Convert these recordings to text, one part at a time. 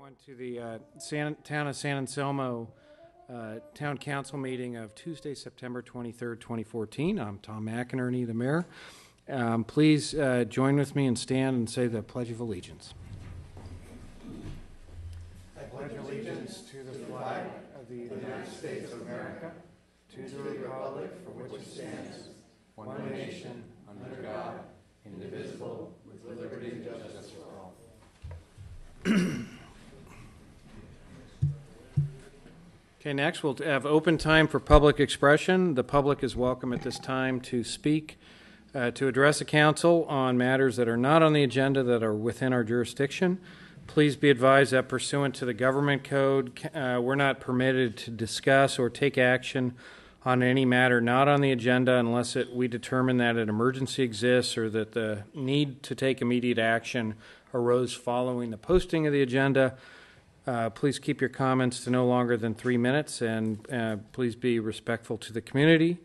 everyone to the Town of San Anselmo Town Council meeting of Tuesday, September 23rd, 2014. I'm Tom McInerney, the mayor. Please join with me and stand and say the Pledge of Allegiance. I pledge allegiance to the flag of the United States of America, to the republic for which it stands, one nation, under God, indivisible, with liberty and justice for all. Okay, next we'll have open time for public expression. The public is welcome at this time to speak, to address the council on matters that are not on the agenda that are within our jurisdiction. Please be advised that pursuant to the government code, we're not permitted to discuss or take action on any matter not on the agenda unless we determine that an emergency exists or that the need to take immediate action arose following the posting of the agenda. Please keep your comments to no longer than 3 minutes, and please be respectful to the community.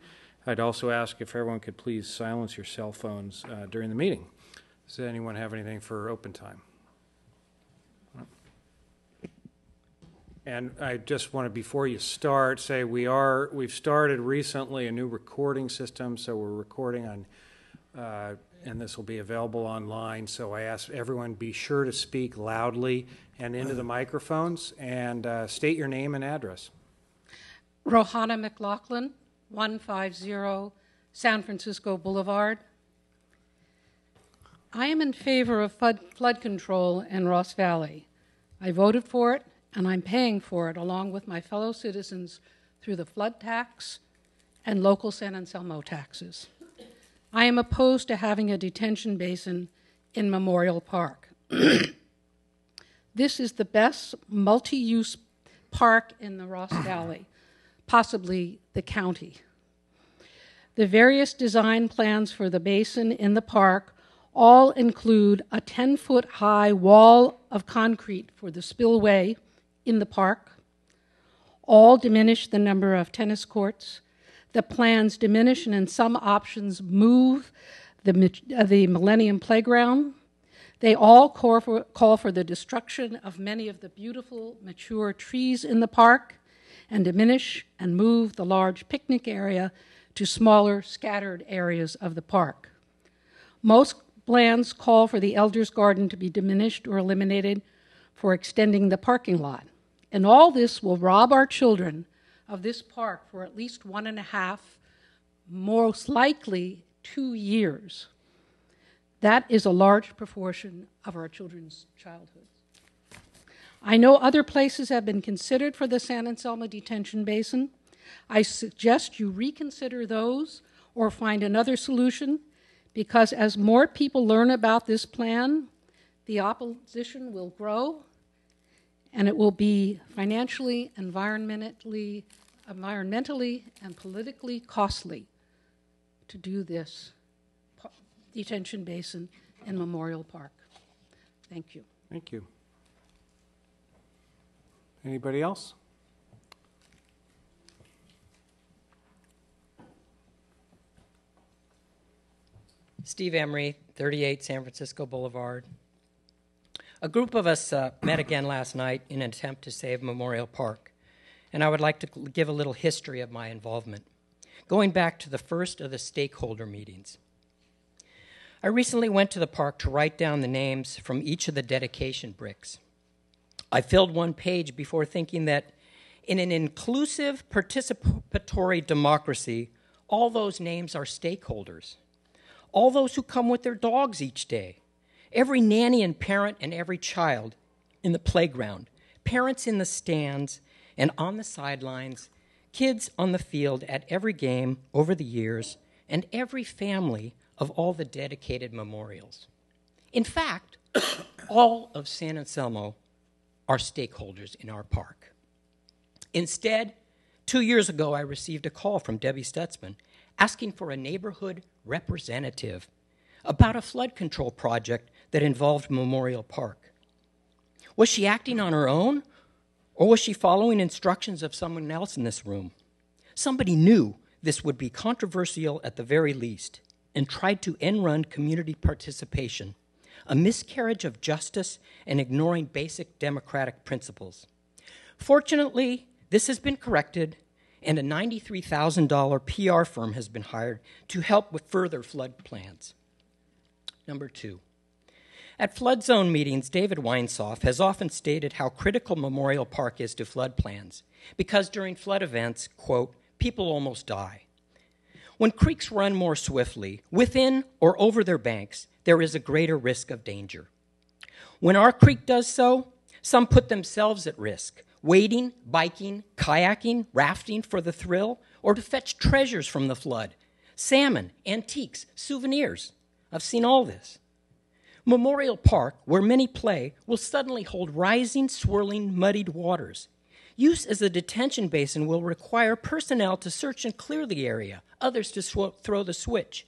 I'd also ask if everyone could please silence your cell phones during the meeting. Does anyone have anything for open time? And I just want to, before you start, say we've started recently a new recording system, so we're recording on, and this will be available online. So I ask everyone be sure to speak loudly and into the microphones, and state your name and address. Rohanna McLaughlin, 150 San Francisco Boulevard. I am in favor of flood control in Ross Valley. I voted for it, and I'm paying for it along with my fellow citizens through the flood tax and local San Anselmo taxes. I am opposed to having a detention basin in Memorial Park. This is the best multi-use park in the Ross Valley, possibly the county. The various design plans for the basin in the park all include a 10-foot high wall of concrete for the spillway in the park. All diminish the number of tennis courts. The plans diminish and in some options move the Millennium Playground. They all call for the destruction of many of the beautiful mature trees in the park and diminish and move the large picnic area to smaller scattered areas of the park. Most plans call for the Elders Garden to be diminished or eliminated for extending the parking lot. And all this will rob our children of this park for at least 1.5, most likely 2 years. That is a large proportion of our children's childhoods. I know other places have been considered for the San Anselmo detention basin. I suggest you reconsider those or find another solution, because as more people learn about this plan, the opposition will grow, and it will be financially, environmentally, and politically costly to do this detention basin in Memorial Park. Thank you. Thank you. Anybody else? Steve Emery, 38 San Francisco Boulevard. A group of us met again last night in an attempt to save Memorial Park, and I would like to give a little history of my involvement, going back to the first of the stakeholder meetings. I recently went to the park to write down the names from each of the dedication bricks. I filled one page before thinking that in an inclusive participatory democracy, all those names are stakeholders. All those who come with their dogs each day, every nanny and parent and every child in the playground, parents in the stands and on the sidelines, kids on the field at every game over the years, and every family of all the dedicated memorials. In fact, all of San Anselmo are stakeholders in our park. Instead, 2 years ago, I received a call from Debbie Stutzman asking for a neighborhood representative about a flood control project that involved Memorial Park. Was she acting on her own, or was she following instructions of someone else in this room? Somebody knew this would be controversial at the very least and tried to end-run community participation a miscarriage of justice and ignoring basic democratic principles. Fortunately, this has been corrected, and a $93,000 PR firm has been hired to help with further flood plans. Number 2. At flood zone meetings, David Weinsoff has often stated how critical Memorial Park is to flood plans, because during flood events, quote, people almost die. When creeks run more swiftly, within or over their banks, there is a greater risk of danger. When our creek does so, some put themselves at risk, wading, biking, kayaking, rafting for the thrill, or to fetch treasures from the flood, salmon, antiques, souvenirs. I've seen all this. Memorial Park, where many play, will suddenly hold rising, swirling, muddied waters. Use as a detention basin will require personnel to search and clear the area, others to throw the switch.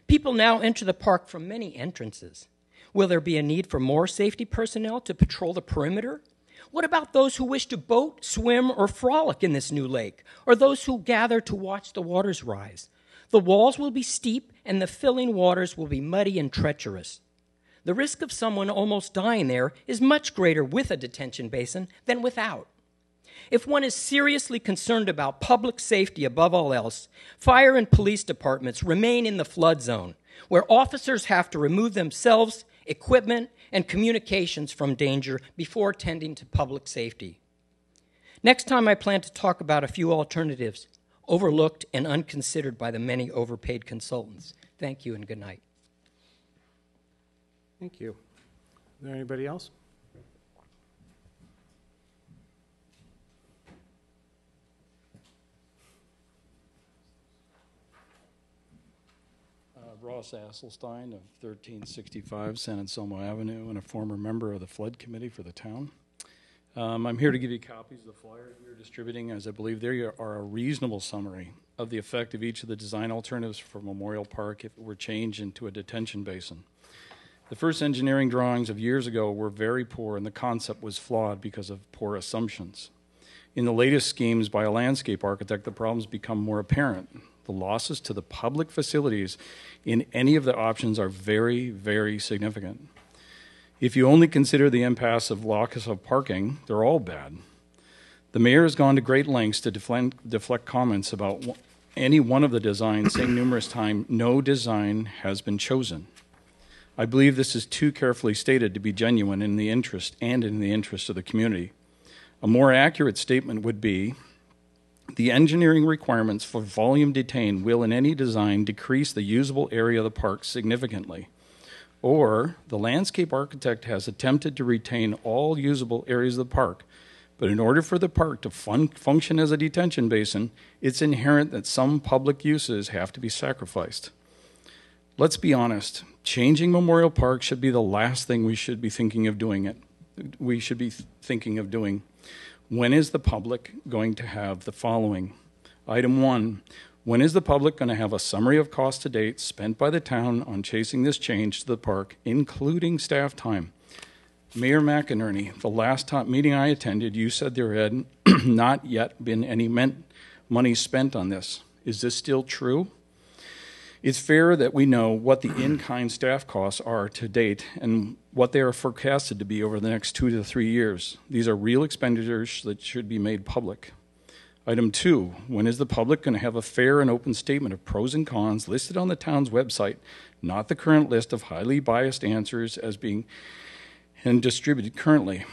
People now enter the park from many entrances. Will there be a need for more safety personnel to patrol the perimeter? What about those who wish to boat, swim, or frolic in this new lake, or those who gather to watch the waters rise? The walls will be steep, and the filling waters will be muddy and treacherous. The risk of someone almost dying there is much greater with a detention basin than without. If one is seriously concerned about public safety above all else, fire and police departments remain in the flood zone, where officers have to remove themselves, equipment, and communications from danger before tending to public safety. Next time I plan to talk about a few alternatives, overlooked and unconsidered by the many overpaid consultants. Thank you and good night. Thank you. Is there anybody else? Ross Asselstein of 1365 San Anselmo Avenue and a former member of the Flood Committee for the town. I'm here to give you copies of the flyers we're distributing, as I believe they are a reasonable summary of the effect of each of the design alternatives for Memorial Park if it were changed into a detention basin. The first engineering drawings of years ago were very poor, and the concept was flawed because of poor assumptions. In the latest schemes by a landscape architect, the problems become more apparent. The losses to the public facilities in any of the options are very, very significant. If you only consider the impasse of loss of parking, they're all bad. The mayor has gone to great lengths to deflect comments about any one of the designs, saying numerous times, no design has been chosen. I believe this is too carefully stated to be genuine in the interest of the community. A more accurate statement would be, the engineering requirements for volume detained will in any design decrease the usable area of the park significantly. Or the landscape architect has attempted to retain all usable areas of the park, but in order for the park to function as a detention basin, it's inherent that some public uses have to be sacrificed. Let's be honest, changing Memorial Park should be the last thing we should be thinking of doing. When is the public going to have the following? Item 1, when is the public going to have a summary of cost to date spent by the town on chasing this change to the park, including staff time? Mayor McInerney, the last meeting I attended, you said there had not yet been any money spent on this. Is this still true? It's fair that we know what the in-kind staff costs are to date and what they are forecasted to be over the next 2 to 3 years. These are real expenditures that should be made public. Item 2, when is the public going to have a fair and open statement of pros and cons listed on the town's website, not the current list of highly biased answers as being distributed currently?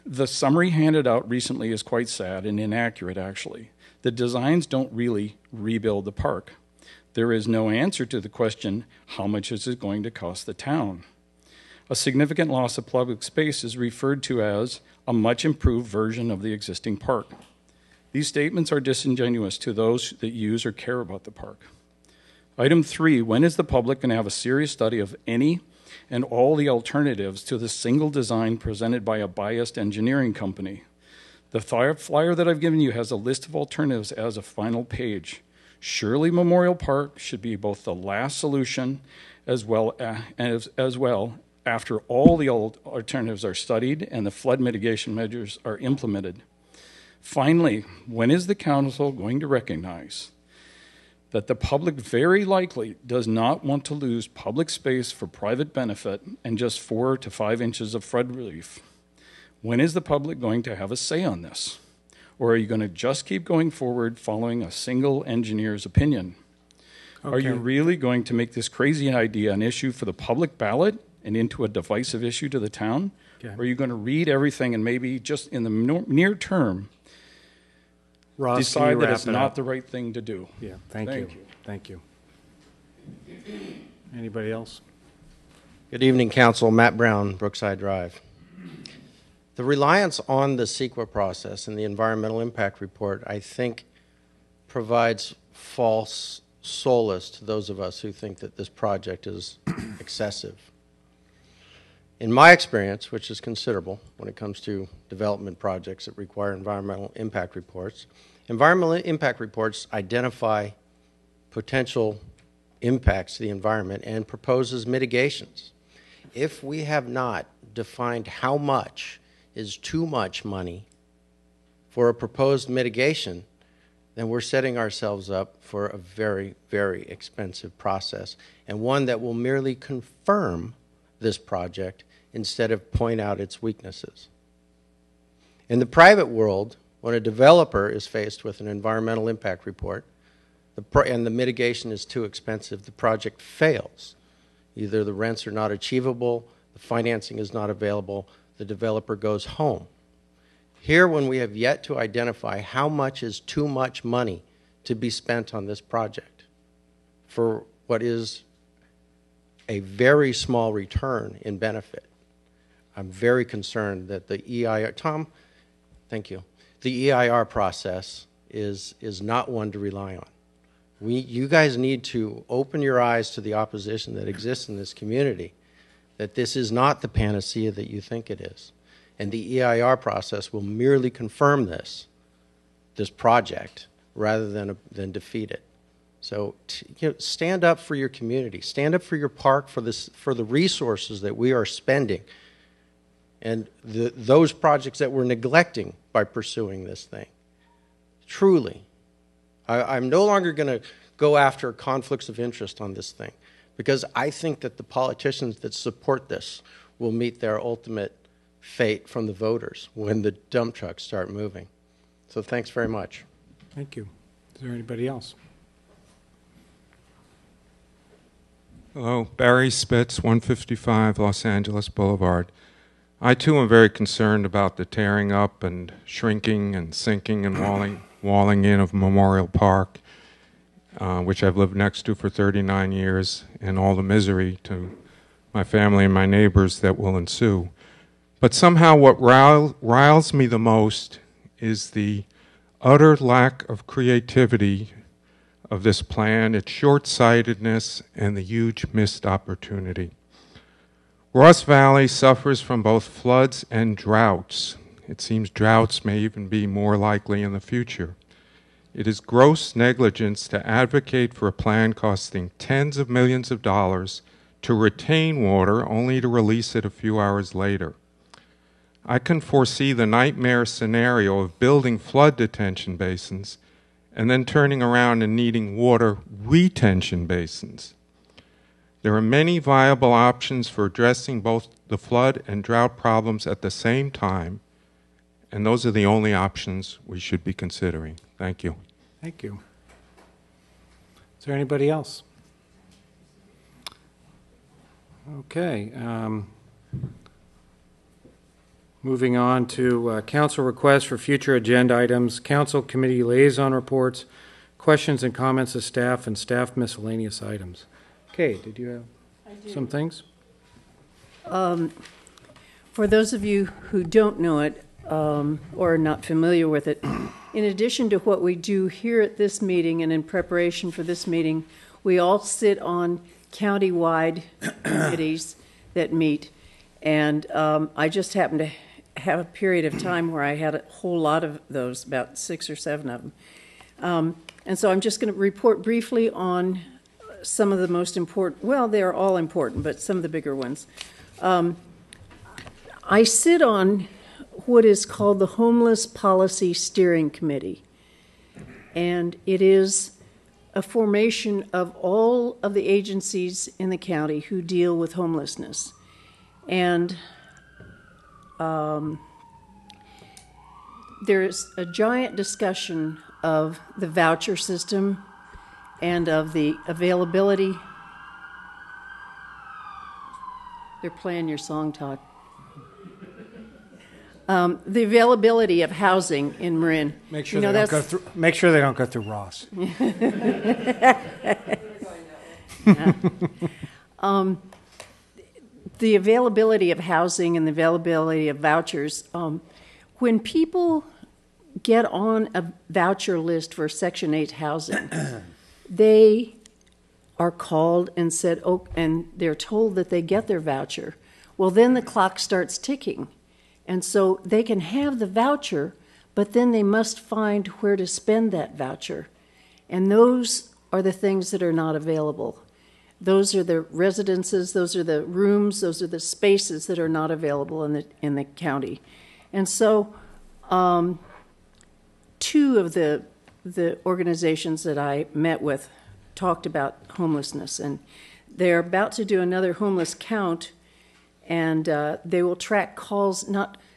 The summary handed out recently is quite sad and inaccurate, actually. The designs don't really rebuild the park. There is no answer to the question, how much is it going to cost the town? A significant loss of public space is referred to as a much improved version of the existing park. These statements are disingenuous to those that use or care about the park. Item 3, when is the public going to have a serious study of any and all the alternatives to the single design presented by a biased engineering company? The flyer that I've given you has a list of alternatives as a final page. Surely Memorial Park should be both the last solution as well after all the alternatives are studied and the flood mitigation measures are implemented. Finally, when is the council going to recognize that the public very likely does not want to lose public space for private benefit and just 4 to 5 inches of flood relief. When is the public going to have a say on this? Or are you going to just keep going forward following a single engineer's opinion? Okay. Are you really going to make this crazy idea an issue for the public ballot and into a divisive issue to the town? Okay. Or are you going to read everything and maybe just in the near term Ross, can you decide that wrap it's it not up? the right thing to do? Yeah, thank you. Thank you. Anybody else? Good evening, Council. Matt Brown, Brookside Drive. The reliance on the CEQA process and the environmental impact report, I think, provides false solace to those of us who think that this project is excessive. In my experience, which is considerable when it comes to development projects that require environmental impact reports identify potential impacts to the environment and proposes mitigations. If we have not defined how much is too much money for a proposed mitigation, then we're setting ourselves up for a very, very expensive process, and one that will merely confirm this project instead of point out its weaknesses. In the private world, when a developer is faced with an environmental impact report and the mitigation is too expensive, the project fails. Either the rents are not achievable, the financing is not available, the developer goes home. Here, when we have yet to identify how much is too much money to be spent on this project for what is a very small return in benefit, I'm very concerned that the EIR, Tom, thank you, the EIR process is not one to rely on. You guys need to open your eyes to the opposition that exists in this community, that this is not the panacea that you think it is. And the EIR process will merely confirm this project rather than defeat it. So stand up for your community, stand up for your park, for the resources that we are spending, and those projects that we're neglecting by pursuing this thing. Truly, I'm no longer going to go after conflicts of interest on this thing, because I think that the politicians that support this will meet their ultimate fate from the voters when the dump trucks start moving. So thanks very much. Thank you. Is there anybody else? Hello, Barry Spitz, 155 Los Angeles Boulevard. I too am very concerned about the tearing up and shrinking and sinking and walling in of Memorial Park, which I've lived next to for 39 years, and all the misery to my family and my neighbors that will ensue. But somehow what riles me the most is the utter lack of creativity of this plan, its short-sightedness, and the huge missed opportunity. Ross Valley suffers from both floods and droughts. It seems droughts may even be more likely in the future. It is gross negligence to advocate for a plan costing tens of millions of dollars to retain water only to release it a few hours later. I can foresee the nightmare scenario of building flood detention basins and then turning around and needing water retention basins. There are many viable options for addressing both the flood and drought problems at the same time, and those are the only options we should be considering. Thank you. Thank you. Is there anybody else? Okay. Moving on to council requests for future agenda items, council committee liaison reports, questions and comments of staff, and staff miscellaneous items. Kay, did you have some things? For those of you who don't know it or are not familiar with it, in addition to what we do here at this meeting and in preparation for this meeting, we all sit on county-wide committees that meet. And I just happened to have a period of time where I had a whole lot of those, about 6 or 7 of them. And so I'm just going to report briefly on some of the most important, well, they're all important, but some of the bigger ones. I sit on what is called the Homeless Policy Steering Committee. And it is a formation of all of the agencies in the county who deal with homelessness. And there's a giant discussion of the voucher system and of the availability. They're playing your song, Todd. The availability of housing in Marin. Make sure they don't go through. Make sure they don't go through Ross. The availability of housing and the availability of vouchers. When people get on a voucher list for Section 8 housing, they are called and said, oh, and they're told that they get their voucher. Well, then the clock starts ticking. And so they can have the voucher, but then they must find where to spend that voucher. And those are the things that are not available. Those are the residences, those are the rooms, those are the spaces that are not available in the county. And so two of the organizations that I met with talked about homelessness, and they're about to do another homeless count, and they will track calls.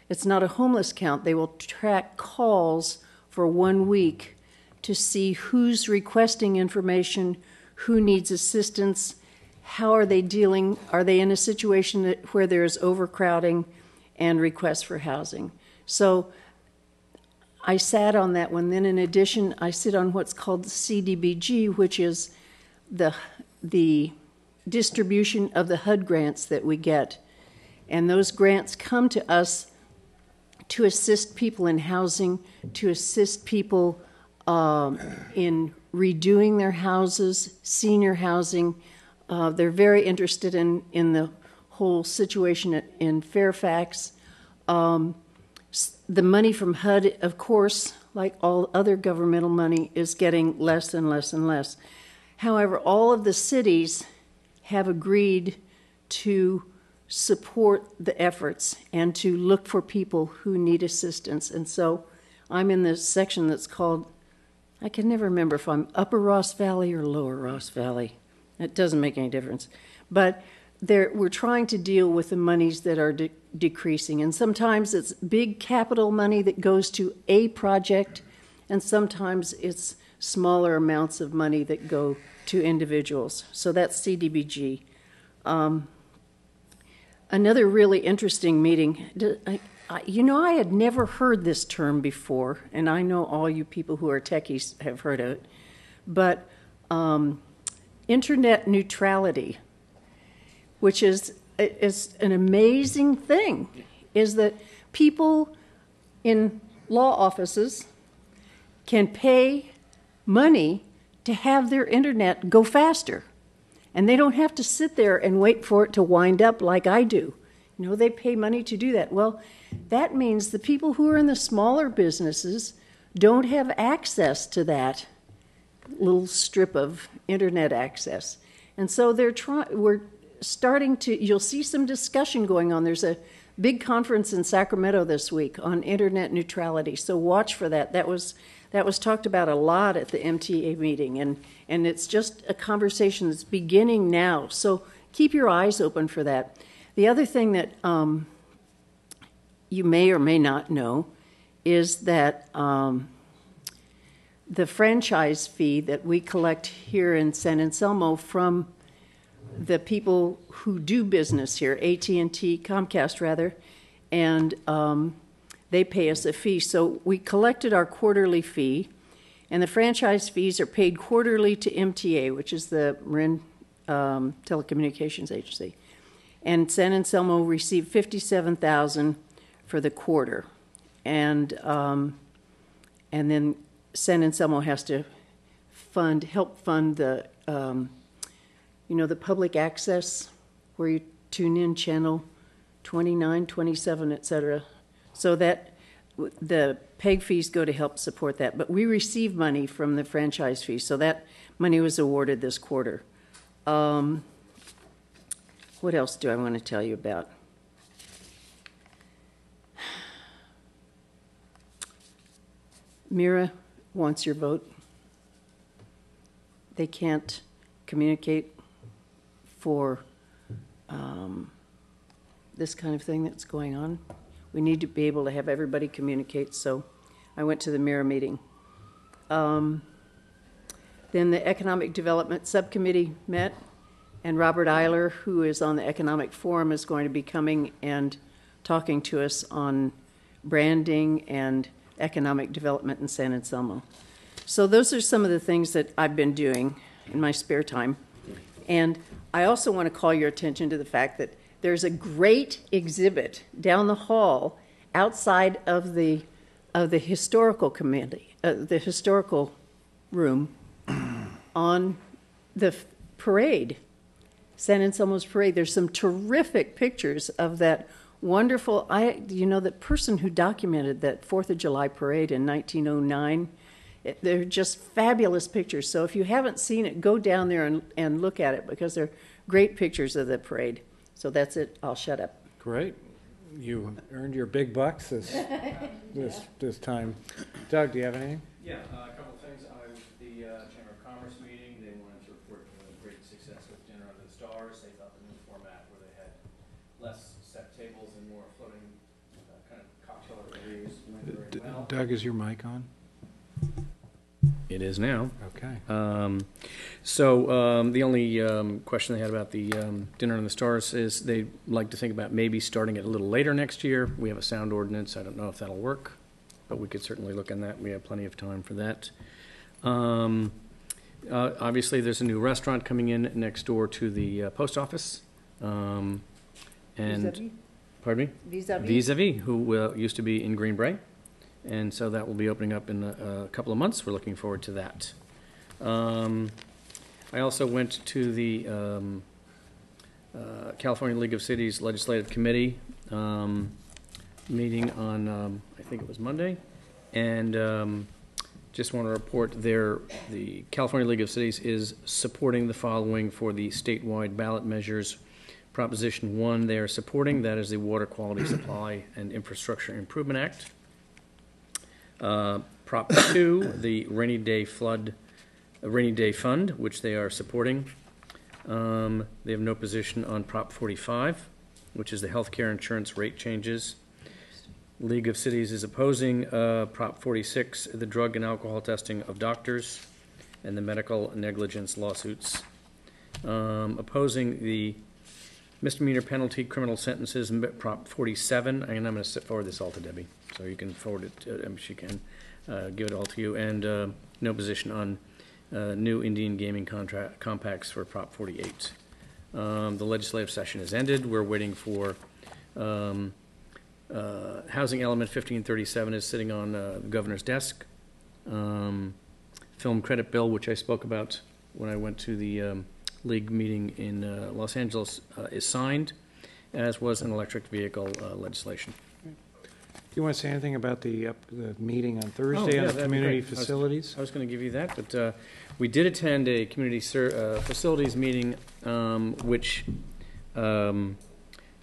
It's not a homeless count. They will track calls for 1 week to see who's requesting information, who needs assistance, how are they dealing, are they in a situation where there's overcrowding and requests for housing. So I sat on that one. Then in addition, I sit on what's called the CDBG, which is the distribution of the HUD grants that we get. And those grants come to us to assist people in housing, to assist people in redoing their houses, senior housing. They're very interested in the whole situation in Fairfax. The money from HUD, of course, like all other governmental money, is getting less and less and less. However, all of the cities have agreed to support the efforts and to look for people who need assistance. And so I'm in this section that's called, I can never remember if I'm Upper Ross Valley or Lower Ross Valley. It doesn't make any difference. But we're trying to deal with the monies that are decreasing. And sometimes it's big capital money that goes to a project, and sometimes it's smaller amounts of money that go to individuals. So that's CDBG. Another really interesting meeting. I had never heard this term before, and I know all you people who are techies have heard of it, but internet neutrality, which is an amazing thing, is that people in law offices can pay money to have their internet go faster. And they don't have to sit there and wait for it to wind up like I do. You know, they pay money to do that. Well, that means the people who are in the smaller businesses don't have access to that little strip of internet access. And so we're starting to, you'll see some discussion going on. There's a big conference in Sacramento this week on internet neutrality, so watch for that. That was talked about a lot at the MTA meeting, and it's just a conversation that's beginning now, so keep your eyes open for that. The other thing that you may or may not know is that the franchise fee that we collect here in San Anselmo from the people who do business here, AT&T, Comcast rather, and they pay us a fee. So we collected our quarterly fee, and the franchise fees are paid quarterly to MTA, which is the Marin Telecommunications Agency. And San Anselmo received $57,000 for the quarter, and then San Anselmo has to help fund the the public access where you tune in channel 29, 27, etc. So that the PEG fees go to help support that. But we receive money from the franchise fee, so that money was awarded this quarter. What else do I want to tell you about? Mira wants your vote. they can't communicate for this kind of thing that's going on. We need to be able to have everybody communicate, so I went to the mirror meeting. Then the Economic Development Subcommittee met, and Robert Eiler, who is on the Economic Forum, is going to be coming and talking to us on branding and economic development in San Anselmo. So those are some of the things that I've been doing in my spare time. And I also want to call your attention to the fact that there's a great exhibit down the hall outside of the historical committee, the historical room, on the parade, San Anselmo's parade. There's some terrific pictures of that wonderful, the person who documented that 4th of July parade in 1909. They're just fabulous pictures. So if you haven't seen it, go down there and look at it, because they're great pictures of the parade. So that's it. I'll shut up. Great. You earned your big bucks this time. Doug, do you have anything? Yeah, a couple of things. I was at the Chamber of Commerce meeting. They wanted to report great success with Dinner Under the Stars. They thought the new format, where they had less set tables and more floating kind of cocktail areas, went very well. Doug, is your mic on? It is now. Okay. The only question they had about the Dinner on the Stars is they'd like to think about maybe starting it a little later next year. We have a sound ordinance. I don't know if that'll work, but we could certainly look on that. We have plenty of time for that. Obviously, there's a new restaurant coming in next door to the post office. Vis-a-vis? Pardon me? Vis-a-vis? Vis-a-vis, who used to be in Green Bay. And so that will be opening up in a couple of months. We're looking forward to that. I also went to the California League of Cities Legislative Committee meeting on, I think it was Monday, and just want to report there, the California League of Cities is supporting the following for the statewide ballot measures. Proposition 1, they are supporting, that is the Water Quality Supply and Infrastructure Improvement Act. Prop 2, the Rainy Day Fund, which they are supporting. They have no position on Prop 45, which is the healthcare insurance rate changes. League of Cities is opposing Prop 46, the drug and alcohol testing of doctors and the medical negligence lawsuits. Opposing the misdemeanor penalty criminal sentences, Prop 47, and I'm going to forward this all to Debbie, so you can forward it to, she can give it all to you, and no position on new Indian gaming compacts for Prop 48. The legislative session has ended. We're waiting for housing element 1537 is sitting on the governor's desk. Film credit bill, which I spoke about when I went to the league meeting in Los Angeles, is signed, as was an electric vehicle legislation. Do you want to say anything about the meeting on Thursday on the community facilities? I was going to give you that, but we did attend a community facilities meeting, which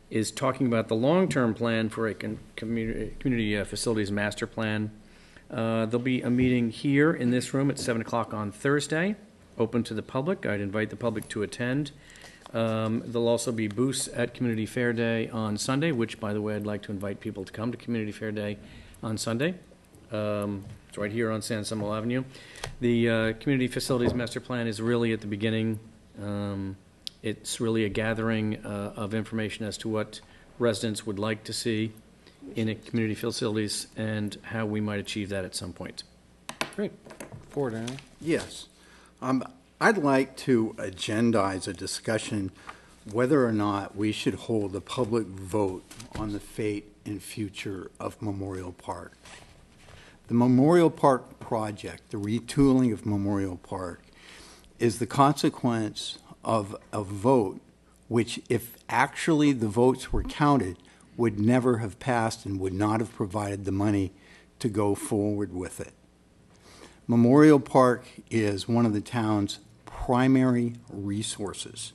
is talking about the long-term plan for a community facilities master plan. There'll be a meeting here in this room at 7 o'clock on Thursday, open to the public. I'd invite the public to attend. There'll also be booths at Community Fair Day on Sunday, which, by the way, I'd like to invite people to come to Community Fair Day on Sunday. It's right here on San Anselmo Avenue. The Community Facilities Master Plan is really at the beginning. It's really a gathering of information as to what residents would like to see in a community facilities and how we might achieve that at some point. Great. Forward, Anna. Yes. I'd like to agendize a discussion whether or not we should hold a public vote on the fate and future of Memorial Park. The Memorial Park project, the retooling of Memorial Park, is the consequence of a vote which, if actually the votes were counted, would never have passed and would not have provided the money to go forward with it. Memorial Park is one of the town's primary resources.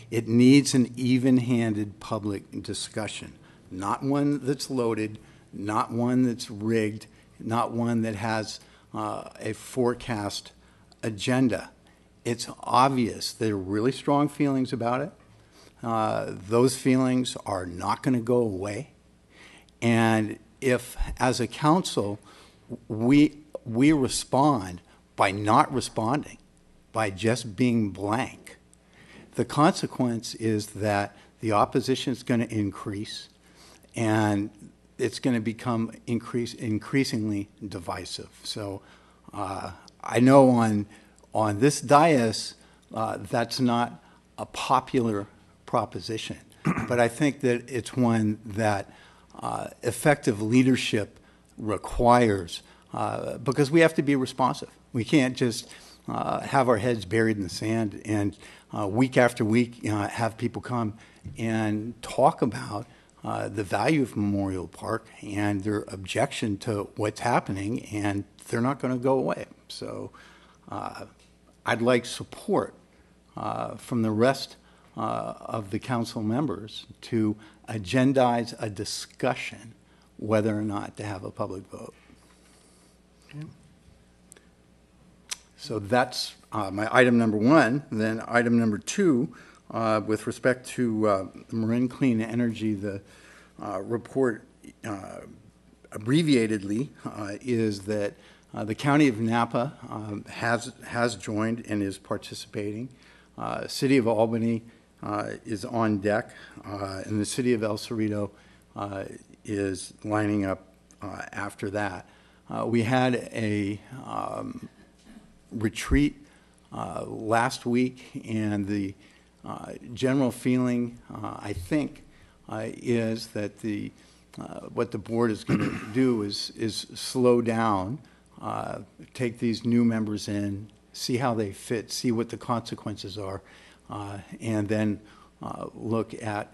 It needs an even-handed public discussion, not one that's loaded, not one that's rigged, not one that has a forecast agenda. it's obvious there are really strong feelings about it. Those feelings are not going to go away. And if, as a council, we respond by not responding, by just being blank, the consequence is that the opposition is going to increase, and it's going to become increasingly divisive. So I know on this dais, that's not a popular proposition, but I think that it's one that effective leadership requires, because we have to be responsive. We can't just have our heads buried in the sand and week after week have people come and talk about the value of Memorial Park and their objection to what's happening, and they're not going to go away. So I'd like support from the rest of the council members to agendize a discussion whether or not to have a public vote. Okay. So that's my item number one. Then item number two, with respect to Marin Clean Energy, the report abbreviatedly is that the County of Napa has joined and is participating. City of Albany is on deck, and the City of El Cerrito is lining up after that. We had a retreat last week, and the general feeling, I think, is that what the board is going to do is slow down, take these new members in, see how they fit, see what the consequences are, and then look at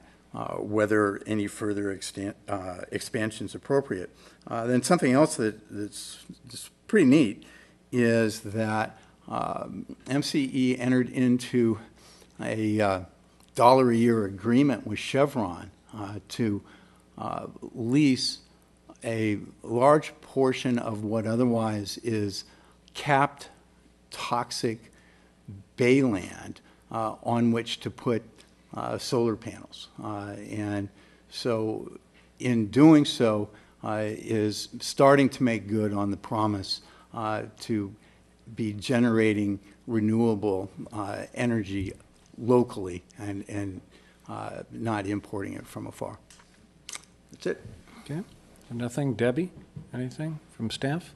whether any further expansion is appropriate. Then something else that's just pretty neat is that MCE entered into a $1 a year agreement with Chevron to lease a large portion of what otherwise is capped toxic bayland on which to put solar panels. And so in doing so is starting to make good on the promise to be generating renewable energy locally and not importing it from afar. That's it. Okay. Nothing. Debbie, anything from staff?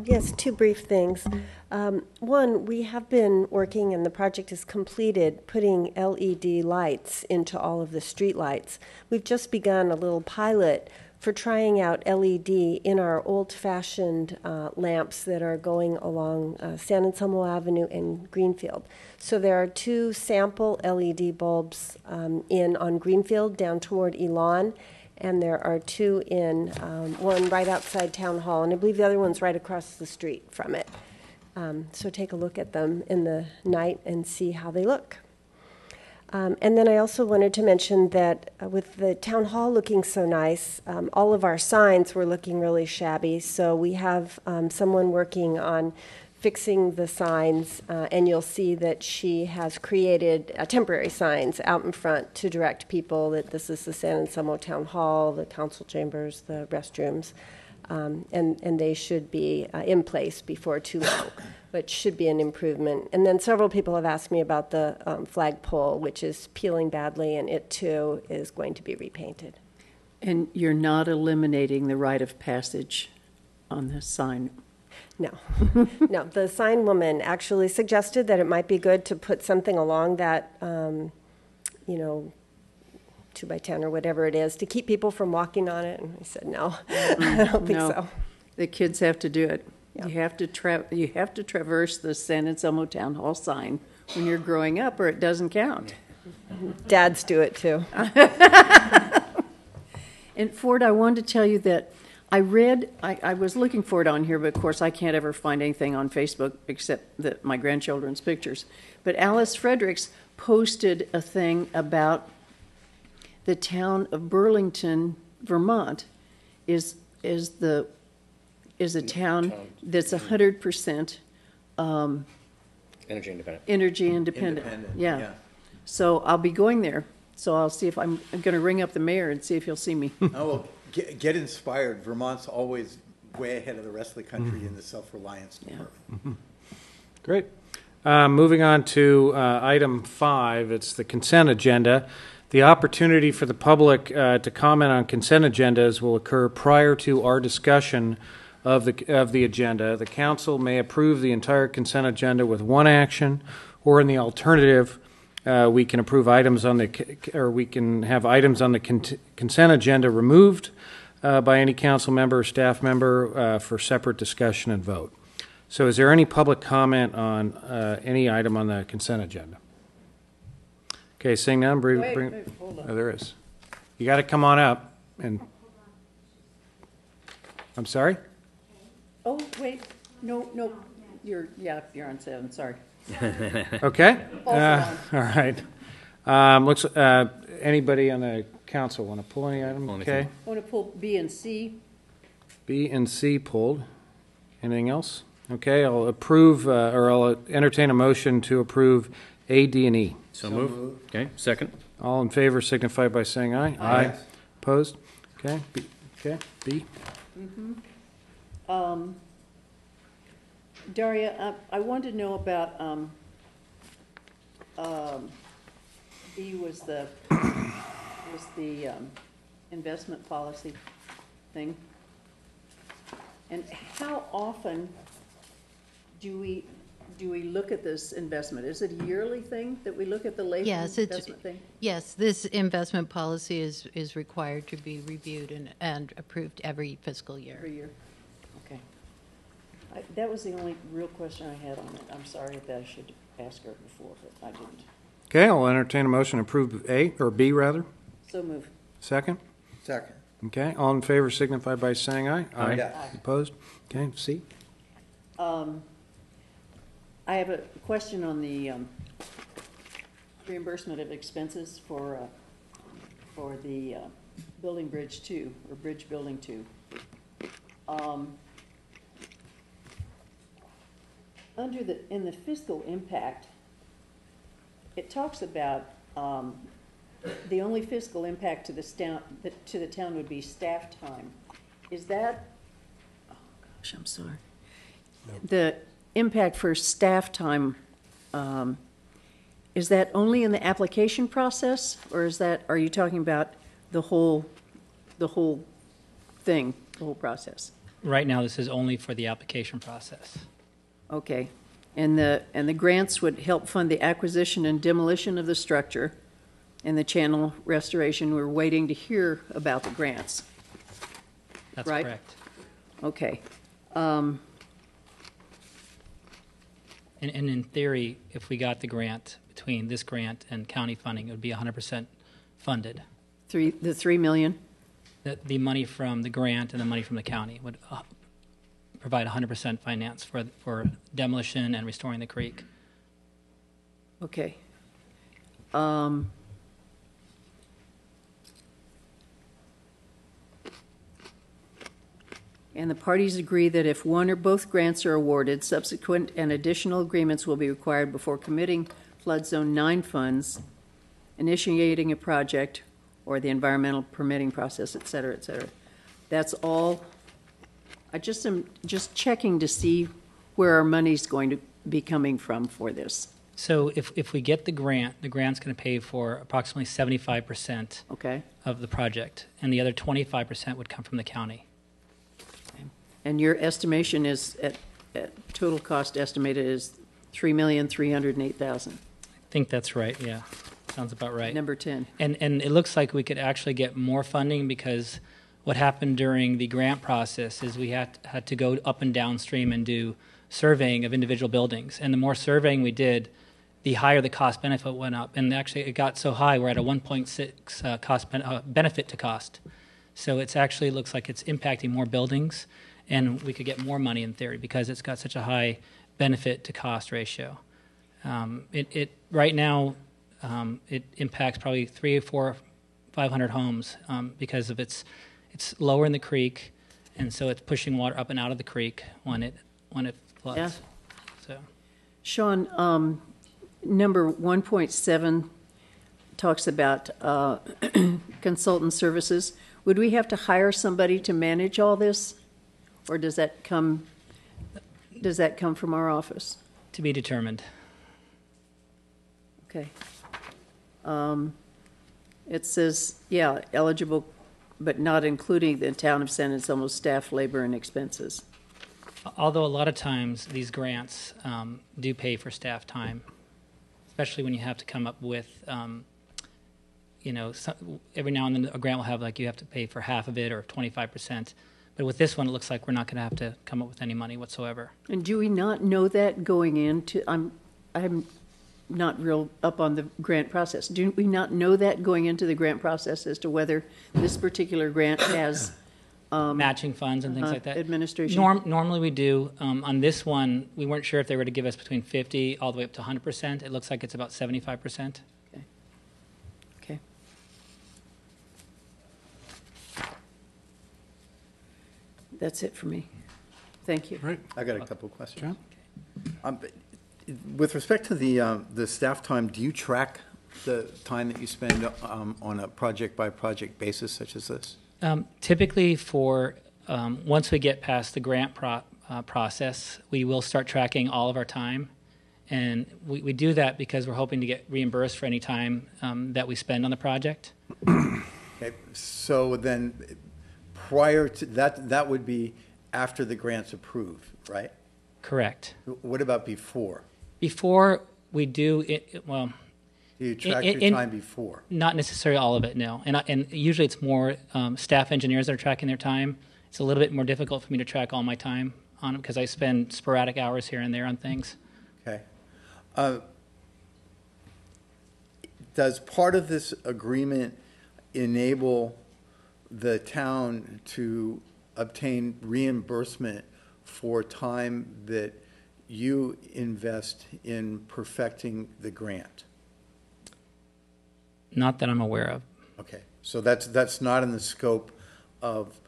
Yes, two brief things. One, we have been working, and the project is completed, putting LED lights into all of the street lights. We've just begun a little pilot for trying out LED in our old-fashioned lamps that are going along San Anselmo Avenue and Greenfield. So there are 2 sample LED bulbs on Greenfield down toward Elon, and there are 2 in, one right outside Town Hall, and I believe the other one's right across the street from it. So take a look at them in the night and see how they look. And then I also wanted to mention that with the town hall looking so nice, all of our signs were looking really shabby. So we have someone working on fixing the signs, and you'll see that she has created temporary signs out in front to direct people that this is the San Anselmo Town Hall, the council chambers, the restrooms, and they should be in place before too long, which should be an improvement. And then several people have asked me about the flagpole, which is peeling badly, and it too is going to be repainted. And you're not eliminating the rite of passage on the sign? No. No, the sign woman actually suggested that it might be good to put something along that, 2x10 or whatever it is, to keep people from walking on it. And I said, no, I don't think so. The kids have to do it. Yeah. You have to traverse the San Anselmo Town Hall sign when you're growing up, or it doesn't count. Dads do it too. And Ford, I wanted to tell you that I was looking for it on here, but of course I can't ever find anything on Facebook except my grandchildren's pictures. But Alice Fredericks posted a thing about the town of Burlington, Vermont, is a town that's 100% Energy independent. energy independent. Yeah. So I'll be going there. So I'll see if I'm going to ring up the mayor and see if he'll see me. Oh, well, get inspired. Vermont's always way ahead of the rest of the country in the self-reliance department. Great. Moving on to item 5, it's the consent agenda. The opportunity for the public to comment on consent agendas will occur prior to our discussion of the agenda. The council may approve the entire consent agenda with one action, or in the alternative, we can approve items on we can have items on the consent agenda removed by any council member or staff member for separate discussion and vote. So is there any public comment on any item on the consent agenda? Okay, seeing none, hold on. Oh, there is. You got to come on up and, I'm sorry? Oh, wait, no, you're on 7, sorry. Okay. Also All right. Looks. Anybody on the council want to pull any item? Okay. I want to pull B and C. B and C pulled. Anything else? Okay. I'll approve, or I'll entertain a motion to approve A, D, and E. So move. Okay, second. All in favor signify by saying aye. Aye. Opposed? Okay. B. Okay. B. Daria, I wanted to know about, B was the investment policy thing. And how often do we look at this investment? Is it a yearly thing that we look at the labor investment thing? Yes, this investment policy is required to be reviewed and approved every fiscal year. Every year? Okay. That was the only real question I had on it. I'm sorry if I should ask her before, but I didn't. Okay. I'll entertain a motion to approve A, or B rather. So move. Second. Second. Okay. All in favor signify by saying aye. Aye. Yes. Opposed? Okay. C. I have a question on the reimbursement of expenses for the building bridge 2, or bridge building 2. In the fiscal impact, it talks about the only fiscal impact to the town would be staff time. Is that? Oh gosh, I'm sorry. The impact for staff time, is that only in the application process, or are you talking about the whole thing, the whole process? Right now, this is only for the application process. Okay, and the grants would help fund the acquisition and demolition of the structure and the channel restoration. We're waiting to hear about the grants. That's Right? correct. Okay. And in theory, if we got the grant, between this grant and county funding, it would be 100% funded. The $3 million? The money from the grant and the money from the county would provide 100% finance for demolition and restoring the creek. Okay. And the parties agree that if one or both grants are awarded, subsequent and additional agreements will be required before committing flood zone 9 funds, initiating a project, or the environmental permitting process, et cetera, et cetera. That's all. I just am just checking to see where our money's going to be coming from for this. So if we get the grant's going to pay for approximately 75% Okay? of the project, and the other 25% would come from the county. And your estimation is, at total cost estimated is $3,308,000. I think that's right, yeah. Sounds about right. Number 10. And it looks like we could actually get more funding, because what happened during the grant process is we had to go up and downstream and do surveying of individual buildings. And the more surveying we did, the higher the cost benefit went up. And actually it got so high, we're at a 1.6 benefit to cost. So it's actually looks like it's impacting more buildings, and we could get more money in theory because it's got such a high benefit to cost ratio. Right now, it impacts probably 300 or 400, 500 homes because of it's lower in the creek, and so it's pushing water up and out of the creek when it floods. Yeah. So Sean, number 1.7 talks about consultant services. Would we have to hire somebody to manage all this, or does that come from our office? To be determined. Okay. It says, yeah, eligible, but not including the town of San Anselmo staff, labor, and expenses. Although a lot of times these grants do pay for staff time, especially when you have to come up with, every now and then a grant will have like you have to pay for half of it or 25%. But with this one, it looks like we're not going to have to come up with any money whatsoever. And do we not know that going into? I'm not real up on the grant process. Do we not know that going into the grant process as to whether this particular grant has matching funds and things like that? Administration? Normally we do. On this one, we weren't sure if they were to give us between 50 all the way up to 100%. It looks like it's about 75%. Okay. That's it for me. Thank you. Right. I got a couple of questions. John? With respect to the staff time, do you track the time that you spend on a project-by-project basis such as this? Typically for, once we get past the grant process, we will start tracking all of our time. And we do that because we're hoping to get reimbursed for any time that we spend on the project. Okay, so then prior to that would be after the grant's approved, right? Correct. What about before? Before we do it, well, Do you track your time before? not necessarily all of it, no. And usually it's more staff engineers that are tracking their time. It's a little bit more difficult for me to track all my time on it because I spend sporadic hours here and there on things. Okay. Does part of this agreement enable the town to obtain reimbursement for time that you invest in perfecting the grant? Not that I'm aware of. Okay, so that's not in the scope of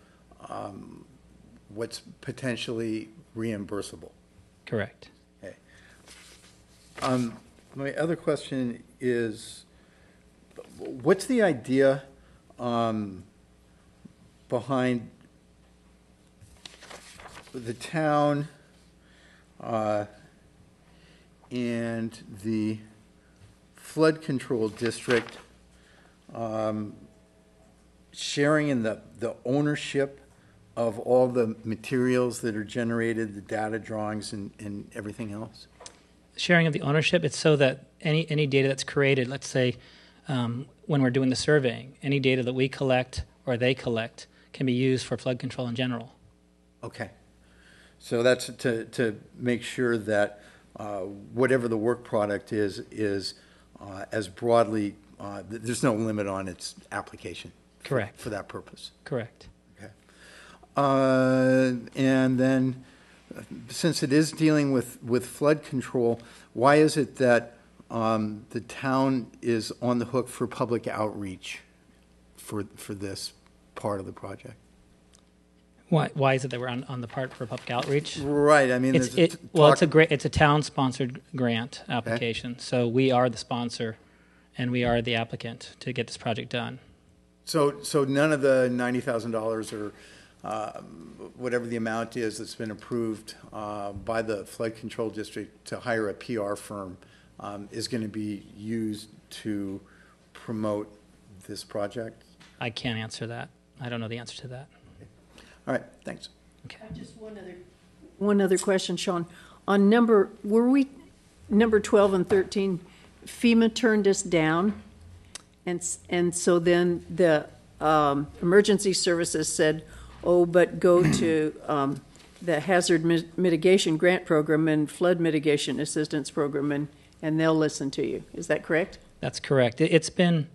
what's potentially reimbursable. Correct. Okay. My other question is, what's the idea behind the town and the flood control district sharing in the ownership of all the materials that are generated, the data drawings and everything else? Sharing of the ownership, it's so that any data that's created, let's say when we're doing the surveying, any data that we collect or they collect can be used for flood control in general. Okay. So that's to make sure that whatever the work product is as broadly, there's no limit on its application. Correct. For that purpose. Correct. Okay. And then, since it is dealing with flood control, why is it that the town is on the hook for public outreach for this part of the project? Why is it that we're on the part for public outreach? Right. I mean, it's a town-sponsored grant application. Okay. So we are the sponsor, and we are the applicant to get this project done. So none of the $90,000 or whatever the amount is that's been approved by the flood control district to hire a PR firm is going to be used to promote this project? I can't answer that. I don't know the answer to that. All right, thanks. Okay. Just one other question, Sean. On number 12 and 13, FEMA turned us down, and so then the emergency services said, "Oh, but go to the hazard mitigation grant program and flood mitigation assistance program, and they'll listen to you." Is that correct? That's correct. It's been.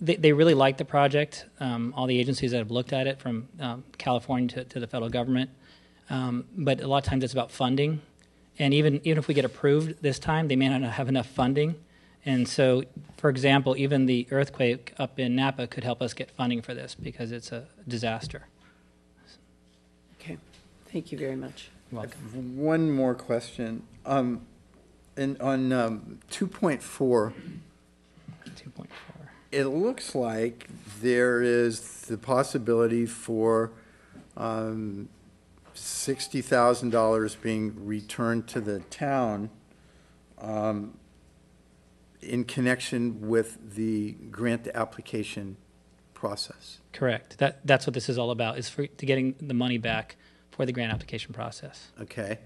They really like the project, all the agencies that have looked at it from California to the federal government. But a lot of times it's about funding. And even if we get approved this time, they may not have enough funding. And so, for example, even the earthquake up in Napa could help us get funding for this because it's a disaster. Okay. Thank you very much. You're welcome. One more question. And on 2.4, 2.4. it looks like there is the possibility for $60,000 being returned to the town in connection with the grant application process. Correct. That's what this is all about, is to getting the money back for the grant application process. Okay.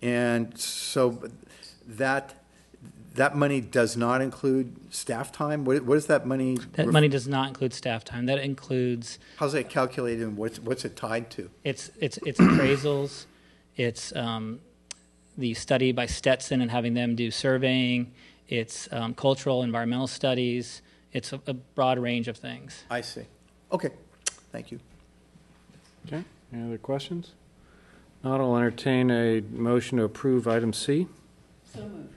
And so that money does not include staff time? What is that money? That money does not include staff time. That includes... How's that calculated and what's it tied to? It's appraisals. It's the study by Stetson and having them do surveying. It's cultural, environmental studies. It's a broad range of things. I see. Okay. Thank you. Okay, any other questions? Not, I'll entertain a motion to approve item C. So moved.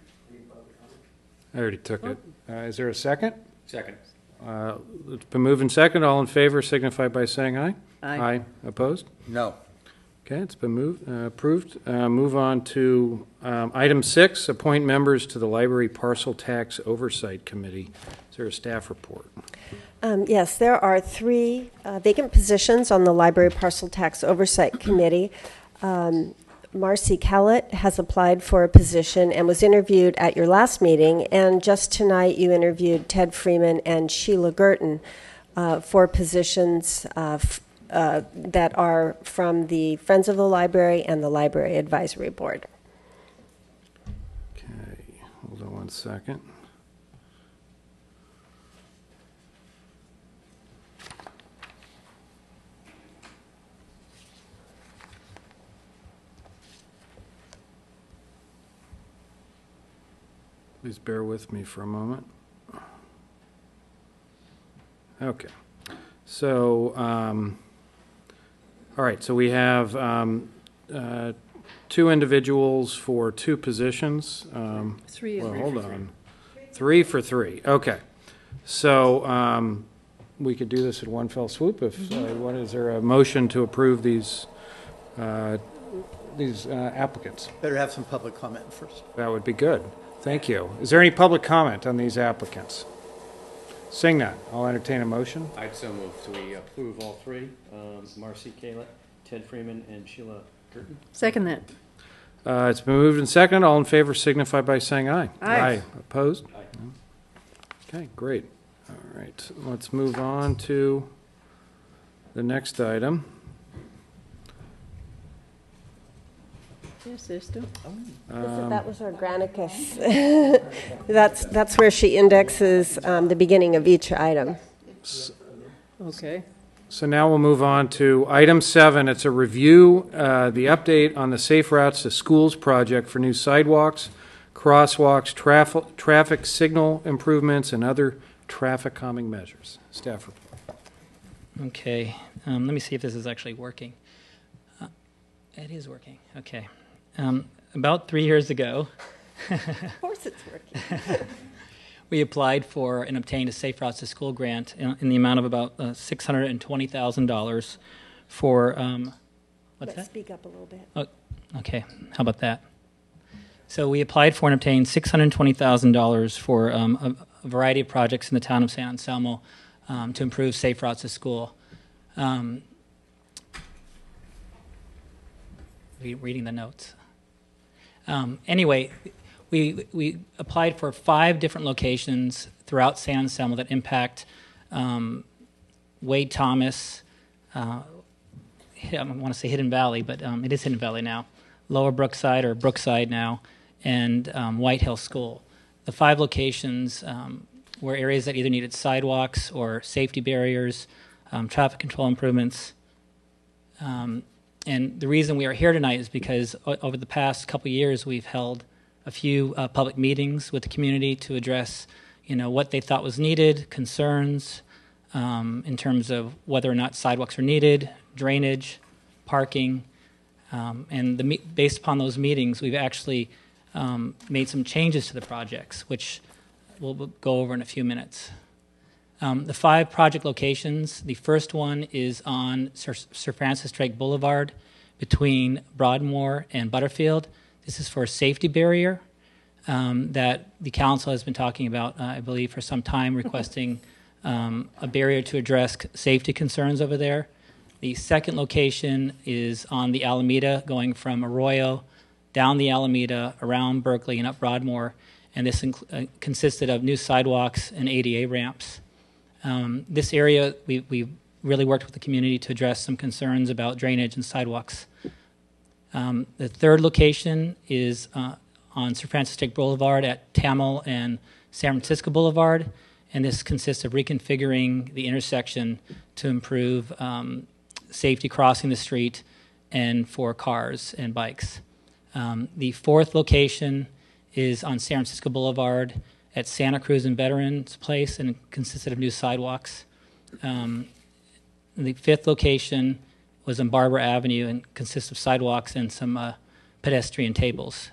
I already took it. Is there a second? Second. It's been moved and second. All in favor signify by saying aye. Aye. Opposed? No. Okay, it's been approved. Move on to item 6, appoint members to the Library Parcel Tax Oversight Committee. Is there a staff report? Yes, there are 3 vacant positions on the Library Parcel Tax Oversight Committee. Marcy Kellett has applied for a position and was interviewed at your last meeting, and just tonight you interviewed Ted Freeman and Sheila Gurton for positions that are from the Friends of the Library and the Library Advisory Board. Okay, hold on one second. Please bear with me for a moment. Okay. So, all right, so we have 2 individuals for 2 positions. 3 Well, hold on. 3 for 3. Okay. So we could do this in one fell swoop. If is there a motion to approve these applicants? Better have some public comment first. That would be good. Thank you. Is there any public comment on these applicants? Seeing none, I'll entertain a motion. I'd so move. So we approve all 3, Marcy Kalett, Ted Freeman, and Sheila Curtin. Second that. It's been moved and seconded. All in favor signify by saying aye. Aye. Opposed? Aye. Okay, great. All right, let's move on to the next item. Yes, there's still. That was our Granicus. That's where she indexes the beginning of each item. Okay. So now we'll move on to item 7. It's a review, the update on the Safe Routes to Schools project for new sidewalks, crosswalks, traffic signal improvements, and other traffic calming measures. Staff report. Okay, let me see if this is actually working. It is working. Okay. About 3 years ago, Of course it's working. we applied for and obtained a Safe Routes to School grant in the amount of about $620,000 for, what's Let's that? speak up a little bit. Oh, okay, how about that? So we applied for and obtained $620,000 for a variety of projects in the town of San Anselmo to improve Safe Routes to School. Reading the notes. Anyway, we applied for 5 different locations throughout San Anselmo that impact Wade Thomas, I want to say Hidden Valley, but it is Hidden Valley now, Lower Brookside or Brookside now, and White Hill School. The 5 locations were areas that either needed sidewalks or safety barriers, traffic control improvements. And the reason we are here tonight is because over the past couple of years, we've held a few public meetings with the community to address, what they thought was needed, concerns in terms of whether or not sidewalks are needed, drainage, parking, and based upon those meetings, we've actually made some changes to the projects, which we'll go over in a few minutes. The 5 project locations, the first one is on Sir Francis Drake Boulevard between Broadmoor and Butterfield. This is for a safety barrier. that the council has been talking about, I believe, for some time, requesting a barrier to address safety concerns over there. The second location is on the Alameda, going from Arroyo down the Alameda, around Berkeley, and up Broadmoor. And this consisted of new sidewalks and ADA ramps. This area, we really worked with the community to address some concerns about drainage and sidewalks. The third location is on Sir Francis Drake Boulevard at Tamil and San Francisco Boulevard, and this consists of reconfiguring the intersection to improve safety crossing the street and for cars and bikes. The fourth location is on San Francisco Boulevard at Santa Cruz and Veterans Place, and it consisted of new sidewalks. The fifth location was on Barber Avenue and consists of sidewalks and some pedestrian tables.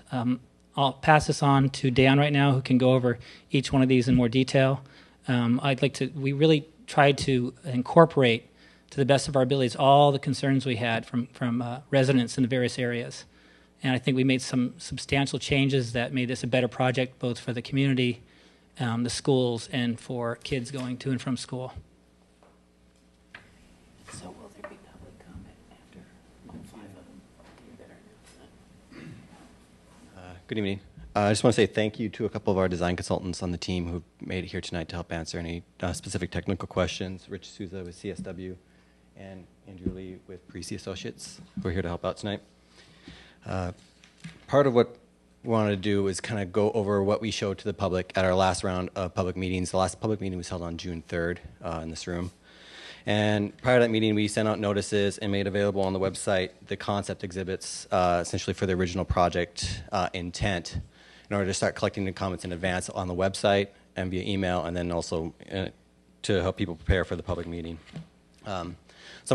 I'll pass this on to Dan right now, who can go over each one of these in more detail. We really tried to incorporate, to the best of our abilities, all the concerns we had from residents in the various areas. And I think we made some substantial changes that made this a better project, both for the community, the schools, and for kids going to and from school. So will there be public comment after all 5 of them? Good evening. I just want to say thank you to a couple of our design consultants on the team who made it here tonight to help answer any specific technical questions. Rich Souza with CSW and Andrew Lee with Parisi Associates, who are here to help out tonight. Part of what we wanted to do is kind of go over what we showed to the public at our last round of public meetings. The last public meeting was held on June 3rd in this room. And prior to that meeting, we sent out notices and made available on the website the concept exhibits, essentially for the original project intent, in order to start collecting the comments in advance on the website and via email, and then also to help people prepare for the public meeting. So I'm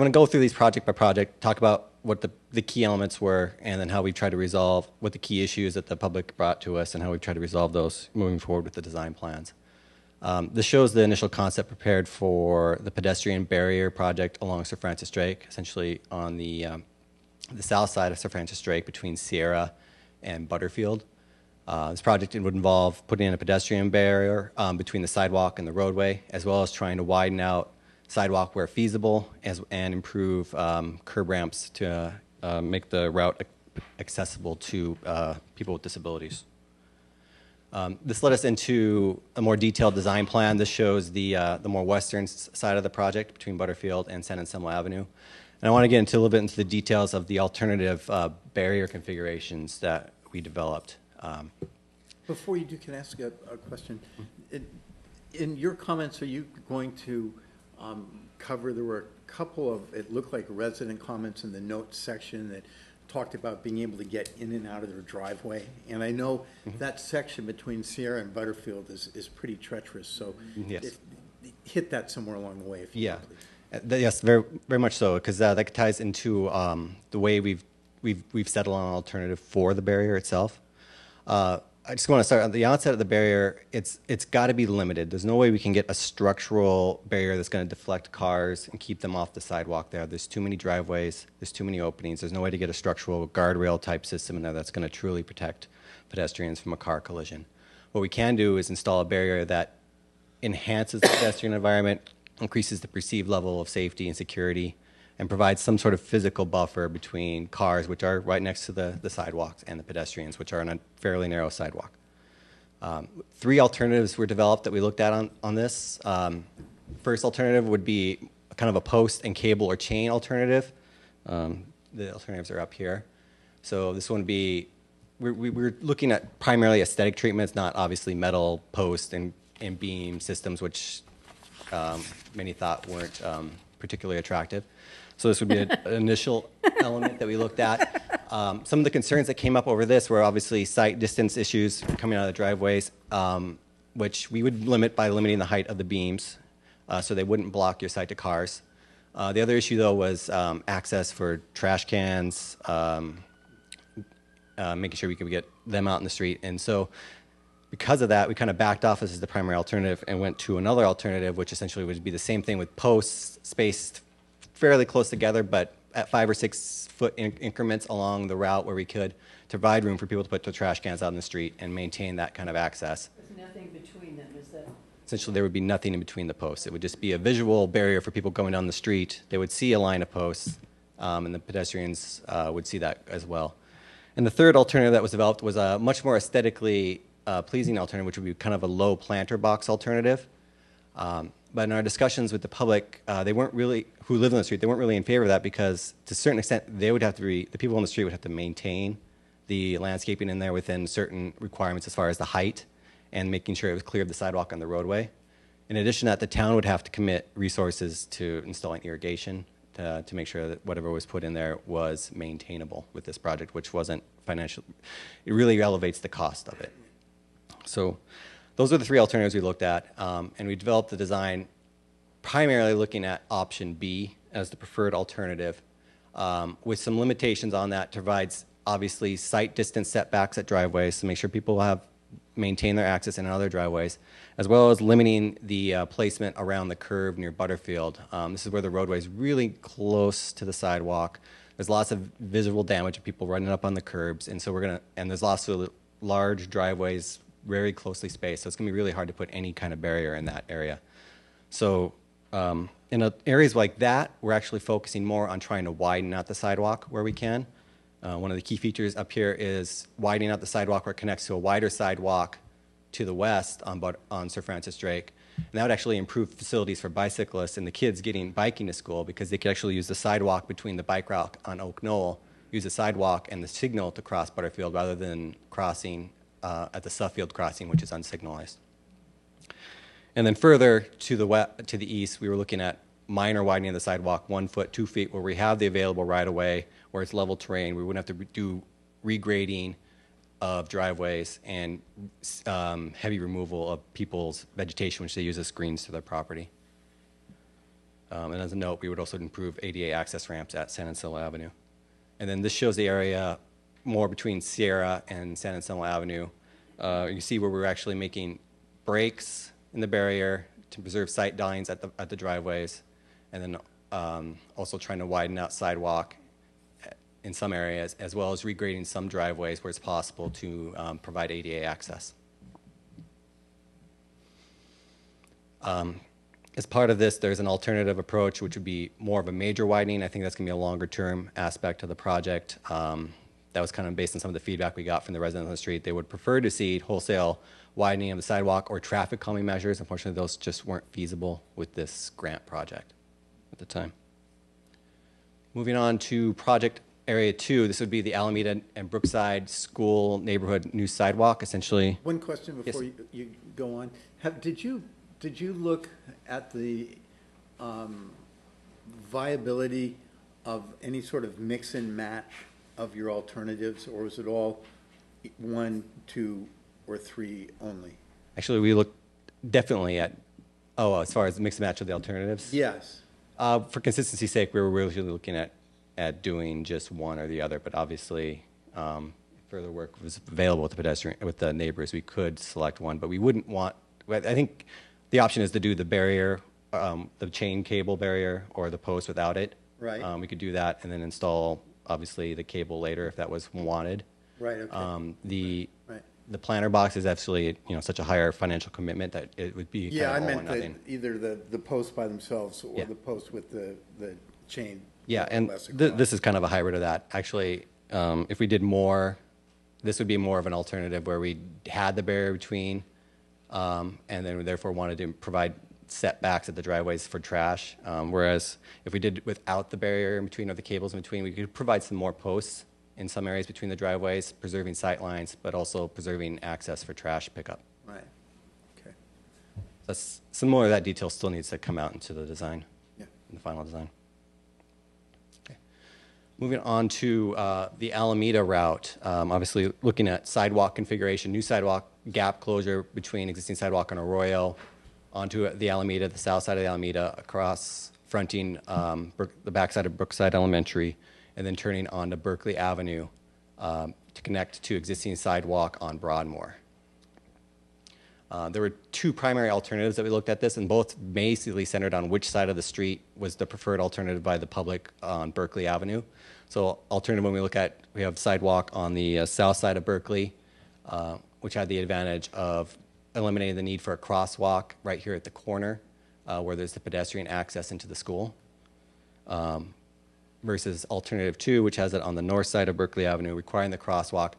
going to go through these project by project, talk about what the key elements were, and then how we tried to resolve what the key issues that the public brought to us and how we tried to resolve those moving forward with the design plans. This shows the initial concept prepared for the pedestrian barrier project along Sir Francis Drake, essentially on the south side of Sir Francis Drake between Sierra and Butterfield. This project would involve putting in a pedestrian barrier between the sidewalk and the roadway, as well as trying to widen out sidewalk where feasible and improve curb ramps to make the route accessible to people with disabilities. This led us into a more detailed design plan. This shows the more western side of the project between Butterfield and San Anselmo Avenue. And I want to get into a little bit into the details of the alternative barrier configurations that we developed. Before you do, can I ask a question? In your comments, are you going to cover, there were a couple of, it looked like resident comments in the notes section that talked about being able to get in and out of their driveway. And I know that section between Sierra and Butterfield is pretty treacherous. So yes. Hit that somewhere along the way, if you would, please. Yes, very, very much so, because that ties into the way we've settled on an alternative for the barrier itself. I just want to start at the onset of the barrier. It's got to be limited. There's no way we can get a structural barrier that's going to deflect cars and keep them off the sidewalk there. There's too many driveways. There's too many openings. There's no way to get a structural guardrail type system in there that's going to truly protect pedestrians from a car collision. What we can do is install a barrier that enhances the pedestrian environment, increases the perceived level of safety and security, and provides some sort of physical buffer between cars, which are right next to the sidewalks, and the pedestrians, which are on a fairly narrow sidewalk. 3 alternatives were developed that we looked at on this. First alternative would be kind of a post and cable or chain alternative. The alternatives are up here. So this one would be, we're looking at primarily aesthetic treatments, not obviously metal post and beam systems, which many thought weren't particularly attractive. So this would be an initial element that we looked at. Some of the concerns that came up over this were obviously sight distance issues coming out of the driveways, which we would limit by limiting the height of the beams so they wouldn't block your sight to cars. The other issue, though, was access for trash cans, making sure we could get them out in the street. And so because of that, we kind of backed off this as the primary alternative and went to another alternative, which essentially would be the same thing with posts spaced fairly close together, but at 5 or 6 foot increments along the route where we could, to provide room for people to put their trash cans out in the street and maintain that kind of access. There's nothing between them, is that? Essentially, there would be nothing in between the posts. It would just be a visual barrier for people going down the street. They would see a line of posts, and the pedestrians would see that as well. And the third alternative that was developed was a much more aesthetically pleasing alternative, which would be kind of a low planter box alternative. But in our discussions with the public, they weren't really, who live on the street, they weren't really in favor of that because to a certain extent, they would have to the people on the street would have to maintain the landscaping in there within certain requirements as far as the height and making sure it was clear of the sidewalk on the roadway. In addition to that, the town would have to commit resources to installing irrigation to make sure that whatever was put in there was maintainable with this project, which wasn't financial. It really elevates the cost of it. So those are the three alternatives we looked at, and we developed the design primarily looking at option B as the preferred alternative, with some limitations on that to provide obviously site distance setbacks at driveways to make sure people have maintain their access in other driveways, as well as limiting the placement around the curve near Butterfield. This is where the roadway is really close to the sidewalk. There's lots of visual damage of people running up on the curbs, and so and there's also large driveways very closely spaced, so it's gonna be really hard to put any kind of barrier in that area. So in areas like that, we're actually focusing more on trying to widen out the sidewalk where we can. One of the key features up here is widening out the sidewalk where it connects to a wider sidewalk to the west on Sir Francis Drake. And that would actually improve facilities for bicyclists and the kids biking to school because they could actually use the sidewalk between the bike route on Oak Knoll, use the sidewalk and the signal to cross Butterfield rather than crossing at the Suffield crossing, which is unsignalized. And then further to the east, we were looking at minor widening of the sidewalk, 1 foot, 2 feet, where we have the available right-of-way, where it's level terrain. We wouldn't have to do regrading of driveways and heavy removal of people's vegetation, which they use as screens to their property. And as a note, we would also improve ADA access ramps at San Anselmo Avenue. And then this shows the area more between Sierra and San Anselmo Avenue. You see where we're actually making breaks in the barrier to preserve sight lines at the driveways, and then also trying to widen out sidewalk in some areas, as well as regrading some driveways where it's possible to provide ADA access. As part of this, there's an alternative approach, which would be more of a major widening. I think that's going to be a longer-term aspect of the project. That was kind of based on some of the feedback we got from the residents on the street. They would prefer to see wholesale widening of the sidewalk or traffic calming measures. Unfortunately, those just weren't feasible with this grant project at the time. Moving on to project area 2, this would be the Alameda and Brookside School Neighborhood New Sidewalk, essentially. One question before you go on. Did you look at the viability of any sort of mix and match of your alternatives, or is it all 1, 2, or 3 only? Actually, we looked definitely at, as far as the mix and match of the alternatives? Yes. For consistency's sake, we were really looking at doing just one or the other, but obviously, if further work was available with the neighbors, we could select one, but we wouldn't want, I think the option is to do the barrier, the chain cable barrier, or the post without it. Right. We could do that and then install, obviously, the cable later if that was wanted. Right, okay. The planter box is actually, such a higher financial commitment that it would be Yeah, kind of I all or meant nothing. either the posts by themselves or the post with the chain. Yeah, and this is kind of a hybrid of that. Actually, if we did more, this would be more of an alternative where we had the barrier between, and then we therefore wanted to provide setbacks at the driveways for trash. Whereas if we did without the barrier in between or the cables in between, we could provide some more posts in some areas between the driveways, preserving sight lines, but also preserving access for trash pickup. Right. Okay. Some more of that detail still needs to come out into the design, in the final design. Okay. Moving on to the Alameda route, obviously looking at sidewalk configuration, new sidewalk gap closure between existing sidewalk and Arroyo onto the Alameda, the south side of the Alameda, across fronting the backside of Brookside Elementary, and then turning onto Berkeley Avenue to connect to existing sidewalk on Broadmoor. There were two primary alternatives that we looked at this, and both basically centered on which side of the street was the preferred alternative by the public on Berkeley Avenue. So alternative when we look at, we have sidewalk on the south side of Berkeley, which had the advantage of eliminating the need for a crosswalk right here at the corner where there's the pedestrian access into the school. Versus alternative 2, which has it on the north side of Berkeley Avenue, requiring the crosswalk,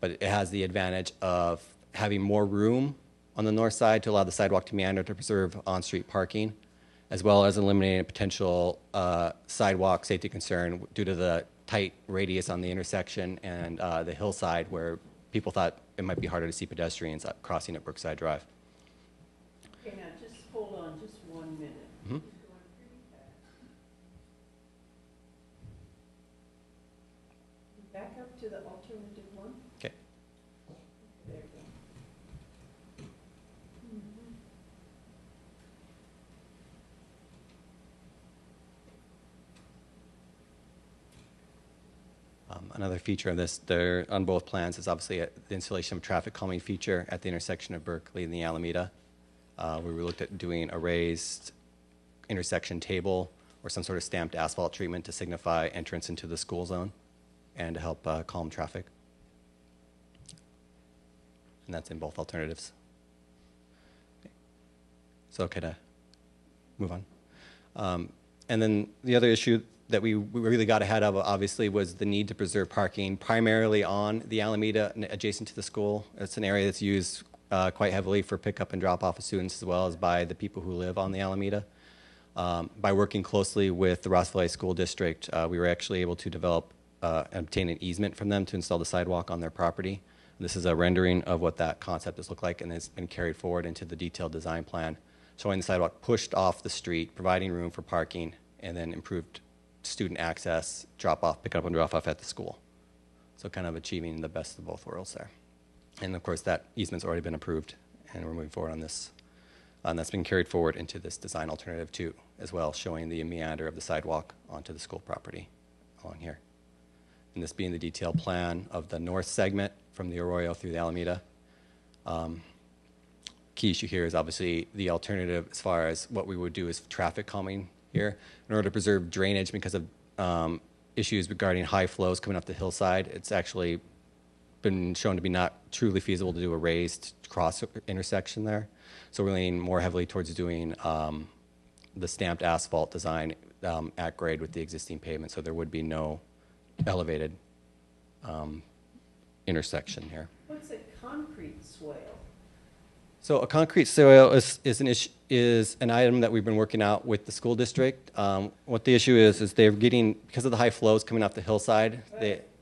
but it has the advantage of having more room on the north side to allow the sidewalk to meander to preserve on-street parking, as well as eliminating a potential sidewalk safety concern due to the tight radius on the intersection and the hillside where people thought it might be harder to see pedestrians crossing at Brookside Drive. Okay, now just hold on just 1 minute. Mm-hmm. Back up to the alternative 1. Okay. There you go. Another feature of this, there on both plans, is obviously the installation of a traffic calming feature at the intersection of Berkeley and the Alameda. We looked at doing a raised intersection table or some sort of stamped asphalt treatment to signify entrance into the school zone and to help calm traffic. And that's in both alternatives. Okay. So can I move on? And then the other issue that we really got ahead of, obviously, was the need to preserve parking primarily on the Alameda adjacent to the school. It's an area that's used quite heavily for pickup and drop off of students, as well as by the people who live on the Alameda. By working closely with the Ross Valley School District, we were actually able to develop and obtain an easement from them to install the sidewalk on their property. This is a rendering of what that concept has looked like, and has been carried forward into the detailed design plan, showing the sidewalk pushed off the street, providing room for parking, and then improved student access, drop off, pick up and drop off at the school. So kind of achieving the best of both worlds there. And of course that easement's already been approved, and we're moving forward on this. And that's been carried forward into this design alternative 2 as well, showing the meander of the sidewalk onto the school property along here. And this being the detailed plan of the north segment from the Arroyo through the Alameda. Key issue here is obviously the alternative as far as what we would do is traffic calming here. In order to preserve drainage because of issues regarding high flows coming up the hillside, it's actually been shown to be not truly feasible to do a raised cross intersection there. So we're leaning more heavily towards doing the stamped asphalt design at grade with the existing pavement, so there would be no elevated intersection here. What's a concrete swale? So a concrete swale is an item that we've been working out with the school district. What the issue is they're getting, because of the high flows coming off the hillside,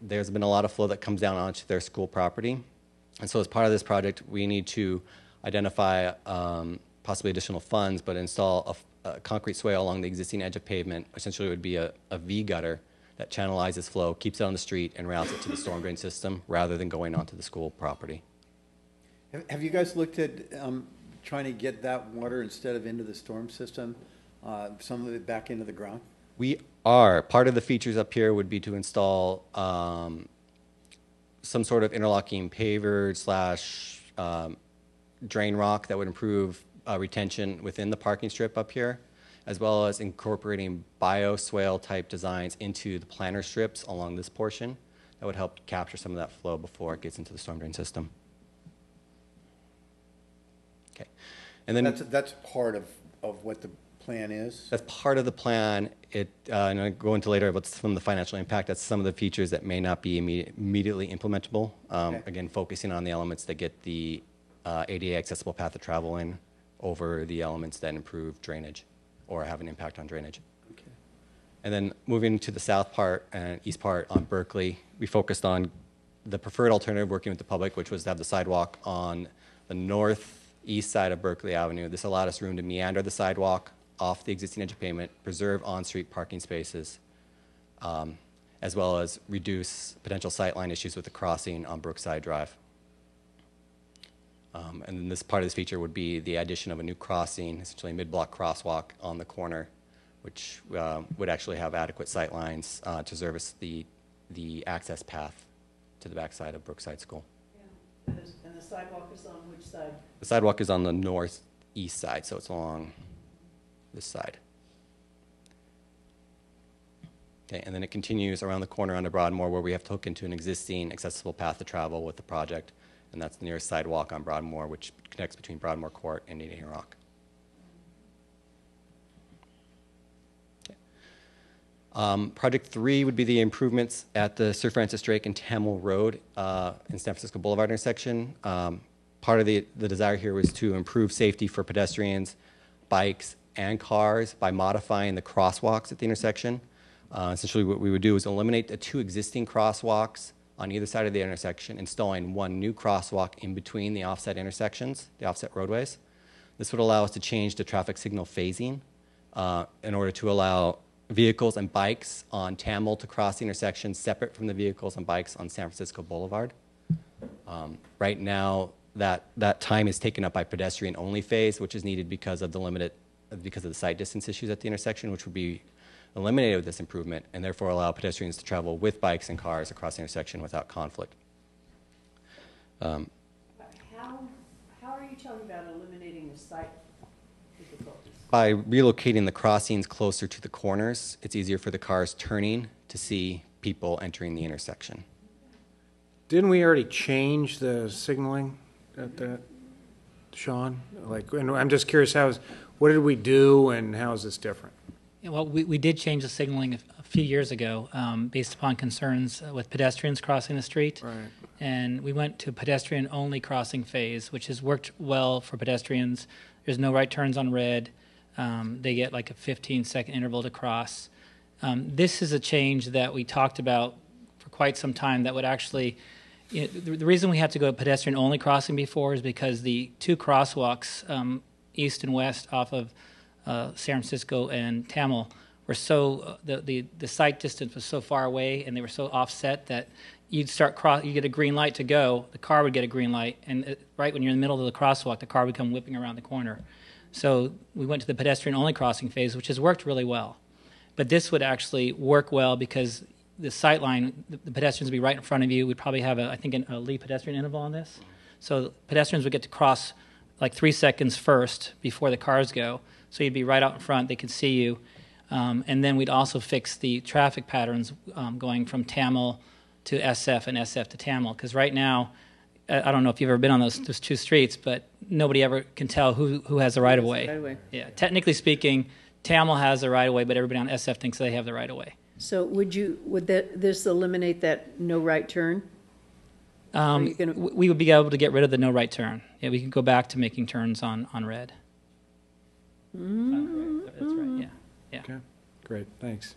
there's been a lot of flow that comes down onto their school property. And so as part of this project, we need to identify possibly additional funds, but install a concrete swale along the existing edge of pavement. Essentially, it would be a V gutter that channelizes flow, keeps it on the street, and routes it to the storm drain system rather than going onto the school property. Have you guys looked at trying to get that water instead of into the storm system, some of it back into the ground? We are. Part of the features up here would be to install some sort of interlocking paver / drain rock that would improve retention within the parking strip up here, as well as incorporating bioswale type designs into the planter strips along this portion that would help capture some of that flow before it gets into the storm drain system. Okay, and then that's part of what the plan is? That's part of the plan. And I'll go into later about some of the financial impact. That's some of the features that may not be immediately implementable. Okay. Again, focusing on the elements that get the ADA accessible path of travel in over the elements that improve drainage or have an impact on drainage. Okay. And then moving to the south part and east part on Berkeley, we focused on the preferred alternative working with the public, which was to have the sidewalk on the northeast side of Berkeley Avenue. This allowed us room to meander the sidewalk off the existing edge of pavement, preserve on-street parking spaces, as well as reduce potential sightline issues with the crossing on Brookside Drive. And then this part of this feature would be the addition of a new crossing, essentially a mid-block crosswalk on the corner, which would actually have adequate sightlines to service the access path to the backside of Brookside School. Yeah. And the sidewalk is on which side? The sidewalk is on the northeast side, so it's along this side. Okay, and then it continues around the corner onto Broadmoor where we have to hook into an existing accessible path to travel with the project, and that's the nearest sidewalk on Broadmoor, which connects between Broadmoor Court and Indian Rock. Project 3 would be the improvements at the Sir Francis Drake and Tamil Road in San Francisco Boulevard intersection. Part of the desire here was to improve safety for pedestrians, bikes, and cars by modifying the crosswalks at the intersection. Essentially what we would do is eliminate the 2 existing crosswalks on either side of the intersection, installing 1 new crosswalk in between the offset intersections, the offset roadways. This would allow us to change the traffic signal phasing in order to allow vehicles and bikes on Tamil to cross the intersection separate from the vehicles and bikes on San Francisco Boulevard. Right now, that time is taken up by pedestrian-only phase, which is needed because of the sight distance issues at the intersection, which would be eliminated with this improvement, and therefore allow pedestrians to travel with bikes and cars across the intersection without conflict. How are you talking about eliminating the site difficulties? By relocating the crossings closer to the corners, it's easier for the cars turning to see people entering the intersection. Didn't we already change the signaling at that, Sean? And I'm just curious, what did we do and how is this different? Yeah, well, we did change the signaling a few years ago based upon concerns with pedestrians crossing the street. Right. And we went to pedestrian-only crossing phase, which has worked well for pedestrians. There's no right turns on red. They get like a 15-second interval to cross. This is a change that we talked about for quite some time that would actually, the reason we had to go pedestrian-only crossing before is because the 2 crosswalks, east and west off of San Francisco and Tamil, were so, the sight distance was so far away and they were so offset that you get a green light to go, the car would get a green light, and right when you're in the middle of the crosswalk, the car would come whipping around the corner. So we went to the pedestrian-only crossing phase, which has worked really well. But this would actually work well because the sight line, the pedestrians would be right in front of you. We'd probably have, a lead pedestrian interval on this. So pedestrians would get to cross like 3 seconds first before the cars go. So you'd be right out in front, they could see you. And then we'd also fix the traffic patterns going from Tamil to SF and SF to Tamil. Because right now, I don't know if you've ever been on those 2 streets, but nobody ever can tell who has the right-of-way. Yeah, technically speaking, Tamil has the right-of-way, but everybody on SF thinks they have the right-of-way. So would this eliminate that no right turn? We would be able to get rid of the no right turn. Yeah, we can go back to making turns on red. That's right, yeah. Okay, great, thanks.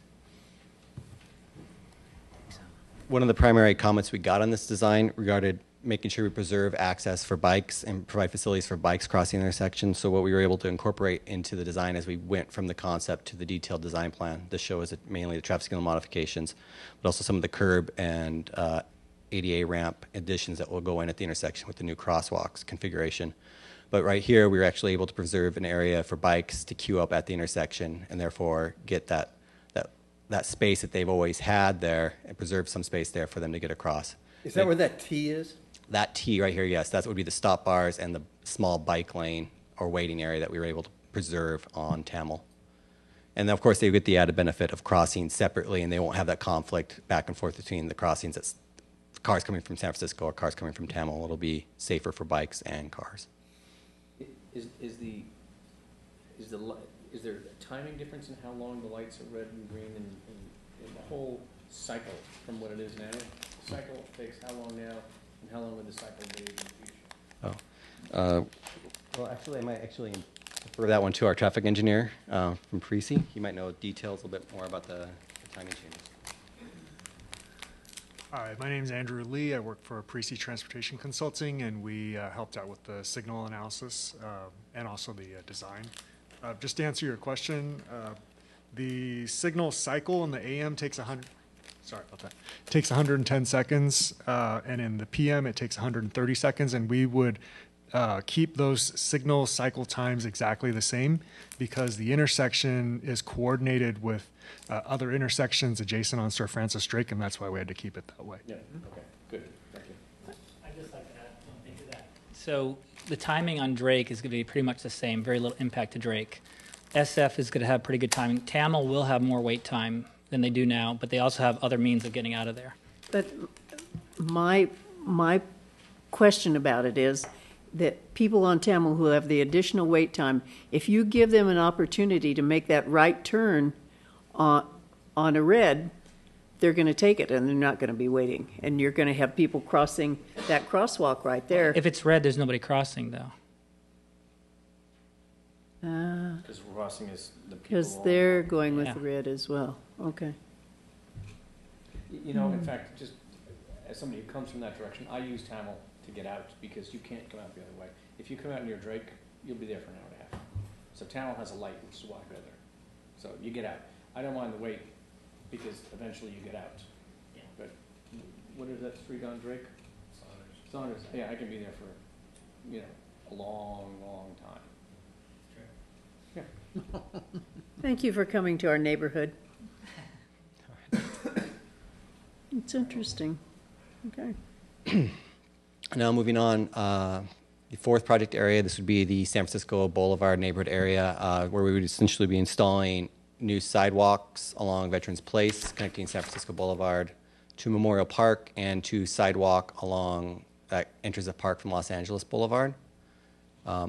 One of the primary comments we got on this design regarded making sure we preserve access for bikes and provide facilities for bikes crossing the intersection. So what we were able to incorporate into the design as we went from the concept to the detailed design plan. This shows mainly the traffic signal modifications, but also some of the curb and ADA ramp additions that will go in at the intersection with the new crosswalks configuration. But right here, we were actually able to preserve an area for bikes to queue up at the intersection and therefore get that space that they've always had there and preserve some space there for them to get across. Is that where that T is? That T right here, yes, that would be the stop bars and the small bike lane or waiting area that we were able to preserve on Tamil. And of course, they get the added benefit of crossing separately, and they won't have that conflict back and forth between the crossings. That's cars coming from San Francisco or cars coming from Tamil. It'll be safer for bikes and cars. Is there a timing difference in how long the lights are red and green in the whole cycle from what it is now? The cycle takes how long now, and how long would the cycle be in the future? Well, actually, I might refer that one to our traffic engineer from Precy. He might know details a little bit more about the timing changes. Hi, my name is Andrew Lee. I work for Precy Transportation Consulting, and we helped out with the signal analysis and also the design. Just to answer your question, the signal cycle in the AM takes 110 seconds, and in the PM it takes 130 seconds, and we would keep those signal cycle times exactly the same because the intersection is coordinated with other intersections adjacent on Sir Francis Drake, and that's why we had to keep it that way. Yeah, okay, good, thank you. I'd just like to add one thing to that. So the timing on Drake is going to be pretty much the same, very little impact to Drake. SF is going to have pretty good timing. Tamil will have more wait time than they do now, but they also have other means of getting out of there. But my question about it is that people on Tamil who have the additional wait time, if you give them an opportunity to make that right turn on a red, they're going to take it and they're not going to be waiting. And you're going to have people crossing that crosswalk right there. If it's red, there's nobody crossing, though. Because crossing is the people. Because they're going with Yeah. the red as well. Okay. You know, in fact, just as somebody who comes from that direction, I use Tamil to get out because you can't come out the other way. If you come out near Drake, you'll be there for an hour and a half. So Tamil has a light, which is why I go there. So you get out. I don't mind the wait because eventually you get out. Yeah. But what is that street on Drake? Saunders. Yeah, I can be there for, you know, a long, long time. Thank you for coming to our neighborhood. It's interesting. Okay. Now moving on, the fourth project area, this would be the San Francisco Boulevard neighborhood area, where we would essentially be installing new sidewalks along Veterans Place, connecting San Francisco Boulevard to Memorial Park, and to sidewalk along that enters the park from Los Angeles Boulevard,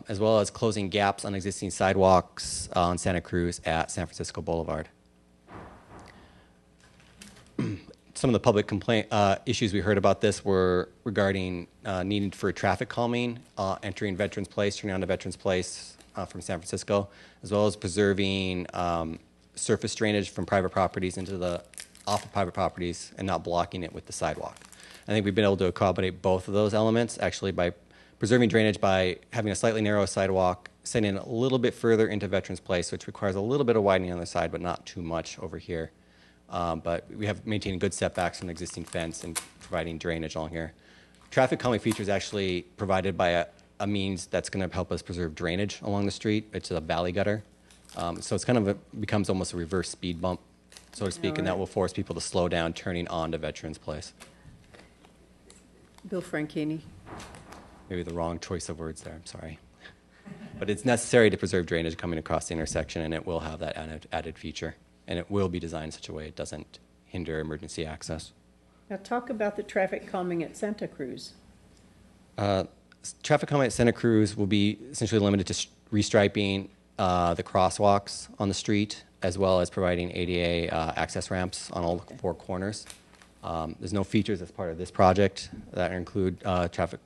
as well as closing gaps on existing sidewalks on Santa Cruz at San Francisco Boulevard. Some of the public complaint issues we heard about this were regarding needing for traffic calming, entering Veterans Place, turning onto Veterans Place from San Francisco, as well as preserving surface drainage from private properties off of private properties and not blocking it with the sidewalk. I think we've been able to accommodate both of those elements actually by preserving drainage by having a slightly narrow sidewalk, sending a little bit further into Veterans Place, which requires a little bit of widening on the side, but not too much over here. But we have maintained good setbacks from the existing fence and providing drainage along here. Traffic calming feature is actually provided by a means that's going to help us preserve drainage along the street. It's a valley gutter. So it's kind of becomes almost a reverse speed bump, so to speak, and that will force people to slow down turning onto Veterans Place. Bill Franchini. Maybe the wrong choice of words there, I'm sorry. But it's necessary to preserve drainage coming across the intersection, and it will have that added feature. And it will be designed in such a way it doesn't hinder emergency access. Now talk about the traffic calming at Santa Cruz. Traffic calming at Santa Cruz will be essentially limited to restriping the crosswalks on the street, as well as providing ADA access ramps on all four corners. There's no features as part of this project that include traffic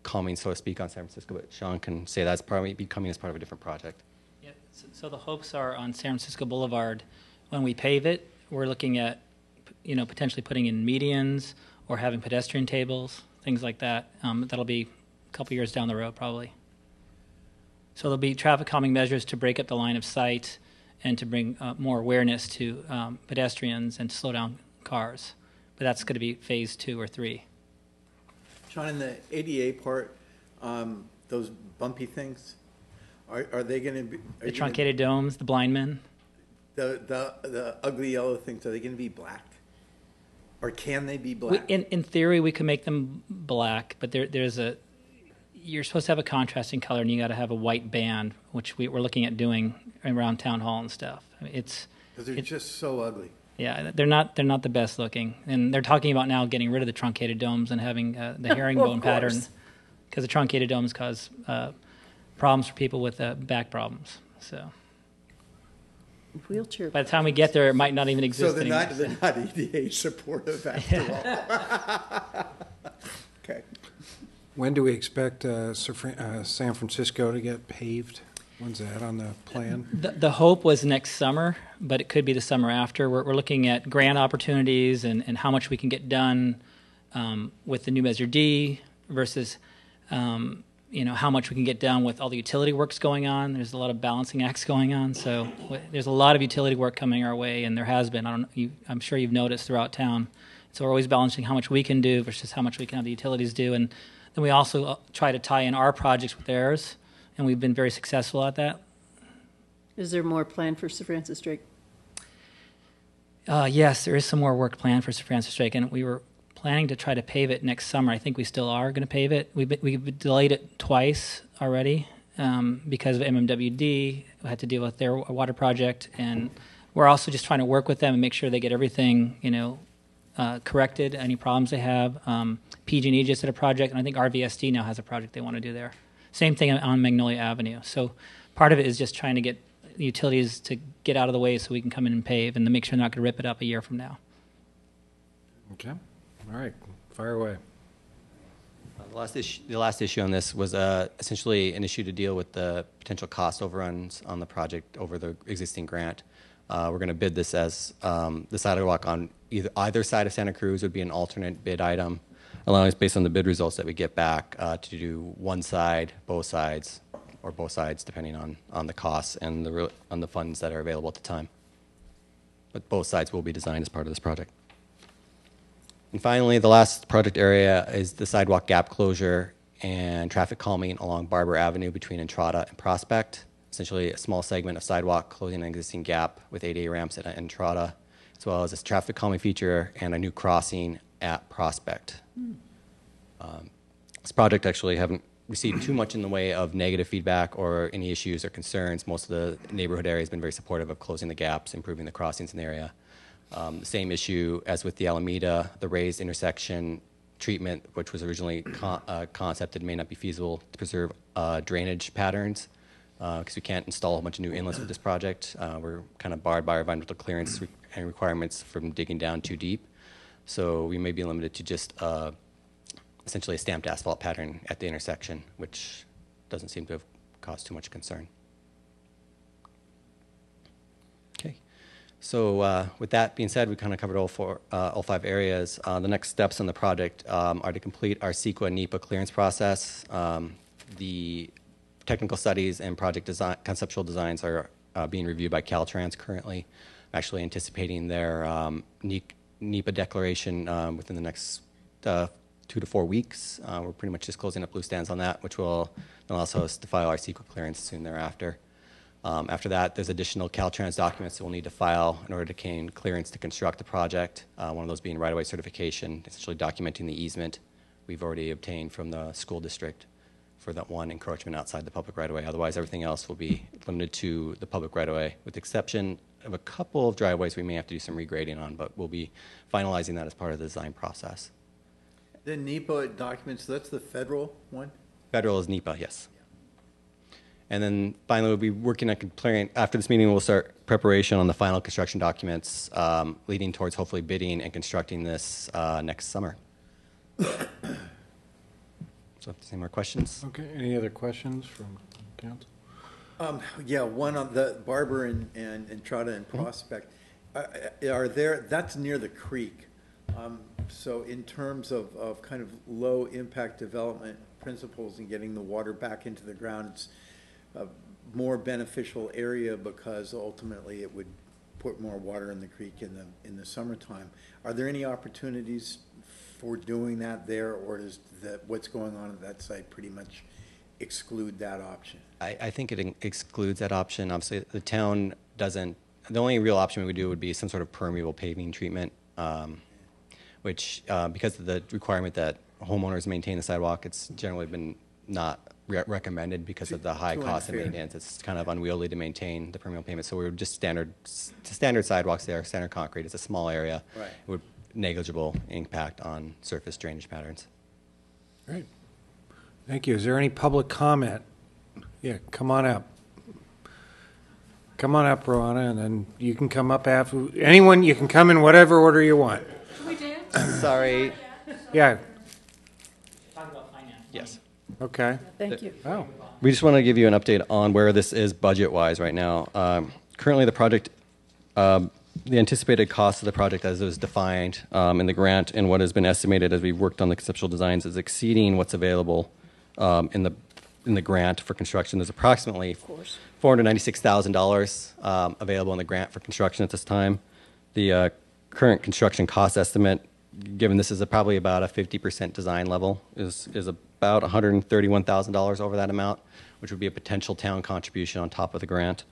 calming, so to speak, on San Francisco, but Sean can say that's probably becoming as part of a different project. Yeah, so the hopes are on San Francisco Boulevard, when we pave it, we're looking at, potentially putting in medians or having pedestrian tables, things like that. That'll be a couple years down the road, probably. So there'll be traffic calming measures to break up the line of sight and to bring more awareness to pedestrians and to slow down cars. But that's going to be phase 2 or 3. Sean, in the ADA part, those bumpy things, are they going to be... The truncated domes, the blind men. The ugly yellow things, are they going to be black? Or can they be black? In theory, we can make them black, but you're supposed to have a contrasting color, and you got to have a white band, which we're looking at doing around town hall and stuff. Because they're just so ugly. Yeah, they're not the best looking, and they're talking about now getting rid of the truncated domes and having the herringbone pattern, because the truncated domes cause problems for people with back problems. So. Wheelchair. By the time we get there, it might not even exist anymore. So they're not ADA supportive after all. Okay. When do we expect San Francisco to get paved? When's that on the plan? The hope was next summer, but it could be the summer after. We're looking at grant opportunities and how much we can get done with the new Measure D versus how much we can get done with all the utility works going on. There's a lot of balancing acts going on, so there's a lot of utility work coming our way, and there has been. I'm sure you've noticed throughout town. So we're always balancing how much we can do versus how much we can have the utilities do, and then we also try to tie in our projects with theirs, and we've been very successful at that. Is there more planned for Sir Francis Drake? Yes, there is some more work planned for Sir Francis Drake, and we were planning to try to pave it next summer. I think we still are going to pave it. We've delayed it twice already because of MMWD. We had to deal with their water project, and we're also just trying to work with them and make sure they get everything, corrected, any problems they have. PG&E just did a project, and I think RVSD now has a project they want to do there. Same thing on Magnolia Avenue. So part of it is just trying to get the utilities to get out of the way so we can come in and pave and to make sure they're not going to rip it up a year from now. Okay. All right. Fire away. The last issue on this was essentially an issue to deal with the potential cost overruns on the project over the existing grant. We're going to bid this as the sidewalk on either side of Santa Cruz would be an alternate bid item, allowing us, based on the bid results that we get back, to do one side, both sides, or both sides, depending on the costs and on the funds that are available at the time. But both sides will be designed as part of this project. And finally, the last project area is the sidewalk gap closure and traffic calming along Barber Avenue between Entrada and Prospect. Essentially, a small segment of sidewalk closing an existing gap with ADA ramps at Entrada, as well as a traffic calming feature and a new crossing at Prospect. This project actually haven't received too much in the way of negative feedback or any issues or concerns. Most of the neighborhood area has been very supportive of closing the gaps, improving the crossings in the area. The same issue as with the Alameda, the raised intersection treatment, which was originally concepted, may not be feasible to preserve drainage patterns because we can't install a bunch of new inlets with this project. We're kind of barred by our environmental clearance and requirements from digging down too deep. So we may be limited to just essentially a stamped asphalt pattern at the intersection, which doesn't seem to have caused too much concern. So with that being said, we kind of covered all 5 areas. The next steps on the project are to complete our CEQA NEPA clearance process. The technical studies and project design, conceptual designs are being reviewed by Caltrans currently. I'm actually anticipating their NEPA declaration within the next 2 to 4 weeks. We're pretty much just closing up loose ends on that, which will allow us to file our CEQA clearance soon thereafter. After that, there's additional Caltrans documents that we'll need to file in order to gain clearance to construct the project, one of those being right-of-way certification, essentially documenting the easement we've already obtained from the school district for that one encroachment outside the public right-of-way. Otherwise, everything else will be limited to the public right-of-way, with the exception of a couple of driveways we may have to do some regrading on, but we'll be finalizing that as part of the design process. The NEPA documents, that's the federal one? Federal is NEPA, yes. And then finally, we'll be working on clearing. After this meeting, we'll start preparation on the final construction documents, leading towards hopefully bidding and constructing this next summer. So if there's any more questions. Okay, any other questions from council? Yeah, one on the Barber and Entrada and Prospect. Are there, that's near the creek. So in terms of kind of low impact development principles and getting the water back into the ground, it's a more beneficial area because ultimately it would put more water in the creek in the summertime. Are there any opportunities for doing that there, or does what's going on at that site pretty much exclude that option? I think it excludes that option. Obviously, the town doesn't. The only real option we would do would be some sort of permeable paving treatment, which because of the requirement that homeowners maintain the sidewalk, it's generally been not recommended because of the high cost of maintenance. It's kind of unwieldy to maintain the permeable pavement. So we would just standard sidewalks there, standard concrete. It's a small area. Right. It would negligible impact on surface drainage patterns. Great. Thank you. Is there any public comment? Yeah, come on up. Come on up, Rowana, and then you can come up after. Anyone, you can come in whatever order you want. Should we dance? Sorry. Yeah. Talk about finance. Yes. Okay. Thank you. Oh. We just want to give you an update on where this is budget-wise right now. Currently, the project, the anticipated cost of the project as it was defined in the grant and what has been estimated as we've worked on the conceptual designs is exceeding what's available in the grant for construction. There's approximately $496,000 available in the grant for construction at this time. The current construction cost estimate, given this is probably about a 50% design level, is about $131,000 over that amount, which would be a potential town contribution on top of the grant.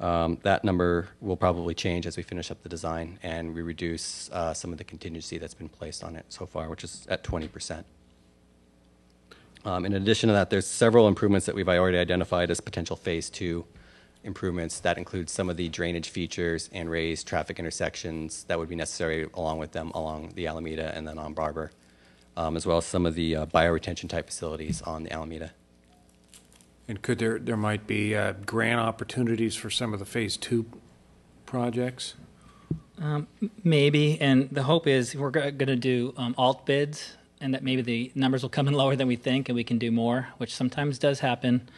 That number will probably change as we finish up the design and we reduce some of the contingency that's been placed on it so far, which is at 20%. In addition to that, there's several improvements that we've already identified as potential phase 2 improvements. That includes some of the drainage features and raised traffic intersections that would be necessary along with them along the Alameda and then on Barber, as well as some of the bioretention type facilities on the Alameda. And could there might be grant opportunities for some of the phase 2 projects? Maybe, and the hope is we're going to do alt bids, and that maybe the numbers will come in lower than we think, and we can do more, which sometimes does happen.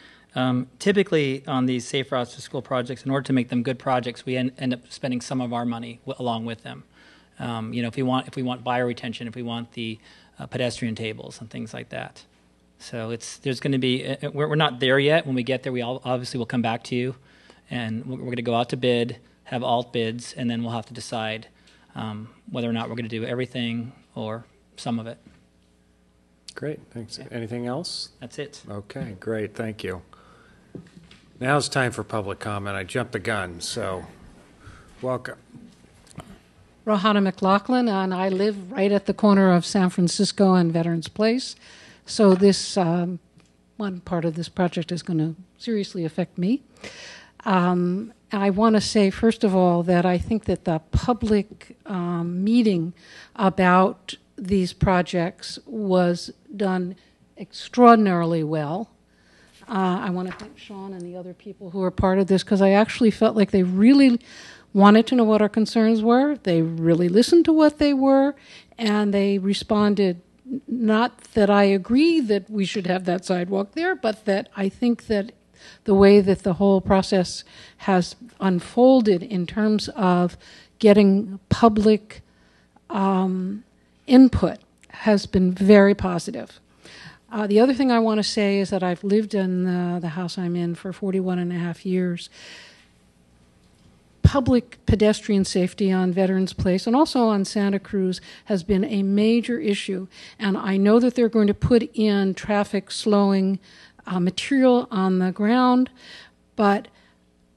Typically, on these Safe Routes to School projects, in order to make them good projects, we end up spending some of our money along with them. If we want bioretention, if we want the pedestrian tables and things like that. So there's going to be, we're not there yet. When we get there, we obviously will come back to you, and we're going to go out to bid, have alt bids, and then we'll have to decide whether or not we're going to do everything or some of it. Great, thanks. Yeah. Anything else? That's it. Okay, great, thank you. Now it's time for public comment. I jumped the gun, so welcome. Rohanna McLaughlin, and I live right at the corner of San Francisco and Veterans Place. So this one part of this project is going to seriously affect me. I want to say, first of all, that I think that the public meeting about these projects was done extraordinarily well. I want to thank Sean and the other people who were part of this, because I actually felt like they really wanted to know what our concerns were. They really listened to what they were, and they responded. Not that I agree that we should have that sidewalk there, but that I think that the way that the whole process has unfolded in terms of getting public input has been very positive. The other thing I want to say is that I've lived in the house I'm in for 41 and a half years. Public pedestrian safety on Veterans Place and also on Santa Cruz has been a major issue. And I know that they're going to put in traffic slowing material on the ground, but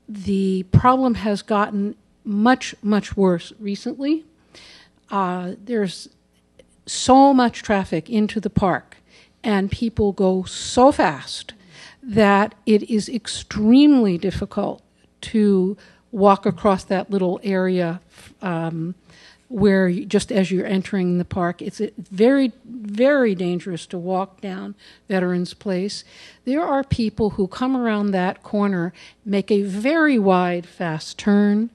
the problem has gotten much, much worse recently. There's so much traffic into the park, and people go so fast that it is extremely difficult to walk across that little area where just as you're entering the park. It's very, very dangerous to walk down Veterans Place. There are people who come around that corner, make a very wide, fast turn,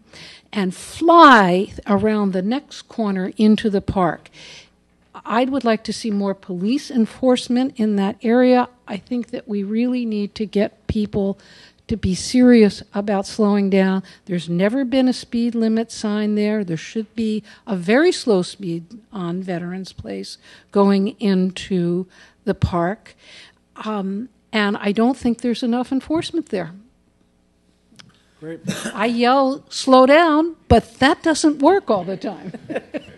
and fly around the next corner into the park. I would like to see more police enforcement in that area. I think that we really need to get people to be serious about slowing down. There's never been a speed limit sign there. There should be a very slow speed on Veterans Place going into the park. And I don't think there's enough enforcement there. Great. I yell, slow down, but that doesn't work all the time.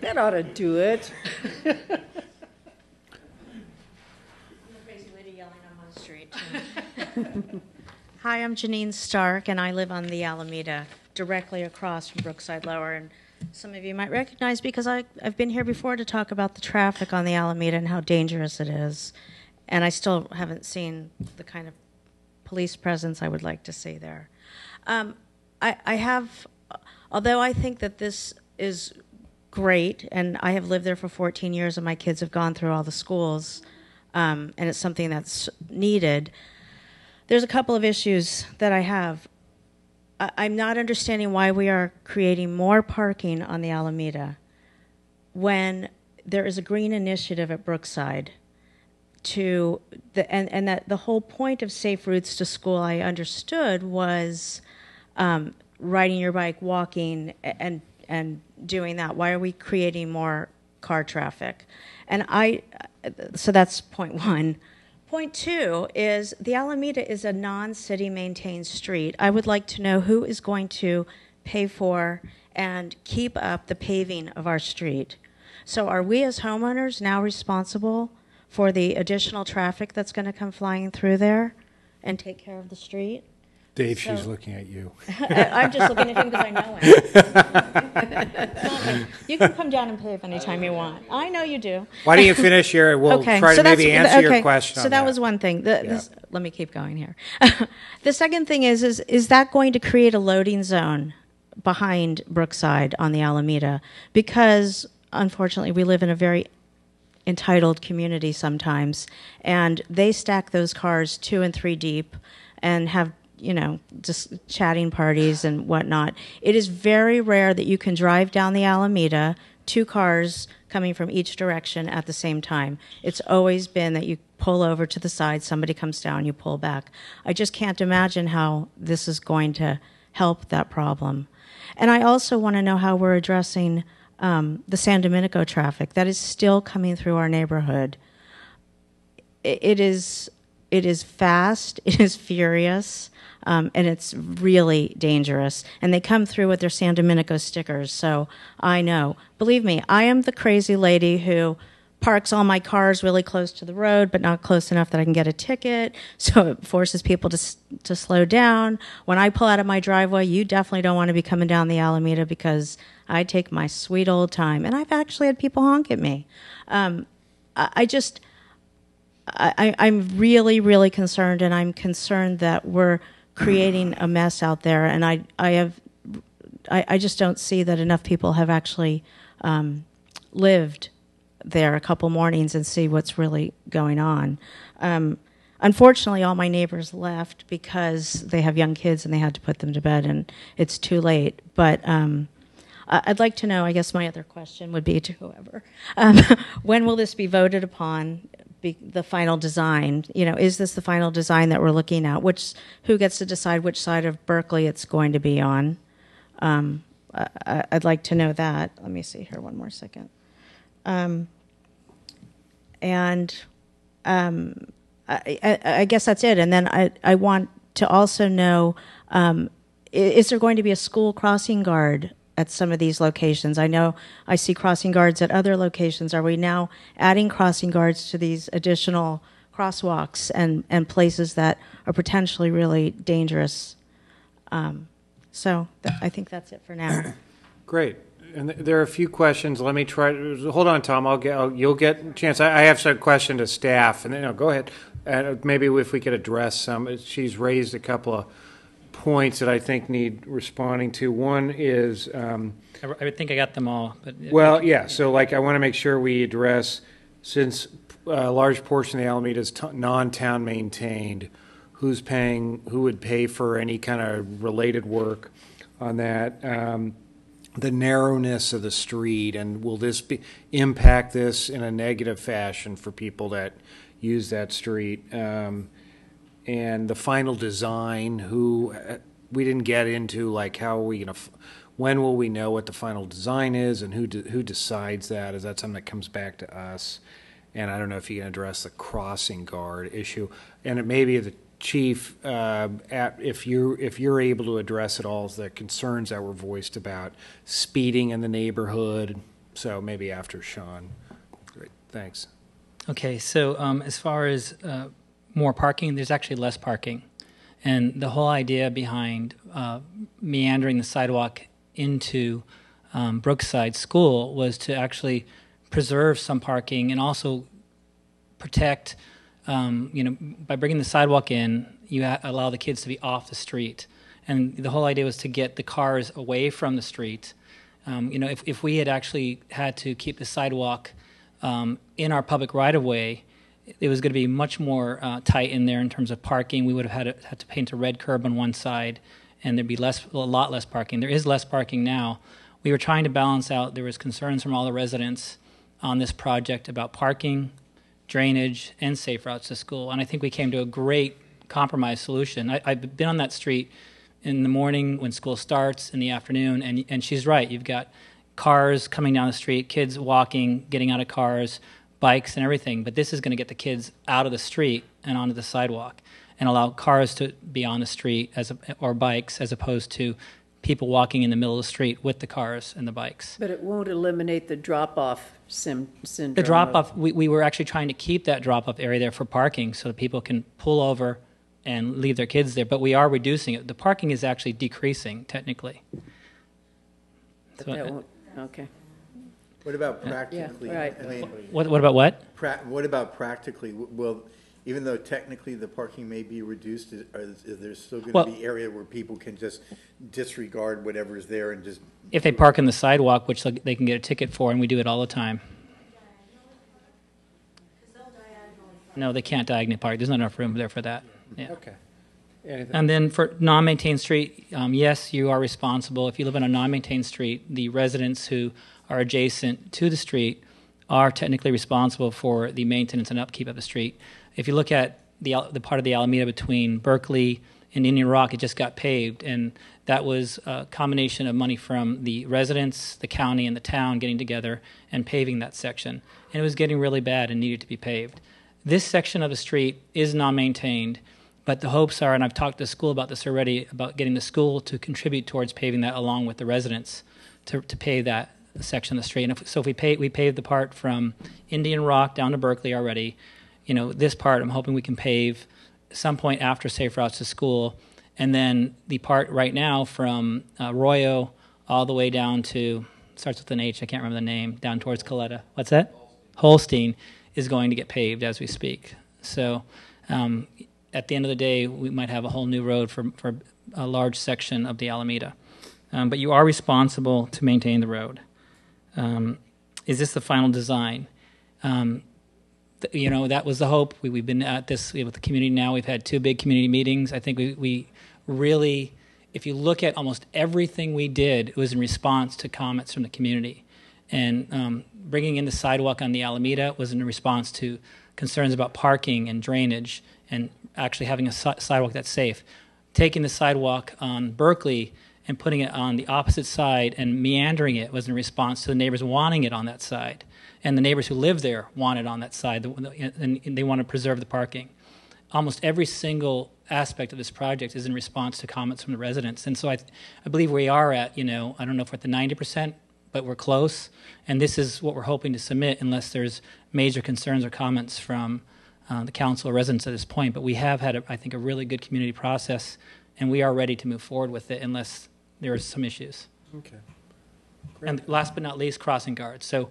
That ought to do it. I'm a crazy lady yelling on the street. Hi, I'm Janine Stark, and I live on the Alameda, directly across from Brookside Lower. And some of you might recognize because I've been here before to talk about the traffic on the Alameda and how dangerous it is. And I still haven't seen the kind of police presence I would like to see there. I have, although I think that this is great, and I have lived there for 14 years, and my kids have gone through all the schools, and it's something that's needed. There's a couple of issues that I have. I'm not understanding why we are creating more parking on the Alameda when there is a green initiative at Brookside and that the whole point of Safe Routes to School, I understood, was riding your bike, walking, and doing that. Why are we creating more car traffic? And so that's point one. Point two is the Alameda is a non-city maintained street. I would like to know who is going to pay for and keep up the paving of our street. So are we as homeowners now responsible for the additional traffic that's going to come flying through there and take care of the street? Dave, So- she's looking at you. I'm just looking at him because I know him. You can come down and pave anytime you want. I know you do. Why don't you finish here? We'll Okay, try to so maybe that's- answer your okay, question So on that was one thing. Let me keep going here. The second thing is that going to create a loading zone behind Brookside on the Alameda? Because unfortunately, we live in a very entitled community sometimes, and they stack those cars 2 and 3 deep and have, just chatting parties and whatnot. It is very rare that you can drive down the Alameda, 2 cars coming from each direction at the same time. It's always been that you pull over to the side, somebody comes down, you pull back. I just can't imagine how this is going to help that problem. And I also want to know how we're addressing the San Domenico traffic that is still coming through our neighborhood. It is fast, it is furious, and it's really dangerous. And they come through with their San Domenico stickers, so I know. Believe me, I am the crazy lady who parks all my cars really close to the road, but not close enough that I can get a ticket, so it forces people to slow down. When I pull out of my driveway, you definitely don't want to be coming down the Alameda because I take my sweet old time. And I've actually had people honk at me. I'm really, really concerned, and I'm concerned that we're creating a mess out there. And I just don't see that enough people have actually lived there a couple mornings and see what's really going on. Unfortunately, all my neighbors left because they have young kids and they had to put them to bed, and it's too late. But I'd like to know, I guess my other question would be to whoever, when will this be voted upon, the final design? Is this the final design that we're looking at? Who gets to decide which side of Berkeley it's going to be on? I'd like to know that. Let me see here one more second. I guess that's it. And then I want to also know, is there going to be a school crossing guard at some of these locations? I know I see crossing guards at other locations. Are we now adding crossing guards to these additional crosswalks and places that are potentially really dangerous? I think that's it for now. Great. And there are a few questions. Let me try. Hold on, Tom. You'll get a chance. I have some question to staff, and then go ahead. Maybe if we could address some. She's raised a couple of points that I think need responding to. One is, I think I got them all. But yeah. So, I want to make sure we address, since a large portion of the Alameda is non-town maintained, who's paying? Who would pay for any kind of related work on that? The narrowness of the street, and will this impact this in a negative fashion for people that use that street? And the final design, we didn't get into, how are we going to, when will we know what the final design is, and who decides that? Is that something that comes back to us? And I don't know if you can address the crossing guard issue. And it may be the Chief, if you're able to address it all, the concerns that were voiced about speeding in the neighborhood. So maybe after Sean. Great, thanks. Okay, so as far as more parking, there's actually less parking. And the whole idea behind meandering the sidewalk into Brookside School was to actually preserve some parking and also protect, by bringing the sidewalk in, you allow the kids to be off the street. And the whole idea was to get the cars away from the street. If we had actually had to keep the sidewalk in our public right-of-way, it was going to be much more tight in there in terms of parking. We would have had to paint a red curb on one side, and there'd be a lot less parking. There is less parking now. We were trying to balance out. There was concerns from all the residents on this project about parking, drainage, and safe routes to school. And I think we came to a great compromise solution. I've been on that street in the morning when school starts, in the afternoon, and she's right. You've got cars coming down the street, kids walking, getting out of cars, bikes and everything. But this is going to get the kids out of the street and onto the sidewalk and allow cars to be on the street or bikes, as opposed to people walking in the middle of the street with the cars and the bikes. But it won't eliminate the drop-off syndrome. The drop-off, we were actually trying to keep that drop-off area there for parking so that people can pull over, and leave their kids there, but we are reducing it. The parking is actually decreasing technically. But So, that won't, okay. What about practically? Yeah, right. I mean, what about what? what about practically? Well, even though technically the parking may be reduced, is there still going to be area where people can just disregard whatever's there and just? If they park on the sidewalk, which they can get a ticket for, and we do it all the time. No, they can't diagonally park. There's not enough room there for that. Yeah. Okay. Anything? And then for non-maintained street, yes, you are responsible. If you live on a non-maintained street, the residents who are adjacent to the street are technically responsible for the maintenance and upkeep of the street. If you look at the part of the Alameda between Berkeley and Indian Rock, it just got paved, and that was a combination of money from the residents, the county, and the town getting together and paving that section. And it was getting really bad and needed to be paved. This section of the street is non-maintained, but the hopes are, and I've talked to the school about this already, about getting the school to contribute towards paving that along with the residents to pave that section of the street. And if we paved the part from Indian Rock down to Berkeley already. You know, this part I'm hoping we can pave some point after Safe Routes to School, and then the part right now from Arroyo all the way down to, starts with an H, I can't remember the name, down towards Coletta. What's that? Holstein is going to get paved as we speak. So at the end of the day, we might have a whole new road for a large section of the Alameda. But you are responsible to maintain the road. Is this the final design? You know, that was the hope. We've been at this with the community now. We've had 2 big community meetings. I think we really, if you look at almost everything we did, it was in response to comments from the community. And bringing in the sidewalk on the Alameda was in response to concerns about parking and drainage and actually having a sidewalk that's safe. Taking the sidewalk on Berkeley and putting it on the opposite side and meandering it was in response to the neighbors wanting it on that side. And the neighbors who live there want it on that side, and they want to preserve the parking. Almost every single aspect of this project is in response to comments from the residents. And so I believe we are at, you know, I don't know if we're at the 90%, but we're close. And this is what we're hoping to submit unless there's major concerns or comments from the council or residents at this point. But we have had, I think, a really good community process, and we are ready to move forward with it unless there are some issues. Okay. And last but not least, crossing guards. So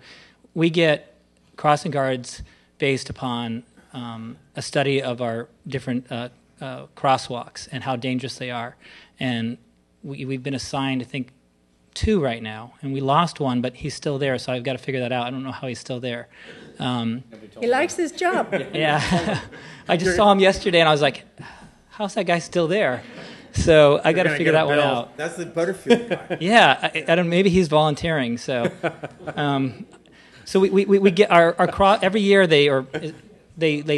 we get crossing guards based upon a study of our different crosswalks and how dangerous they are. And we've been assigned, I think, 2 right now, and we lost one, but he's still there, so I've got to figure that out. I don't know how he's still there. He likes his job. Yeah. I just saw him yesterday, and I was like, how's that guy still there? So I got to figure that one out. That's the Butterfield guy. Yeah, I don't. Maybe he's volunteering. So, so we get our every year they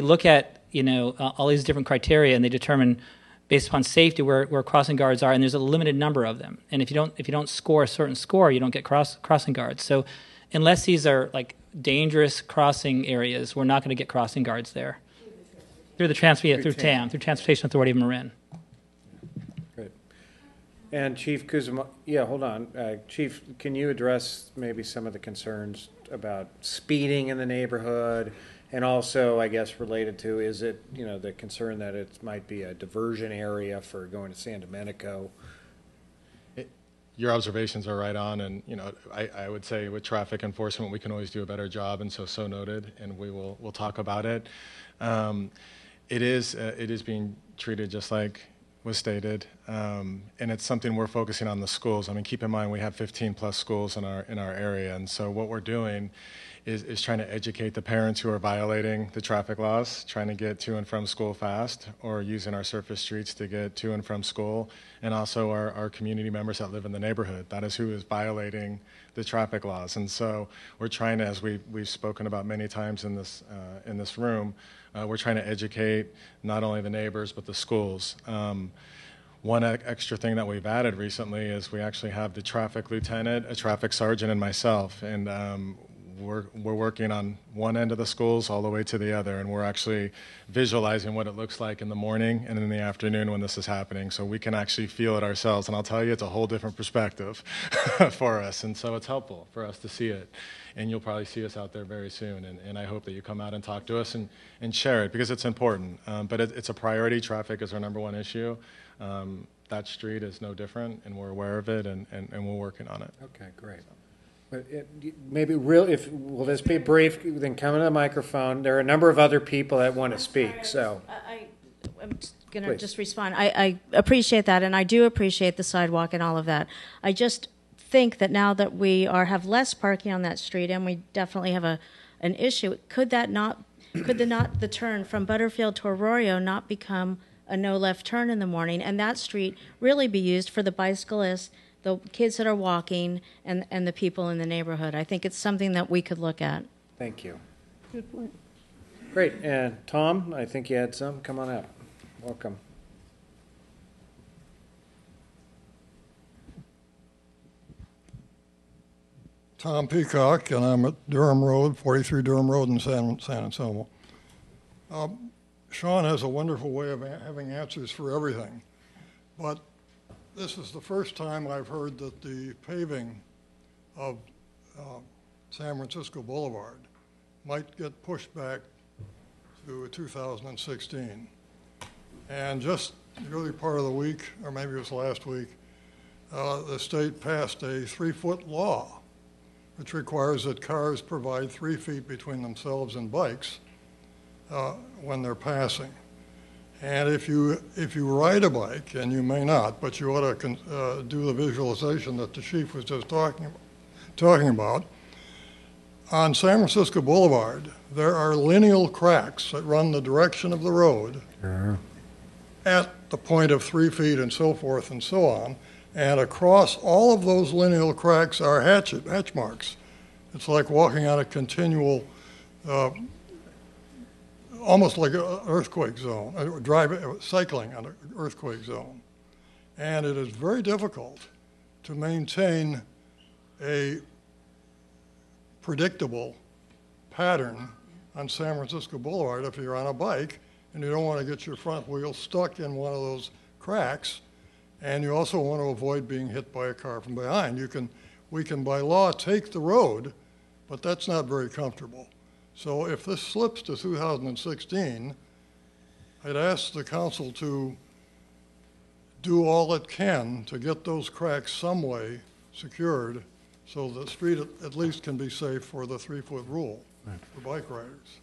look at, you know, all these different criteria, and they determine based upon safety where crossing guards are, and there's a limited number of them. And if you don't score a certain score, you don't get crossing guards. So unless these are like dangerous crossing areas, we're not going to get crossing guards there. Through the through TAM, through Transportation Authority of Marin. And Chief Kuzma, yeah, hold on. Chief, can you address maybe some of the concerns about speeding in the neighborhood? And also, I guess, related to, is it, you know, the concern that it might be a diversion area for going to San Domenico? Your observations are right on, and, you know, I would say with traffic enforcement, we can always do a better job, and so noted, and we'll talk about it. It is being treated just like was stated, and it's something we're focusing on the schools. I mean, keep in mind we have 15 plus schools in our area, and so what we're doing is trying to educate the parents who are violating the traffic laws, trying to get to and from school fast, or using our surface streets to get to and from school, and also our community members that live in the neighborhood. That is who is violating the traffic laws, and so we're trying to, as we've spoken about many times in this room, we're trying to educate not only the neighbors but the schools. One extra thing that we've added recently is we actually have the traffic lieutenant, a traffic sergeant, and myself. And we're working on one end of the schools all the way to the other, and we're actually visualizing what it looks like in the morning and in the afternoon when this is happening, so we can actually feel it ourselves. And I'll tell you, it's a whole different perspective for us, and so it's helpful for us to see it. And you'll probably see us out there very soon, and I hope that you come out and talk to us and share it, because it's important. But it's a priority. Traffic is our #1 issue. That street is no different, and we're aware of it, and we're working on it. Okay, great. But will this be brief? Then come to the microphone. There are a number of other people that want to speak. So I'm going to just respond. I appreciate that, and I do appreciate the sidewalk and all of that. I just think that now that we have less parking on that street, and we definitely have an issue, could the turn from Butterfield to Arroyo not become a no left turn in the morning, and that street really be used for the bicyclists, the kids that are walking, and the people in the neighborhood? I think it's something that we could look at. thank you. Good point. Great. And Tom, I think you had some. Come on up. Welcome. Tom Peacock, and I'm at Durham Road, 43 Durham Road in San Anselmo. Sean has a wonderful way of having answers for everything, but this is the first time I've heard that the paving of San Francisco Boulevard might get pushed back to 2016. And just the early part of the week, or maybe it was last week, the state passed a 3-foot law, which requires that cars provide 3 feet between themselves and bikes when they're passing. And if you ride a bike, and you may not, but you ought to do the visualization that the chief was just talking about. On San Francisco Boulevard, there are lineal cracks that run the direction of the road at the point of 3 feet and so forth and so on. And across all of those lineal cracks are hatch marks. It's like walking on a continual, almost like an earthquake zone, cycling on an earthquake zone. And it is very difficult to maintain a predictable pattern on San Francisco Boulevard if you're on a bike and you don't want to get your front wheel stuck in one of those cracks. And you also want to avoid being hit by a car from behind. We can by law take the road, but that's not very comfortable. So if this slips to 2016, I'd ask the council to do all it can to get those cracks some way secured so the street at least can be safe for the 3-foot rule for bike riders.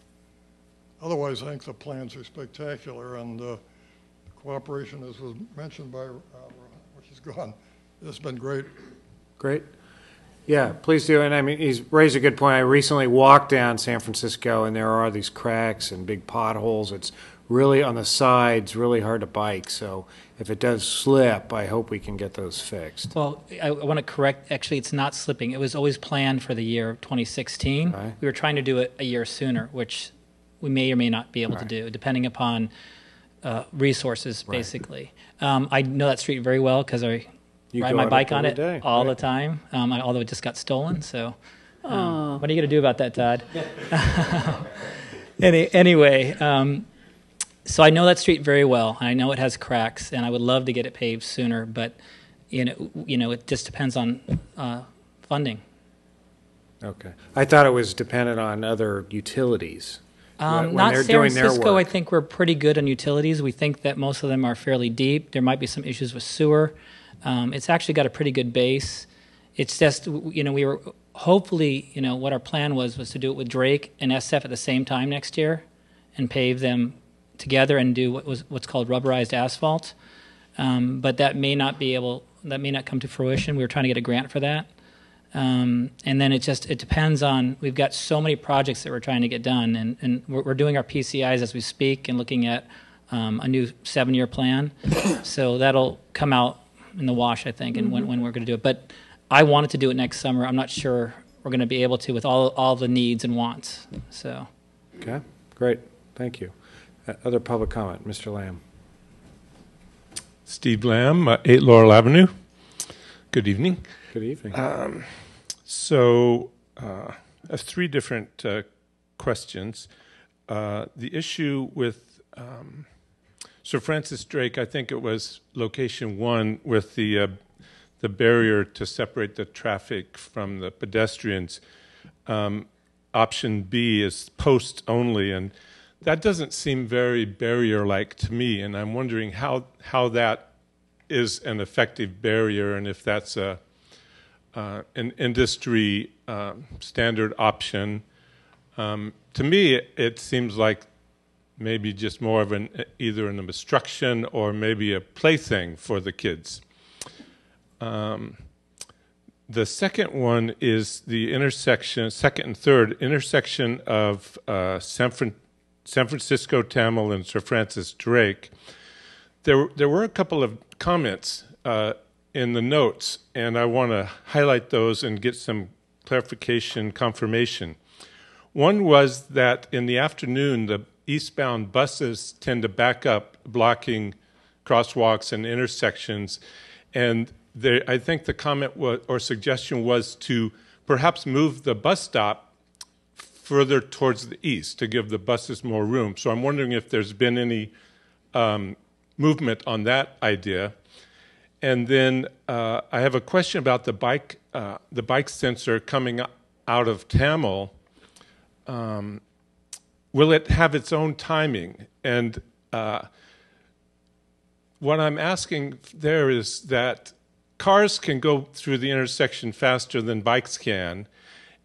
Otherwise, I think the plans are spectacular, and cooperation, as was mentioned by, she's gone, it's been great. Great. Yeah, please do. And I mean, he's raised a good point. I recently walked down San Francisco, and there are these cracks and big potholes. It's really on the sides, really hard to bike. So if it does slip, I hope we can get those fixed. Well, I want to correct, actually, it's not slipping. It was always planned for the year 2016. Right. We were trying to do it a year sooner, which we may or may not be able to do, depending upon resources, basically. I know that street very well because I ride my bike on it all the time, although it just got stolen. So what are you going to do about that, Todd? Anyway, so I know that street very well. I know it has cracks, and I would love to get it paved sooner, but you know, it just depends on funding. Okay. I thought it was dependent on other utilities. When Not they're San doing their Francisco. work. I think we're pretty good on utilities. We think that most of them are fairly deep. There might be some issues with sewer. It's actually got a pretty good base. It's just, we were hopefully, what our plan was to do it with Drake and SF at the same time next year and pave them together and do what's called rubberized asphalt. But that may not come to fruition. We were trying to get a grant for that. And then it depends on, we've got so many projects that we're trying to get done, and we're doing our PCIs as we speak and looking at a new 7-year plan. So that'll come out in the wash, I think, and when we're going to do it. But I wanted to do it next summer. I'm not sure we're going to be able to with all the needs and wants. So. Okay, great. Thank you. Other public comment, Mr. Lamb. Steve Lamb, 8 Laurel Avenue. Good evening. Good evening. have three different questions. The issue with Sir Francis Drake, I think it was location 1 with the barrier to separate the traffic from the pedestrians. Option B is post only, and that doesn't seem very barrier-like to me, and I'm wondering how that is an effective barrier, and if that's an industry standard option. To me, it seems like maybe just more of either an obstruction or maybe a plaything for the kids. The second one is the intersection, second and third intersection of San Francisco Tamil and Sir Francis Drake. There were a couple of comments in the notes, and I want to highlight those and get some clarification, confirmation. One was that in the afternoon, the eastbound buses tend to back up, blocking crosswalks and intersections, and I think the comment or suggestion was to perhaps move the bus stop further towards the east to give the buses more room. So I'm wondering if there's been any movement on that idea. And then I have a question about the bike sensor coming out of Tamil. Will it have its own timing? And what I'm asking there is that cars can go through the intersection faster than bikes can.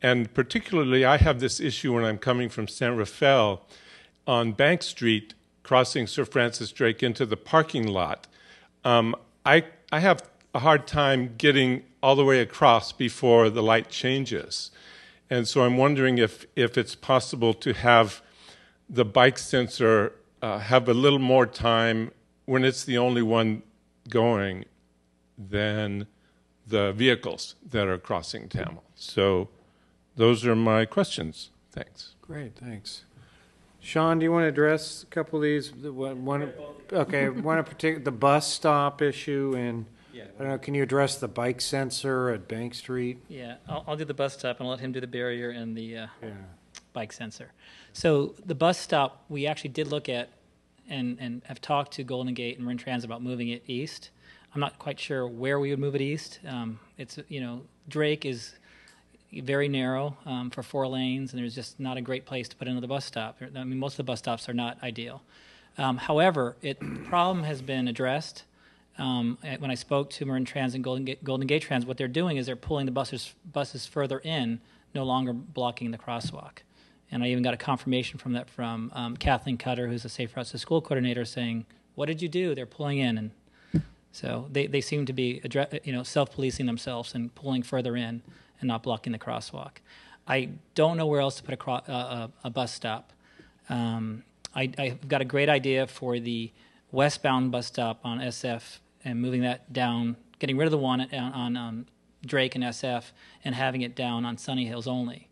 And particularly, I have this issue when I'm coming from San Rafael on Bank Street, crossing Sir Francis Drake into the parking lot. I have a hard time getting all the way across before the light changes. And so I'm wondering if it's possible to have the bike sensor have a little more time when it's the only one going than the vehicles that are crossing Tamil. So those are my questions. Thanks. Great, thanks. Sean, do you want to address a couple of these? Okay, one in particular, the bus stop issue, and I don't know, can you address the bike sensor at Bank Street? Yeah, I'll do the bus stop and I'll let him do the barrier and the bike sensor. So the bus stop, we actually did look at and have talked to Golden Gate and Marin Transit about moving it east. I'm not quite sure where we would move it east. It's, Drake is very narrow for 4 lanes, and there's just not a great place to put another bus stop. I mean, most of the bus stops are not ideal. However, the problem has been addressed. When I spoke to Marin Transit and Golden Gate Transit, what they're doing is they're pulling the buses further in, no longer blocking the crosswalk. And I even got a confirmation from that from Kathleen Cutter, who's a Safe Routes to School coordinator, saying, "What did you do?" They're pulling in, and so they seem to be self-policing themselves and pulling further in and not blocking the crosswalk. I don't know where else to put a bus stop. I've got a great idea for the westbound bus stop on SF and moving that down, getting rid of the one on Drake and SF and having it down on Sunny Hills only.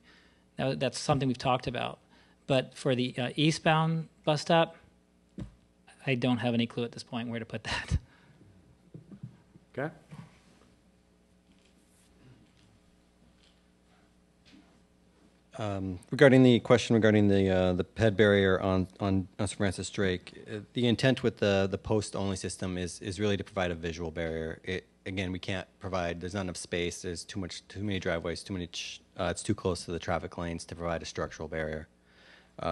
That's something we've talked about. But for the eastbound bus stop, I don't have any clue at this point where to put that. Okay. Regarding the question regarding the PED barrier on Sir Francis Drake, the intent with the post-only system is really to provide a visual barrier. Again, we can't provide. There's not enough space. There's too many driveways. It's too close to the traffic lanes to provide a structural barrier.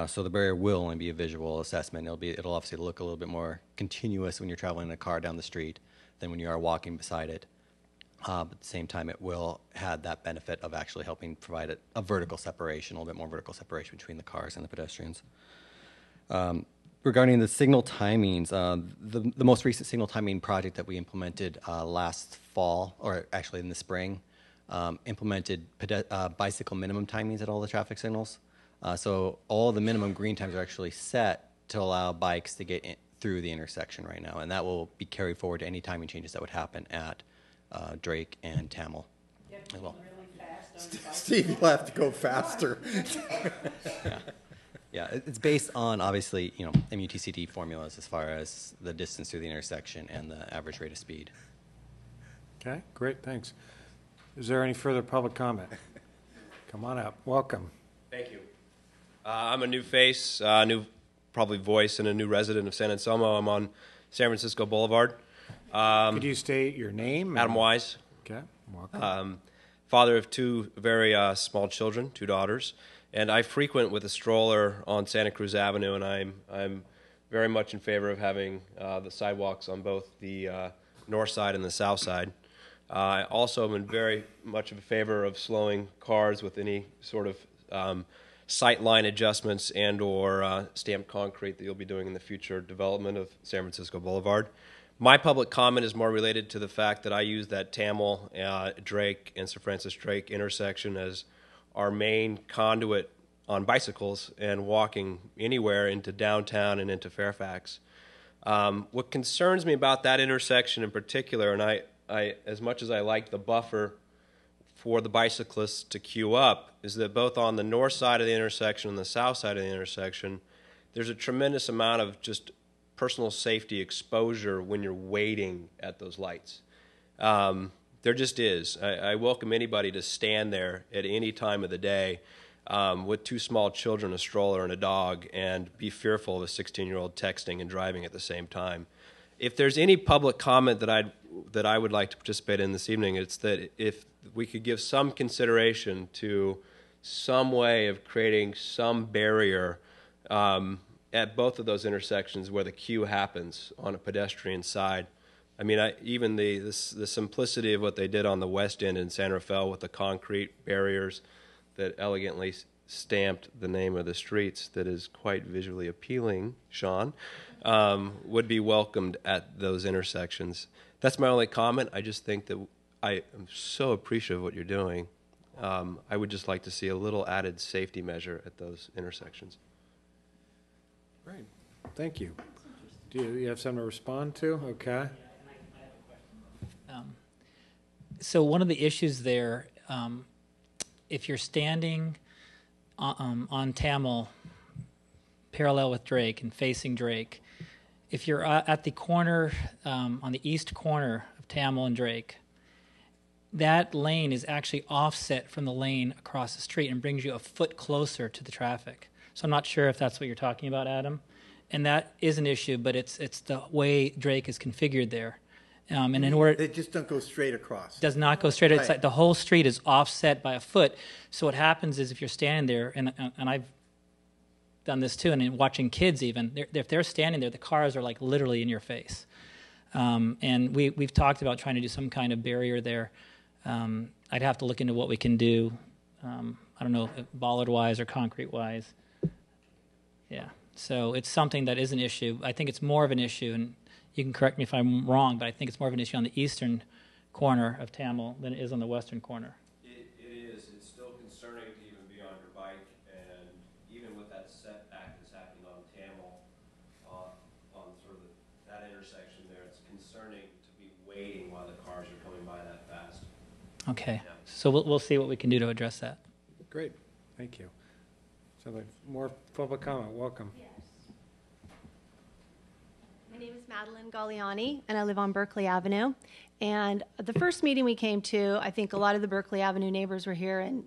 So the barrier will only be a visual assessment. It'll obviously look a little bit more continuous when you're traveling in a car down the street than when you are walking beside it. But at the same time, it will have that benefit of actually helping provide a vertical separation, a little bit more vertical separation between the cars and the pedestrians. Regarding the signal timings, the most recent signal timing project that we implemented last fall, or actually in the spring, implemented bicycle minimum timings at all the traffic signals. So all the minimum green times are actually set to allow bikes to get through the intersection right now, and that will be carried forward to any timing changes that would happen at Drake and Tamil. Well, Steve, you'll have to go faster. Yeah, it's based on obviously MUTCD formulas as far as the distance through the intersection and the average rate of speed. Okay, great, thanks. Is there any further public comment? Come on up. Welcome. Thank you. I'm a new face, new probably voice, and a new resident of San Anselmo. I'm on San Francisco Boulevard. Could you state your name? Adam Wise. Okay. Welcome. Father of two very small children, two daughters, and I frequent with a stroller on Santa Cruz Avenue, and I'm very much in favor of having the sidewalks on both the north side and the south side. I also am in very much in favor of slowing cars with any sort of sight line adjustments and or stamped concrete that you'll be doing in the future development of San Francisco Boulevard. My public comment is more related to the fact that I use that Tamil, Drake, and Sir Francis Drake intersection as our main conduit on bicycles and walking anywhere into downtown and into Fairfax. What concerns me about that intersection in particular, and I as much as I like the buffer for the bicyclists to queue up, is that both on the north side of the intersection and the south side of the intersection, there's a tremendous amount of just personal safety exposure when you're waiting at those lights. There just is. I welcome anybody to stand there at any time of the day with two small children, a stroller, and a dog, and be fearful of a 16-year-old texting and driving at the same time. If there's any public comment that I would like to participate in this evening, it's that if we could give some consideration to some way of creating some barrier at both of those intersections where the queue happens on a pedestrian side. I mean, even the simplicity of what they did on the west end in San Rafael with the concrete barriers that elegantly stamped the name of the streets that is quite visually appealing, Sean, would be welcomed at those intersections. That's my only comment. I just think that I am so appreciative of what you're doing. I would just like to see a little added safety measure at those intersections. Great. Thank you. Do you have something to respond to? Okay. So one of the issues there, if you're standing on Tamil, parallel with Drake and facing Drake, if you're at the corner, on the east corner of Tamil and Drake, that lane is actually offset from the lane across the street and brings you a foot closer to the traffic. So I'm not sure if that's what you're talking about, Adam. And that is an issue, but it's the way Drake is configured there. And in order, they just don't go straight across. Does not go straight. Right. It's like the whole street is offset by a foot. So what happens is if you're standing there, and I've done this too, and in watching kids even, if they're standing there, the cars are like literally in your face. And we've talked about trying to do some kind of barrier there. I'd have to look into what we can do. I don't know, bollard-wise or concrete-wise. Yeah. So it's something that is an issue. I think it's more of an issue, and you can correct me if I'm wrong, but I think it's more of an issue on the eastern corner of Tamil than it is on the western corner. It is. It's still concerning to even be on your bike, and even with that setback that's happening on Tamil, on sort of that intersection there, it's concerning to be waiting while the cars are coming by that fast. Okay. Yeah. So we'll see what we can do to address that. Great. Thank you. So more public comment. Welcome. Yes. My name is Madeline Galliani, and I live on Berkeley Avenue. And the first meeting we came to, I think a lot of the Berkeley Avenue neighbors were here and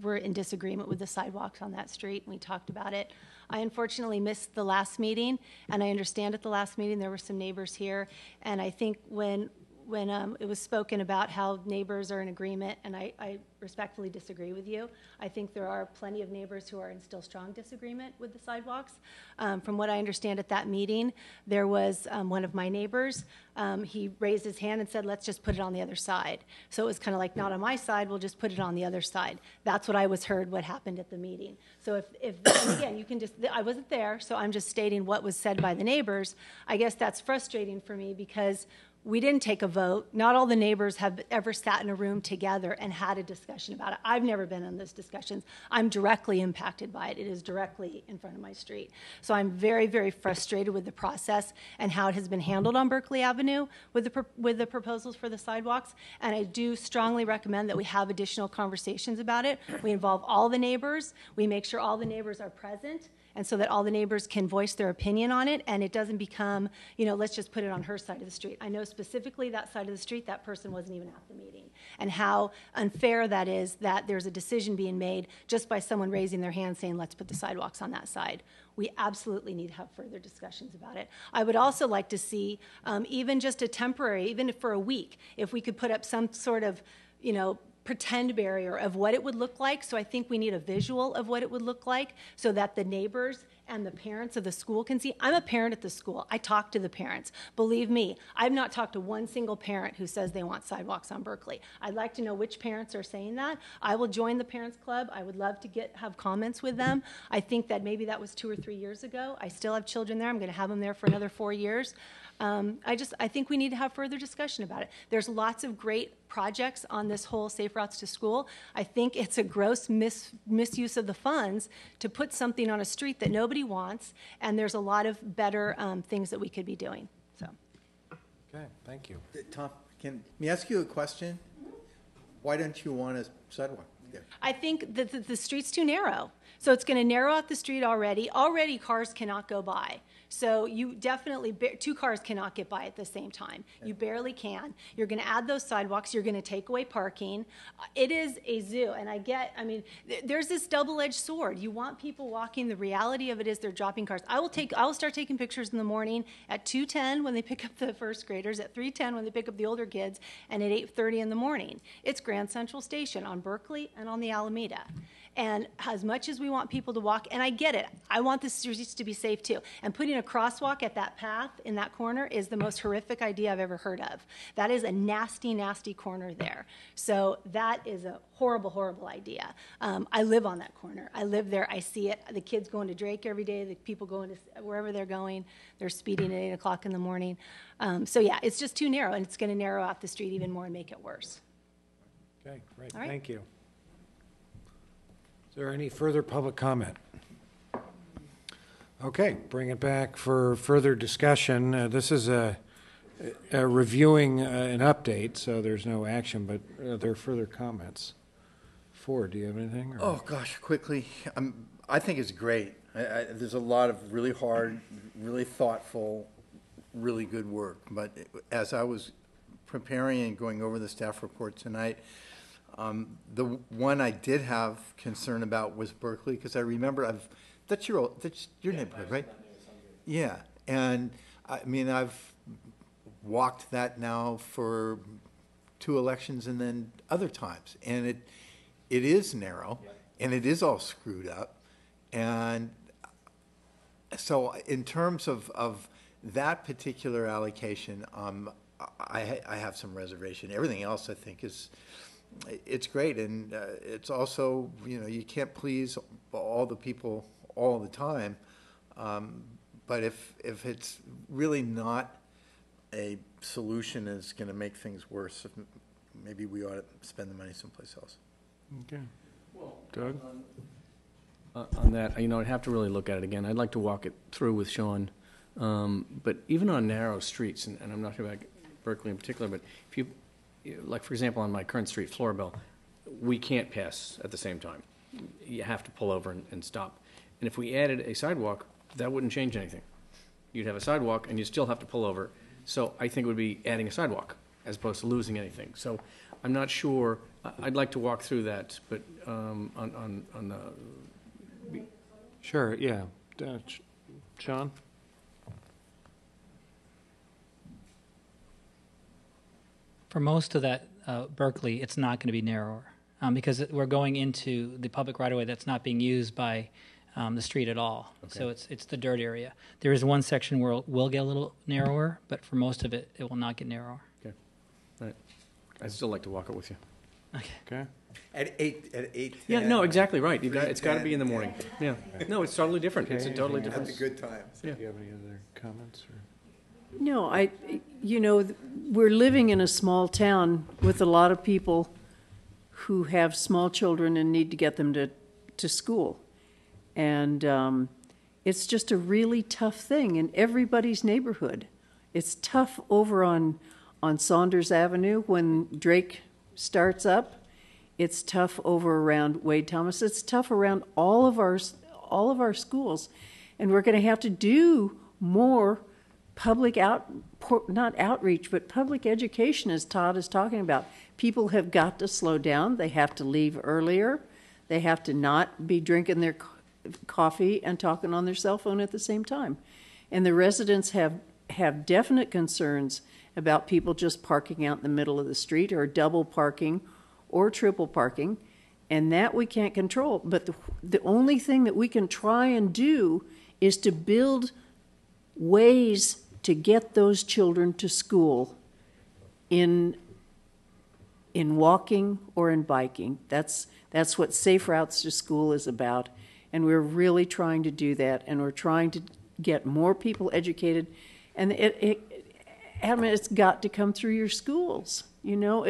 were in disagreement with the sidewalks on that street, and we talked about it. I unfortunately missed the last meeting, and I understand at the last meeting there were some neighbors here, and I think when it was spoken about how neighbors are in agreement, and I respectfully disagree with you. I think there are plenty of neighbors who are in still strong disagreement with the sidewalks. From what I understand at that meeting, there was one of my neighbors. He raised his hand and said, let's just put it on the other side. So it was kind of like, not on my side, we'll just put it on the other side. That's what I was heard what happened at the meeting. So if and again, you can just, I wasn't there, so I'm just stating what was said by the neighbors. I guess that's frustrating for me because we didn't take a vote. Not all the neighbors have ever sat in a room together and had a discussion about it. I've never been in those discussions. I'm directly impacted by it. It is directly in front of my street. So I'm very, very frustrated with the process and how it has been handled on Berkeley Avenue with the proposals for the sidewalks. And I do strongly recommend that we have additional conversations about it. We involve all the neighbors. We make sure all the neighbors are present. and so that all the neighbors can voice their opinion on it, and it doesn't become, let's just put it on her side of the street. I know specifically that side of the street, that person wasn't even at the meeting, and how unfair that is that there's a decision being made just by someone raising their hand saying, let's put the sidewalks on that side. We absolutely need to have further discussions about it. I would also like to see, even just a temporary, even if for a week, if we could put up some sort of, pretend barrier of what it would look like. So I think we need a visual of what it would look like so that the neighbors and the parents of the school can see. I'm a parent at the school. I talk to the parents. Believe me, I've not talked to one single parent who says they want sidewalks on Berkeley. I'd like to know which parents are saying that. I will join the parents club. I would love to have comments with them. I think that maybe that was 2 or 3 years ago. I still have children there. I'm going to have them there for another 4 years. I think we need to have further discussion about it. There's lots of great projects on this whole Safe Routes to School. I think it's a gross misuse of the funds to put something on a street that nobody wants, and there's a lot of better things that we could be doing. So. Okay, thank you. Tom, can me ask you a question? Why don't you want a sidewalk there? I think that the street's too narrow. So it's going to narrow out the street already. Already cars cannot go by. So you definitely, 2 cars cannot get by at the same time. You barely can. You're going to add those sidewalks. You're going to take away parking. It is a zoo. And there's this double-edged sword. You want people walking. The reality of it is they're dropping cars. I will start taking pictures in the morning at 2:10 when they pick up the first graders, at 3:10 when they pick up the older kids, and at 8:30 in the morning. It's Grand Central Station on Berkeley and on the Alameda. And as much as we want people to walk, and I get it, I want the streets to be safe too. And putting a crosswalk at that path in that corner is the most horrific idea I've ever heard of. That is a nasty, nasty corner there. So that is a horrible, horrible idea. I live on that corner. I live there. I see it. The kids going to Drake every day. The people going to wherever they're going. They're speeding at 8 o'clock in the morning. So yeah, it's just too narrow, and it's going to narrow out the street even more and make it worse. Okay, great. All right. Thank you. Is there any further public comment? Okay, bring it back for further discussion. This is a reviewing an update, so there's no action, but are there further comments? Ford, do you have anything? Or? Oh, gosh, quickly. I think it's great. There's a lot of really hard, really thoughtful, really good work. But as I was preparing and going over the staff report tonight, the one I did have concern about was Berkeley, because I remember that's your neighborhood, right? Yeah, and I've walked that now for 2 elections and then other times, and it is narrow, and it is all screwed up, and so in terms of that particular allocation, I have some reservation. Everything else I think it's great, and it's also, you can't please all the people all the time, but if it's really not a solution is going to make things worse, maybe we ought to spend the money someplace else. Okay. Doug? On that, I'd have to really look at it again. I'd like to walk it through with Sean, but even on narrow streets, and I'm not sure about Berkeley in particular, but if you, like for example, on my current street, Floraville, we can't pass at the same time. You have to pull over and stop. And if we added a sidewalk, that wouldn't change anything. You'd have a sidewalk and you still have to pull over. So I think it would be adding a sidewalk as opposed to losing anything. So I'm not sure. I'd like to walk through that, but on the. Sure, yeah. Sean? For most of that Berkeley, it's not going to be narrower because we're going into the public right-of-way that's not being used by the street at all. Okay. So it's the dirt area. There is one section where it will get a little narrower, but for most of it, it will not get narrower. Okay. All right. I'd still like to walk it with you. Okay. At 8. Yeah, no, exactly right. It's got to be in the morning. Yeah. No, it's totally different. Okay. It's a totally different. That's a good time. Yeah. Do you have any other comments? Or? No, we're living in a small town with a lot of people who have small children and need to get them to school. And it's just a really tough thing in everybody's neighborhood. It's tough over on Saunders Avenue when Drake starts up. It's tough over around Wade Thomas. It's tough around all all of our schools. And we're going to have to do more public not outreach, but public education, as Todd is talking about. People have got to slow down. They have to leave earlier. They have to not be drinking their coffee and talking on their cell phone at the same time. And the residents have definite concerns about people just parking out in the middle of the street, or double parking or triple parking, and that we can't control. But the only thing that we can try and do is to build ways to get those children to school in walking or in biking. That's what Safe Routes to School is about, and we're really trying to do that, and we're trying to get more people educated, and it's got to come through your schools. You know,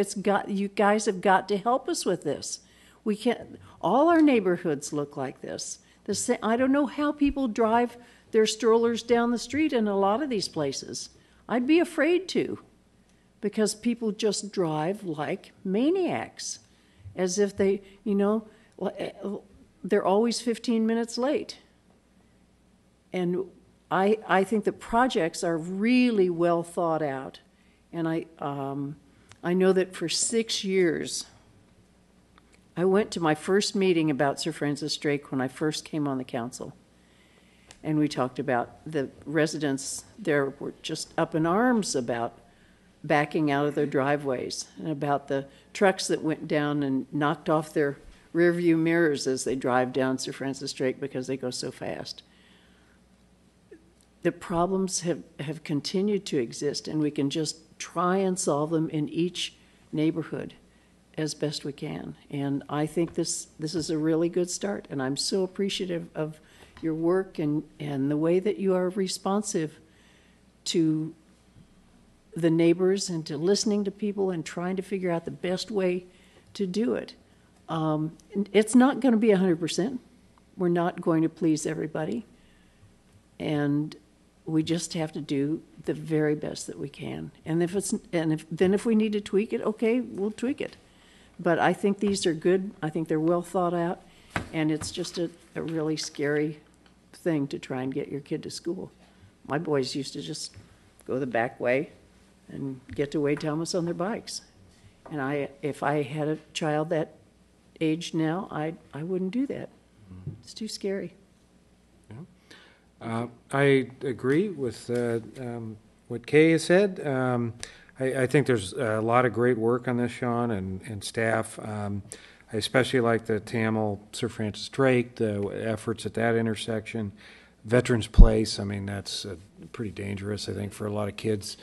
you guys have got to help us with this. We can't. All our neighborhoods look like this. I don't know how people drive their strollers down the street in a lot of these places. I'd be afraid to, because people just drive like maniacs, as if they, they're always 15 minutes late. And I think the projects are really well thought out. And I know that for 6 years, I went to my first meeting about Sir Francis Drake when I first came on the council. And we talked about the residents there were just up in arms about backing out of their driveways, and about the trucks that went down and knocked off their rearview mirrors as they drive down Sir Francis Drake because they go so fast. The problems have continued to exist, and we can just try and solve them in each neighborhood as best we can. And I think this is a really good start, and I'm so appreciative of your work and the way that you are responsive to the neighbors and to listening to people and trying to figure out the best way to do it. It's not going to be 100%. We're not going to please everybody. And we just have to do the very best that we can. And if we need to tweak it, okay, we'll tweak it. But I think these are good. I think they're well thought out, and it's just a really scary thing to try and get your kid to school. My boys used to just go the back way and get to Wade Thomas on their bikes. And if I had a child that age now, I wouldn't do that. It's too scary. I agree with what Kay has said. I think there's a lot of great work on this, Sean, and staff. I especially like the Tamil Sir Francis Drake, the efforts at that intersection. Veterans Place, I mean, that's pretty dangerous, I think, for a lot of kids,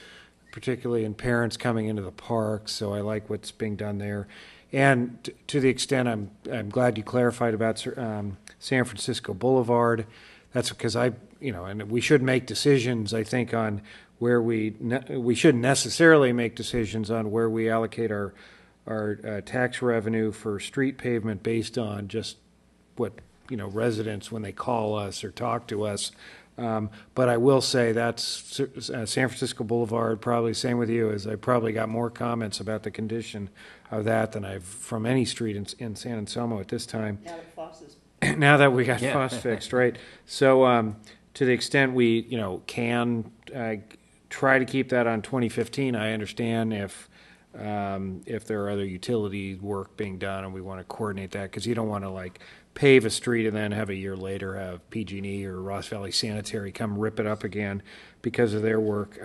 particularly and parents coming into the park. So I like what's being done there. And to the extent I'm glad you clarified about San Francisco Boulevard. That's because and we should make decisions, I think, on where we shouldn't necessarily make decisions on where we allocate our tax revenue for street pavement based on just what residents when they call us or talk to us. But I will say that's San Francisco Boulevard, probably same with you, is I probably got more comments about the condition of that than I've from any street in San Anselmo at this time. Now that we got Foss fixed, right? So to the extent we can try to keep that on 2015, I understand if there are other utility work being done and we want to coordinate that, because you don't want to pave a street and then have a year later have PG&E or Ross Valley Sanitary come rip it up again because of their work.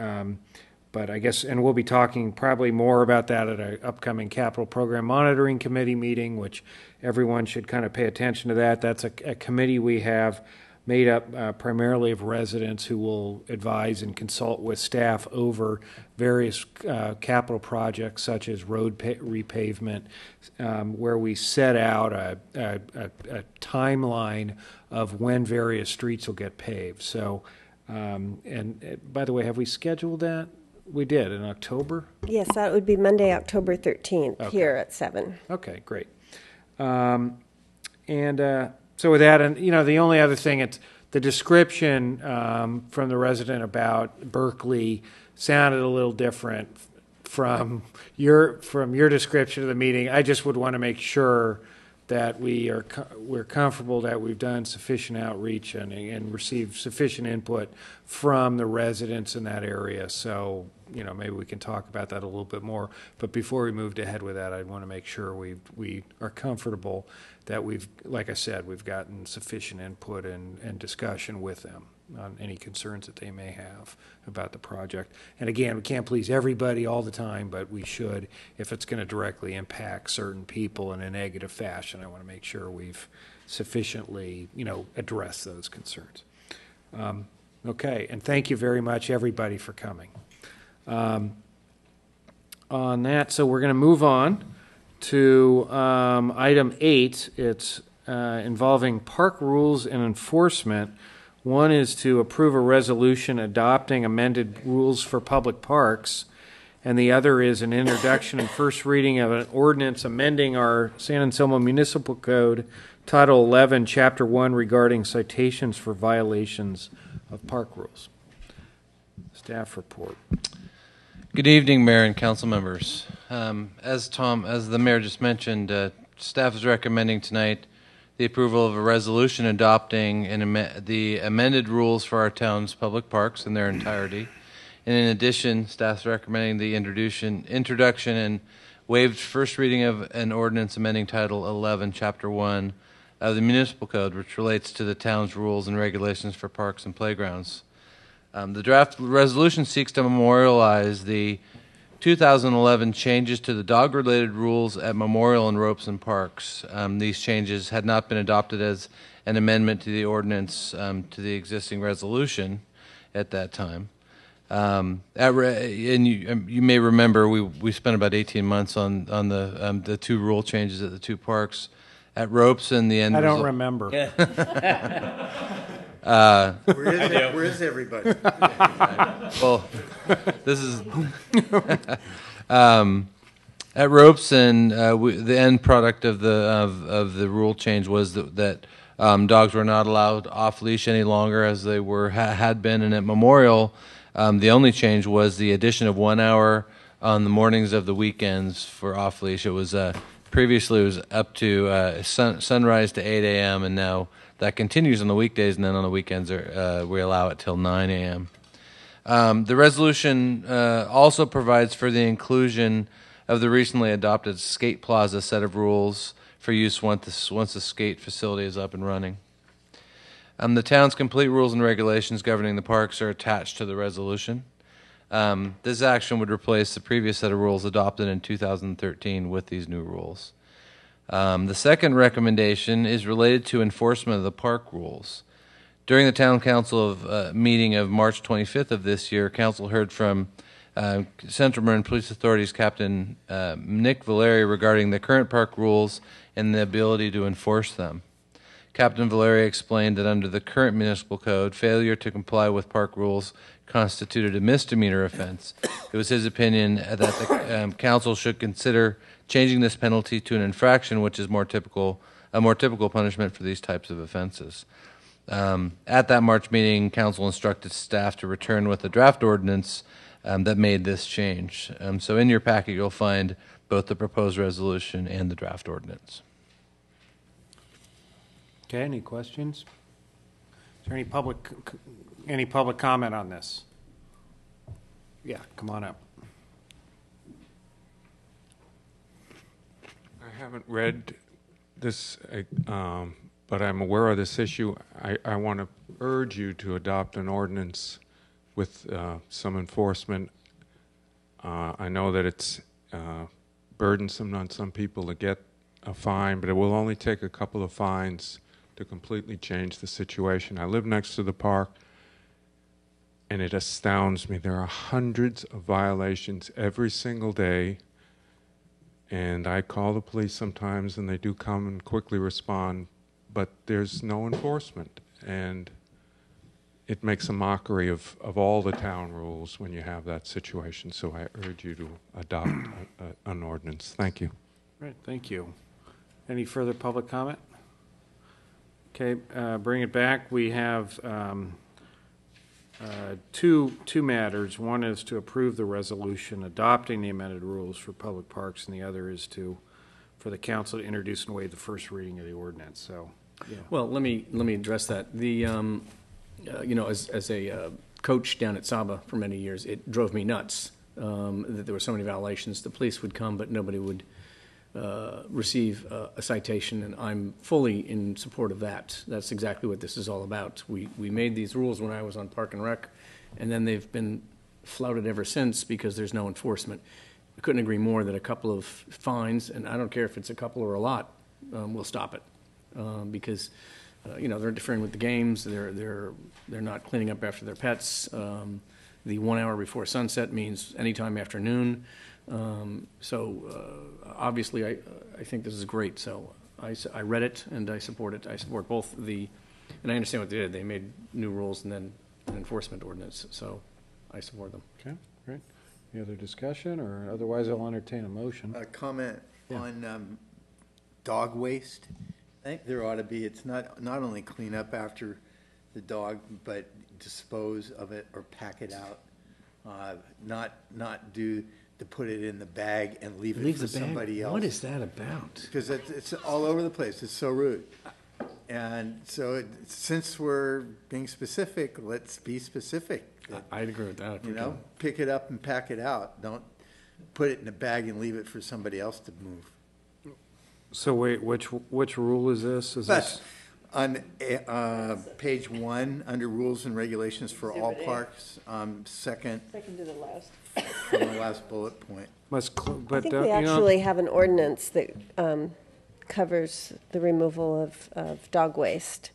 But I guess, and we'll be talking probably more about that at an upcoming Capital Program Monitoring Committee meeting, which everyone should kind of pay attention to that. That's a committee we have made up primarily of residents who will advise and consult with staff over various capital projects such as road repavement, where we set out a timeline of when various streets will get paved. So, and by the way, have we scheduled that? We did in October? Yes, that would be Monday, October 13th, here at 7. Okay, great. So with that, and the only other thing, it's the description from the resident about Berkeley sounded a little different from your description of the meeting. I just would want to make sure that we're comfortable that we've done sufficient outreach and received sufficient input from the residents in that area. So, maybe we can talk about that a little bit more. But before we moved ahead with that, I want to make sure we are comfortable that like I said, we've gotten sufficient input and discussion with them on any concerns that they may have about the project. And again, we can't please everybody all the time, but we should if it's going to directly impact certain people in a negative fashion. I want to make sure we've sufficiently, addressed those concerns. Okay, and thank you very much, everybody, for coming. On that, so we're going to move on to item 8. It's involving park rules and enforcement. One is to approve a resolution adopting amended rules for public parks, and the other is an introduction and first reading of an ordinance amending our San Anselmo Municipal Code, Title 11, Chapter 1, regarding citations for violations of park rules. Staff report. Good evening, Mayor and council members. As the mayor just mentioned, staff is recommending tonight the approval of a resolution adopting the amended rules for our town's public parks in their entirety. And in addition, staff is recommending the introduction and waived first reading of an ordinance amending Title 11, Chapter 1 of the Municipal Code, which relates to the town's rules and regulations for parks and playgrounds. The draft resolution seeks to memorialize the 2011 changes to the dog-related rules at Memorial and Ropes and Parks. These changes had not been adopted as an amendment to the ordinance to the existing resolution at that time. And you may remember we spent about 18 months on the two rule changes at the two parks. At Ropes and the end. I don't remember. Where is everybody? Well, this is at Ropes, and the end product of the rule change was that dogs were not allowed off leash any longer as they had been, and at Memorial, the only change was the addition of 1 hour on the mornings of the weekends for off leash. It was previously it was up to sunrise to 8 a.m. and now that continues on the weekdays, and then on the weekends we allow it till 9 a.m. The resolution also provides for the inclusion of the recently adopted skate plaza set of rules for use once the skate facility is up and running. The town's complete rules and regulations governing the parks are attached to the resolution. This action would replace the previous set of rules adopted in 2013 with these new rules. The second recommendation is related to enforcement of the park rules. During the Town Council meeting of March 25th of this year, Council heard from Central Marin Police Authority's Captain Nick Valeri regarding the current park rules and the ability to enforce them. Captain Valeri explained that under the current municipal code, failure to comply with park rules constituted a misdemeanor offense. It was his opinion that the council should consider changing this penalty to an infraction, which is a more typical punishment for these types of offenses. At that March meeting, council instructed staff to return with a draft ordinance that made this change. So in your packet, you'll find both the proposed resolution and the draft ordinance. Okay, any questions? Is there any public comment on this? Yeah, come on up. I haven't read this, but I'm aware of this issue. I want to urge you to adopt an ordinance with some enforcement. I know that it's burdensome on some people to get a fine, but it will only take a couple of fines to completely change the situation. I live next to the park, and it astounds me. There are hundreds of violations every single day, and I call the police sometimes, and they do come and quickly respond, but there's no enforcement, and it makes a mockery of all the town rules when you have that situation. So I urge you to adopt an ordinance. Thank you. Right, thank you. Any further public comment? Okay, bring it back. We have two matters. One is to approve the resolution adopting the amended rules for public parks, and the other is for the council to introduce and waive the first reading of the ordinance, so. Yeah. Well, let me address that. The, as a coach down at Saba for many years, it drove me nuts that there were so many violations. The police would come, but nobody would receive a citation, and I'm fully in support of that. That's exactly what this is all about. We made these rules when I was on Park and Rec, and then they've been flouted ever since because there's no enforcement. I couldn't agree more that a couple of fines, and I don't care if it's a couple or a lot, will stop it. Because they're interfering with the games. They're not cleaning up after their pets. The 1 hour before sunset means anytime after noon. Obviously, I think this is great. So I read it and I support it. I support both and I understand what they did. They made new rules and then an enforcement ordinance. So I support them. Okay, great. Any other discussion, or otherwise I'll entertain a motion. A comment on dog waste. I think there ought to be, it's not only clean up after the dog, but dispose of it or pack it out. Not do to put it in the bag and leave it for somebody else. What is that about? Because it's all over the place. It's so rude. And so since we're being specific, let's be specific. I'd agree with that. Pick it up and pack it out. Don't put it in a bag and leave it for somebody else to move. So wait, which rule is this? But on page 1, under rules and regulations for all parks, second to the last. from the last bullet point. I think we actually have an ordinance that covers the removal of dog waste.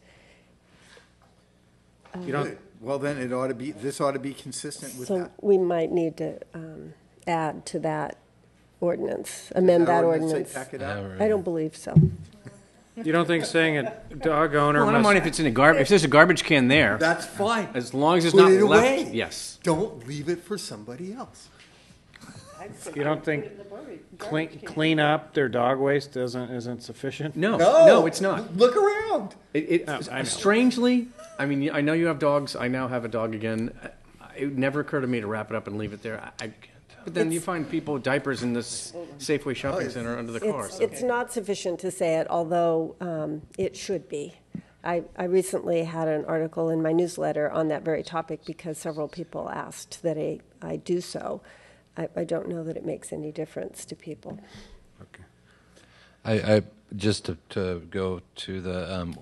Well, then this ought to be consistent with so that. we might need to add to that ordinance, amend that ordinance. Pack it out? I don't believe so. You don't think saying a dog owner I don't mind if it's in a garbage. If there's a garbage can there, That's fine. as long as it's Put not it left. away. Yes. Don't leave it for somebody else. You don't think clean up their dog waste isn't sufficient? No, it's not. Look around. I know. Strangely, I mean, I know you have dogs. I now have a dog again. It would never occur to me to wrap it up and leave it there. But then you find people with diapers in this Safeway shopping center under the car. It's not sufficient to say it, although it should be. I recently had an article in my newsletter on that very topic because several people asked that I do so. I don't know that it makes any difference to people. Okay. I just to go to the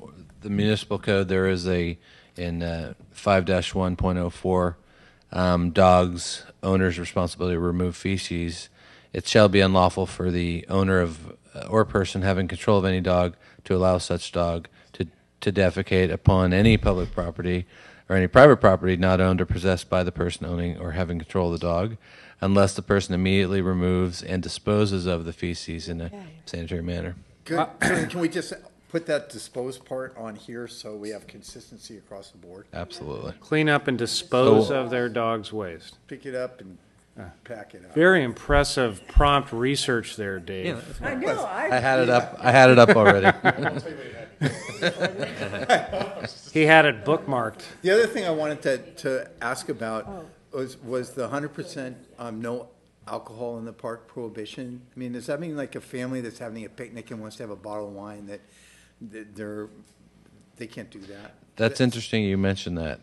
municipal code, there is in 5-1.04 dogs owner's responsibility to remove feces. It shall be unlawful for the owner of or person having control of any dog to allow such dog to defecate upon any public property or any private property not owned or possessed by the person owning or having control of the dog, unless the person immediately removes and disposes of the feces in a sanitary manner. Good. Can we just put that dispose part on here so we have consistency across the board? Absolutely. Clean up and dispose of their dog's waste. Pick it up and pack it up. Very impressive prompt research there, Dave. Yeah, I know. I had it up. I had it up already. He had it bookmarked. The other thing I wanted to ask about was the 100% no alcohol in the park prohibition. I mean, does that mean like a family that's having a picnic and wants to have a bottle of wine that they can't do that? That's interesting you mentioned that.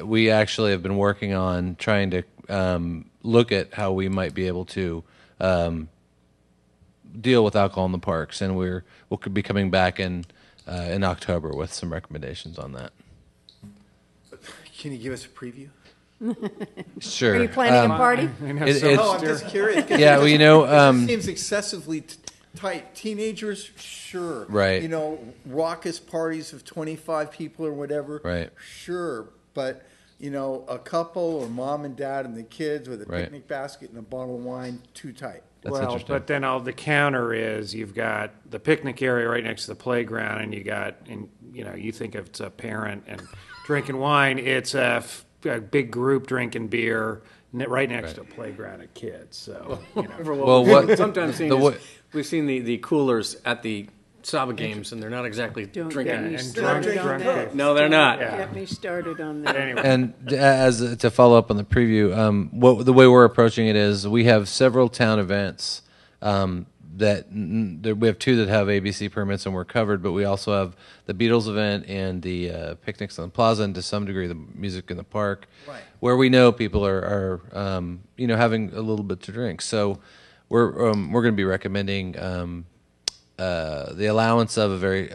We actually have been working on trying to look at how we might be able to deal with alcohol in the parks, and we'll be coming back in October with some recommendations on that. Can you give us a preview? Sure. Are you planning a party? I'm just curious. Yeah, well, it just seems excessively tight. Teenagers, sure. Right. Raucous parties of 25 people or whatever. Right. Sure, but a couple or mom and dad and the kids with a picnic basket and a bottle of wine, too tight. That's well, interesting. but then the counter is you've got the picnic area right next to the playground, and you think if it's a parent and drinking wine, it's a big group drinking beer right next to a playground of kids. So, sometimes we've seen the coolers at the Saba games, and they're not exactly drinking. No, they're not. Get me started on that. Anyway. And to follow up on the preview, the way we're approaching it is we have several town events that we have two that have ABC permits and we're covered, but we also have the Beatles event and the picnics on the plaza, and to some degree the music in the park, Right. where we know people are having a little bit to drink. So we're going to be recommending the allowance of a very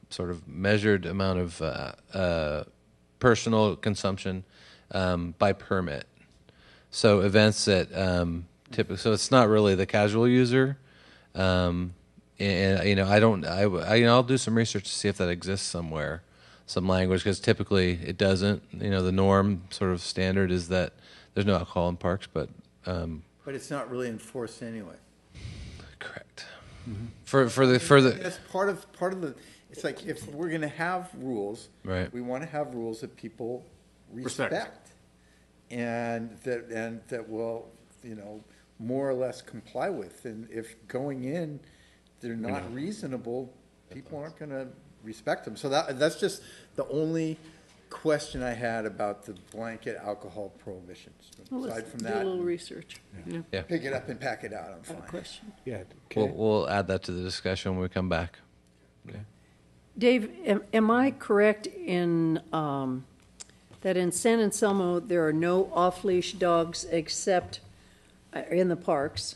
sort of measured amount of personal consumption by permit. So events that typically, so it's not really the casual user. And I'll do some research to see if that exists somewhere, some language, because typically it doesn't. The norm, sort of standard, is that there's no alcohol in parks, but it's not really enforced anyway. Correct. Mm-hmm. For the That's part of the. It's like if we're going to have rules, right, we want to have rules that people respect. And that will, more or less comply with. And if going in, they're not reasonable, people aren't going to respect them. So that's just the only question I had about the blanket alcohol prohibitions. Aside from Do that, a little research. Yeah. pick it up and pack it out. I'm fine. Question. Yeah. we'll add that to the discussion when we come back. Okay. Dave, am I correct in that in San Anselmo there are no off-leash dogs except in the parks,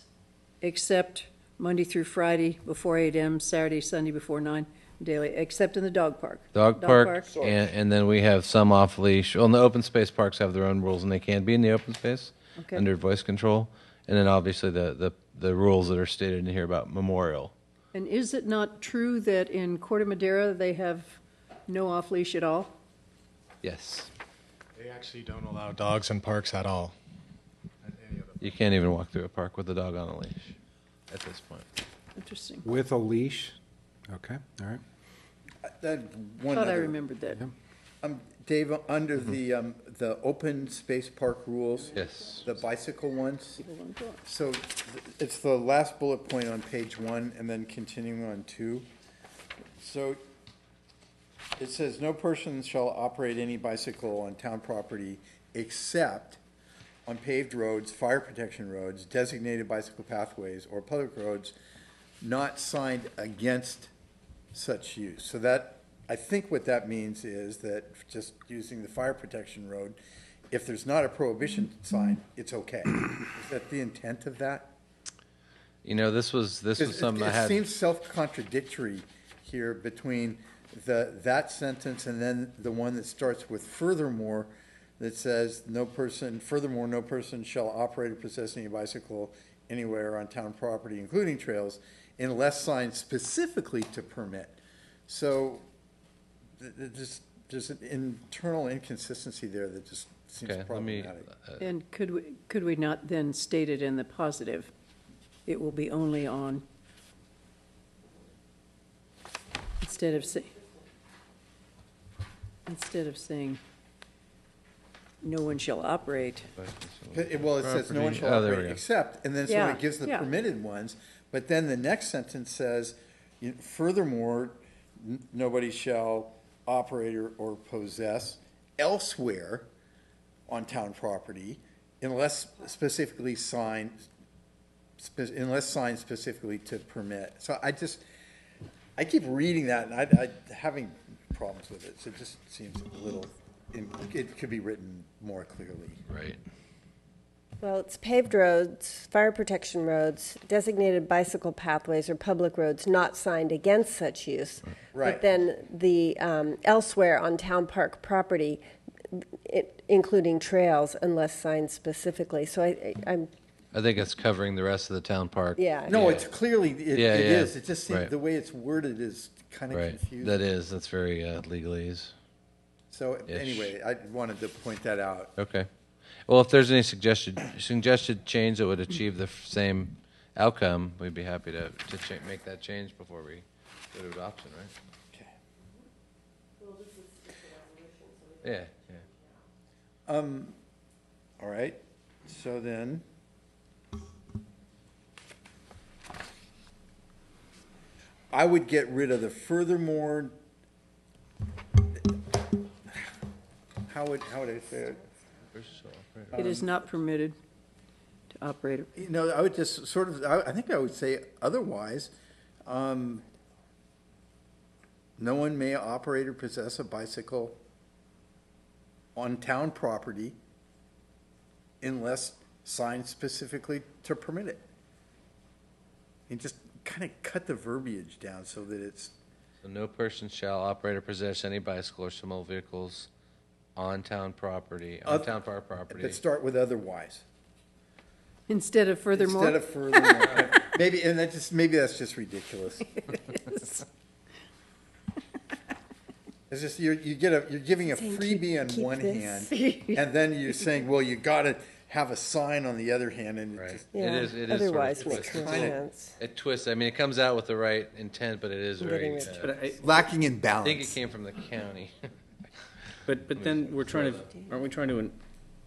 except Monday through Friday before 8 a.m., Saturday, Sunday before 9 daily, except in the dog park? Dog park. And then we have some off leash. Well, the open space parks have their own rules, and they can be in the open space under voice control. And then obviously the rules that are stated in here about memorial. And is it not true that in Corte Madera they have no off-leash at all? Yes. They actually don't allow dogs in parks at all. You can't even walk through a park with a dog on a leash at this point. Interesting. With a leash? Okay, all right. Thought I remembered that. Dave, under the open space park rules, yes, the bicycle ones. So it's the last bullet point on page 1, and then continuing on 2. So it says, no person shall operate any bicycle on town property except on paved roads, fire protection roads, designated bicycle pathways, or public roads not signed against such use. So that, I think what that means is that just using the fire protection road, if there's not a prohibition sign, it's okay. Is that the intent of that? This was something I had. It seems self-contradictory here between that sentence and then the one that starts with furthermore, that says no person shall operate or possess any bicycle anywhere on town property, including trails, unless signed specifically to permit. So there's an internal inconsistency there that just seems problematic. And could we not then state it in the positive? It will be only on, instead of saying no one shall operate. Well, it says no one shall operate except, and then so it gives the permitted ones, but then the next sentence says, furthermore, nobody shall operate or possess elsewhere on town property unless signed specifically to permit. So I keep reading that and I having problems with it. So it just seems a little, it could be written more clearly. Right. Well, it's paved roads, fire protection roads, designated bicycle pathways, or public roads not signed against such use. Right. But then the elsewhere on town park property, including trails, unless signed specifically. So I think it's covering the rest of the town park. Yeah. No, it's clearly, it is. It just seems right. The way it's worded is kind of confusing. That's very legalese. So anyway, I wanted to point that out. Okay. Well, if there's any suggested change that would achieve the same outcome, we'd be happy to make that change before we go to adoption, right? Okay. Yeah. All right. So then, I would get rid of the furthermore. How would I say it? It is not permitted to operator. You know, I would just sort of, I think I would say otherwise. No one may operate or possess a bicycle on town property unless signed specifically to permit it. And just kind of cut the verbiage down so that it's. So no person shall operate or possess any bicycle or similar vehicles on town property, on town park property. But start with otherwise. Instead of furthermore? Instead of furthermore. Maybe, and maybe that's just ridiculous. It's just, you're giving a freebie on one hand, and then you're saying, well, you gotta have a sign on the other hand, and Right. it just. It is Otherwise sort of makes no twisted. sense. It twists. I mean, it comes out with the right intent, but it is very Lacking in I balance. think it came from the county. But then aren't we trying to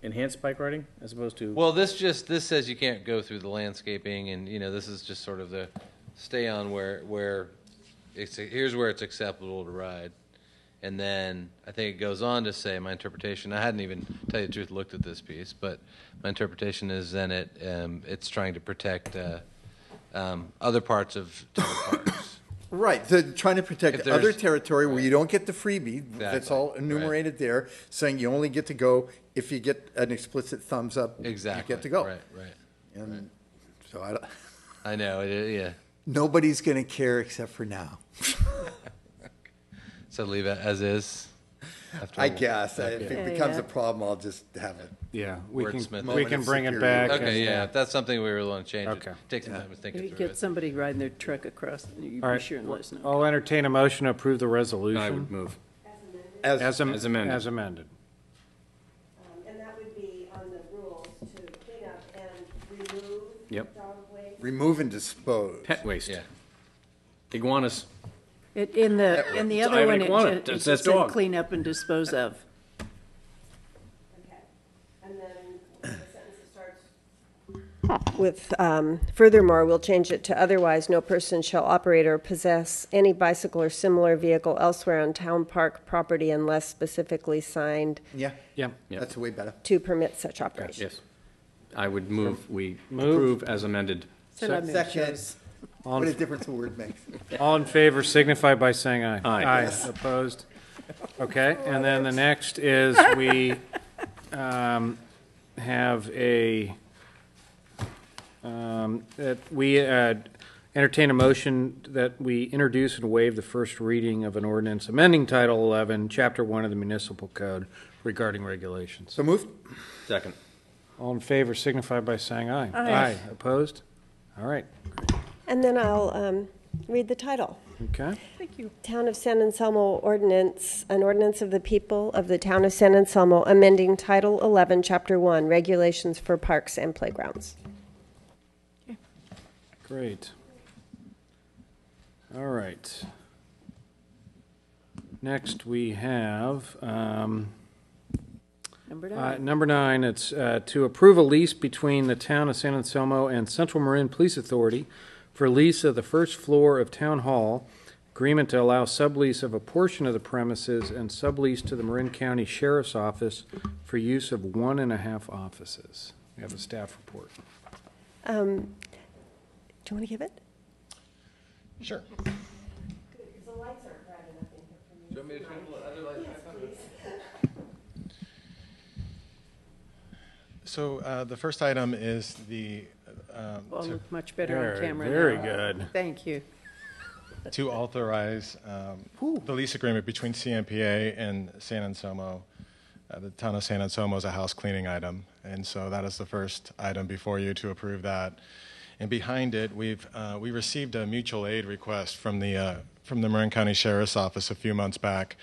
enhance bike riding as opposed to? Well, this says you can't go through the landscaping, and this is just sort of the stay on where here's where it's acceptable to ride. And then I think it goes on to say, my interpretation, I hadn't even, tell you the truth, looked at this piece, but my interpretation is then it's trying to protect other parts of town parks. Right, trying to protect other territory where you don't get the freebie, that's all enumerated there, saying you only get to go if you get an explicit thumbs up, Exactly. you get to go. Right. And so I know, yeah. Nobody's gonna care except for now. So leave it as is? I guess. Okay. If it becomes a problem, I'll just have it. Yeah, we Wordsmith. can bring it back. Okay, yeah, if that's something we really want to change, Okay. take some time to think You it through get it. somebody riding their truck across, you All be right, sure and let us know. I'll entertain a motion to approve the resolution. I would move. As amended. As amended. And that would be on the rules to clean up and remove Yep. dog waste. Remove and dispose. Pet waste. Yeah. Iguanas. In the I other have one, an it iguana. just It it says said dog. clean up and dispose of. Okay. And then the sentence starts with, furthermore, we'll change it to otherwise, no person shall operate or possess any bicycle or similar vehicle elsewhere on town park property unless specifically signed Yeah, Yeah. that's way better. to permit such operation. Yes. I would move, we Move. approve as amended. Second, All what a in, difference a word makes. all in favor signify by saying aye. Aye. Yes. Opposed? Okay, and then the next is we have that we entertain a motion that we introduce and waive the first reading of an ordinance amending Title 11, Chapter 1 of the Municipal Code regarding regulations. So moved? Second. All in favor signify by saying aye. Aye. Opposed? All right, And then I'll read the title. okay. Thank you. Town of San Anselmo Ordinance, an ordinance of the people of the Town of San Anselmo amending Title 11, Chapter 1, Regulations for Parks and Playgrounds. Great. All right. Next, we have Number 9. number 9. It's to approve a lease between the Town of San Anselmo and Central Marin Police Authority for lease of the first floor of Town Hall, agreement to allow sublease of a portion of the premises, and sublease to the Marin County Sheriff's Office for use of 1.5 offices. We have a staff report. Do you want to give it? Sure. The lights aren't bright enough in here for me. Do you want me to turn the other lights Yes, back on? please. So the first item is the Well, look much better on camera now. Very good. Thank you. to authorize the lease agreement between CMPA and San Anselmo. The town of San Anselmo is a house cleaning item, and so that is the first item before you to approve that. And behind it, we received a mutual aid request from the Marin County Sheriff's Office a few months back.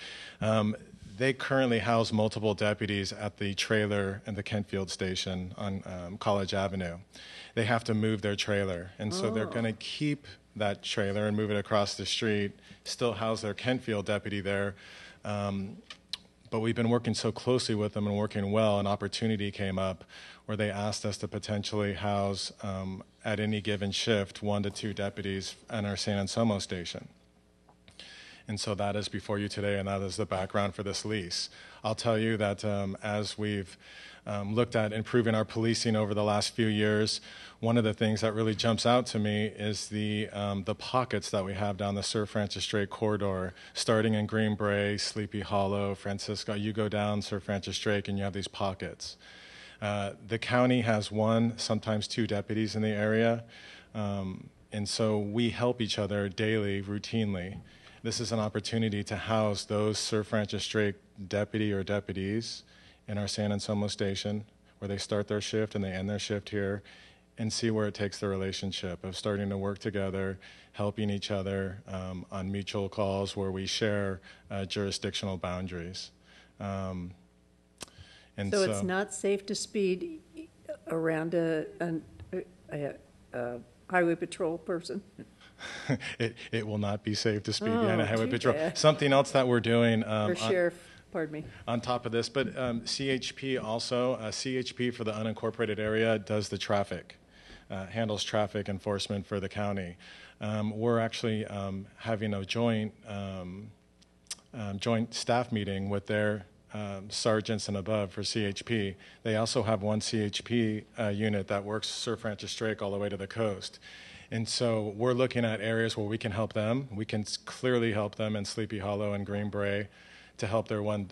They currently house multiple deputies at the trailer in the Kentfield station on College Avenue. They have to move their trailer, and so they're going to keep that trailer and move it across the street, still house their Kentfield deputy there. But we've been working so closely with them and working well, an opportunity came up where they asked us to potentially house, at any given shift, 1 to 2 deputies at our San Anselmo station. And so that is before you today, and that is the background for this lease. I'll tell you that as we've looked at improving our policing over the last few years, one of the things that really jumps out to me is the pockets that we have down the Sir Francis Drake corridor, starting in Green Bay, Sleepy Hollow, Francisco. You go down Sir Francis Drake and you have these pockets. The county has 1, sometimes 2 deputies in the area, and so we help each other daily, routinely. This is an opportunity to house those Sir Francis Drake deputy or deputies in our San Anselmo station, where they start their shift and they end their shift here, and see where it takes the relationship of starting to work together, helping each other on mutual calls where we share jurisdictional boundaries. And so it's not safe to speed around a highway patrol person? It will not be safe to speed behind a highway too patrol. bad. Something else that we're doing Or sheriff, pardon me. on top of this, but CHP also, CHP for the unincorporated area does the traffic, handles traffic enforcement for the county. We're actually having a joint staff meeting with their sergeants and above for CHP. They also have one CHP unit that works Sir Francis Drake all the way to the coast. And so we're looking at areas where we can help them. We can clearly help them in Sleepy Hollow and Green Bay to help their one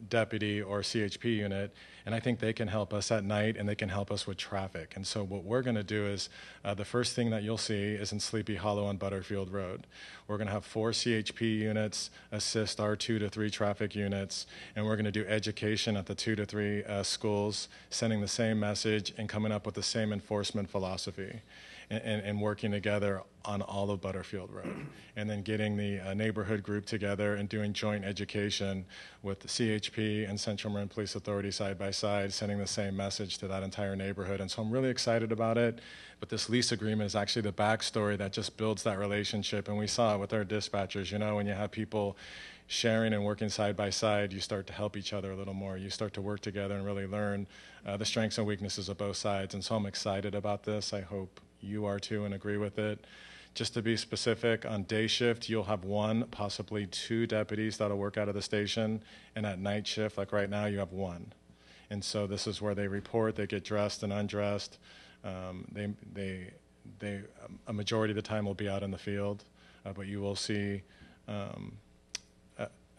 deputy or CHP unit. And I think they can help us at night, and they can help us with traffic. And so what we're going to do is the first thing that you'll see is in Sleepy Hollow on Butterfield Road. We're going to have 4 CHP units assist our 2 to 3 traffic units, and we're going to do education at the 2 to 3 schools, sending the same message and coming up with the same enforcement philosophy. And working together on all of Butterfield Road, and then getting the neighborhood group together and doing joint education with the CHP and Central Marin Police Authority side by side, sending the same message to that entire neighborhood. And so I'm really excited about it. But this lease agreement is actually the backstory that just builds that relationship. And we saw it with our dispatchers. You know, when you have people sharing and working side by side, you start to help each other a little more. You start to work together and really learn the strengths and weaknesses of both sides. And so I'm excited about this. I hope you are too and agree with it. Just to be specific, on day shift, you'll have 1, possibly 2 deputies that'll work out of the station. And at night shift, like right now, you have 1. And so this is where they report, they get dressed and undressed. They a majority of the time will be out in the field, but you will see,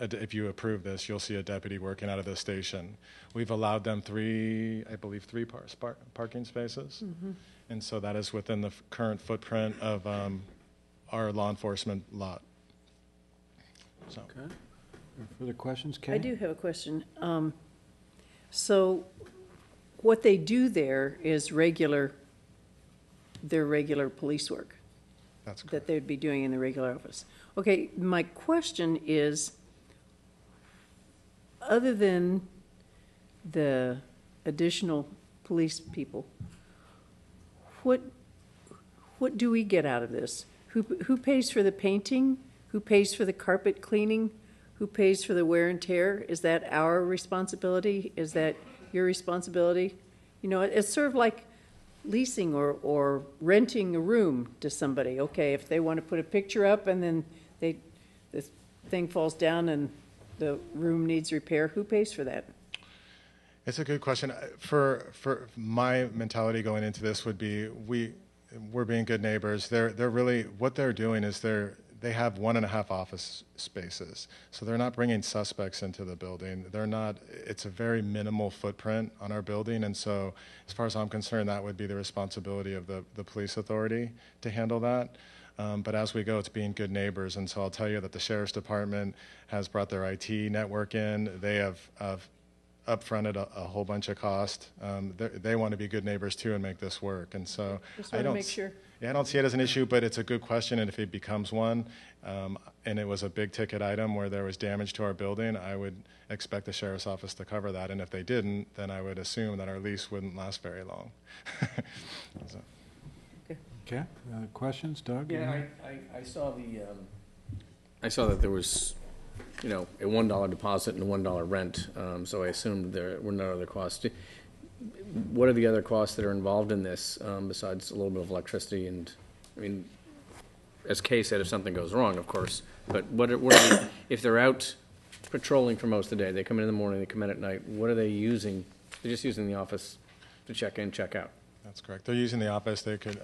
if you approve this, you'll see a deputy working out of the station. We've allowed them 3 parking spaces. Mm-hmm. And so that is within the current footprint of our law enforcement lot. So. Okay. Further questions, Kay? I do have a question. So what they do there is their regular police work. That's correct. That they'd be doing in the regular office. Okay, my question is, other than the additional police people, what do we get out of this? Who pays for the painting? Who pays for the carpet cleaning? Who pays for the wear and tear? Is that our responsibility? Is that your responsibility? You know, it's sort of like leasing or renting a room to somebody. Okay, if they want to put a picture up and then the thing falls down and the room needs repair, who pays for that? It's a good question. For my mentality going into this would be we're being good neighbors. They're really, what they're doing is they have 1.5 office spaces, so they're not bringing suspects into the building. It's a very minimal footprint on our building, and so as far as I'm concerned, that would be the responsibility of the police authority to handle that. But as we go, it's being good neighbors, and so I'll tell you that the sheriff's department has brought their IT network in. They have upfronted a whole bunch of cost. They want to be good neighbors too and make this work. And so just want to make sure. Yeah, I don't see it as an issue, but it's a good question. And if it becomes one, and it was a big ticket item where there was damage to our building, I would expect the sheriff's office to cover that. And if they didn't, then I would assume that our lease wouldn't last very long. So. Okay. Questions, Doug? Yeah, I saw I saw that there was, a $1 deposit and a $1 rent. So I assumed there were no other costs. What are the other costs that are involved in this besides a little bit of electricity? And I mean, as Kay said, if something goes wrong, of course, But what are they, if they're out patrolling for most of the day, they come in the morning, they come in at night, what are they using? They're just using the office to check in, check out. That's correct. They're using the office. They could,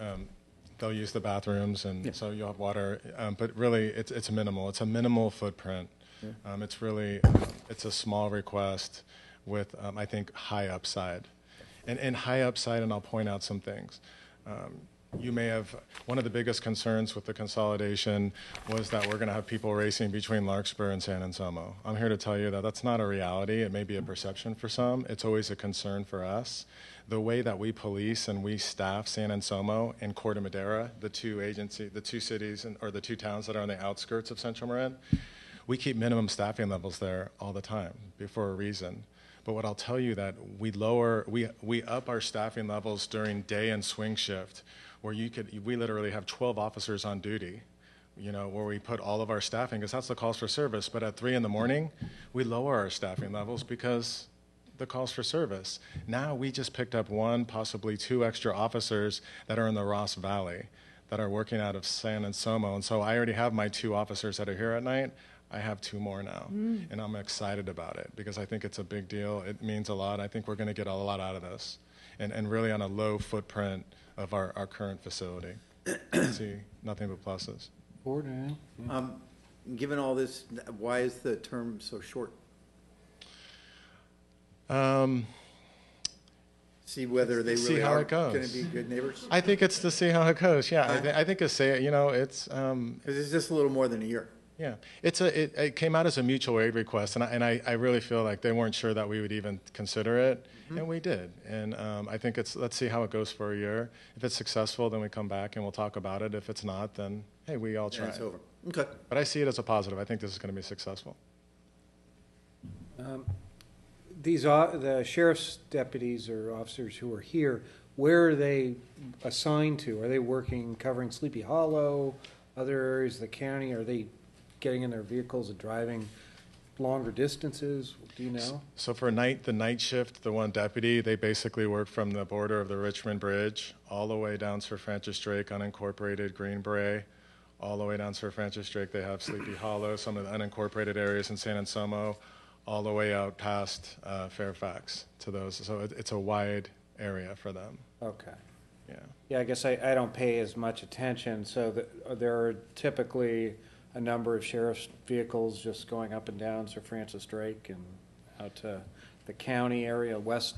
they'll use the bathrooms, and so you'll have water. But really, it's minimal. It's a minimal footprint. Yeah. It's really, it's a small request with, I think, high upside. And high upside, and I'll point out some things. You may have, one of the biggest concerns with the consolidation was that we're going to have people racing between Larkspur and San Anselmo. I'm here to tell you that that's not a reality. It may be a perception for some. It's always a concern for us. The way that we police and we staff San Anselmo and Corte Madera, the two cities or the two towns that are on the outskirts of Central Marin, we keep minimum staffing levels there all the time for a reason. But what I'll tell you that we up our staffing levels during day and swing shift, where we literally have 12 officers on duty, where we put all of our staffing, because that's the calls for service. But at 3 in the morning, we lower our staffing levels because the calls for service. Now we just picked up 1, possibly 2 extra officers that are in the Ross Valley that are working out of San Anselmo. And so I already have my 2 officers that are here at night. I have 2 more now, and I'm excited about it because I think it's a big deal. It means a lot. I think we're going to get a lot out of this, and really on a low footprint of our current facility. I see nothing but pluses. Given all this, why is the term so short? See whether they really are going to be good neighbors? I think it's to see how it goes, yeah. I think it's, it's... Because it's just a little more than a year. Yeah, it came out as a mutual aid request, and I really feel like they weren't sure that we would even consider it, and we did. And I think let's see how it goes for a year. If it's successful, then we come back and we'll talk about it. If it's not, then hey, we all try. It's over. Okay. But I see it as a positive. I think this is going to be successful. The sheriff's deputies or officers who are here, where are they assigned to? Are they covering Sleepy Hollow, other areas of the county? Are they getting in their vehicles and driving longer distances? Do you know? So for the night shift, the 1 deputy, they basically work from the border of the Richmond Bridge all the way down Sir Francis Drake, unincorporated Green Beret, all the way down Sir Francis Drake. They have Sleepy Hollow, some of the unincorporated areas in San Anselmo, all the way out past Fairfax to those. So it's a wide area for them. Okay. Yeah. Yeah, I guess I don't pay as much attention. So there are typically a number of sheriff's vehicles just going up and down Sir Francis Drake and out to the county area, West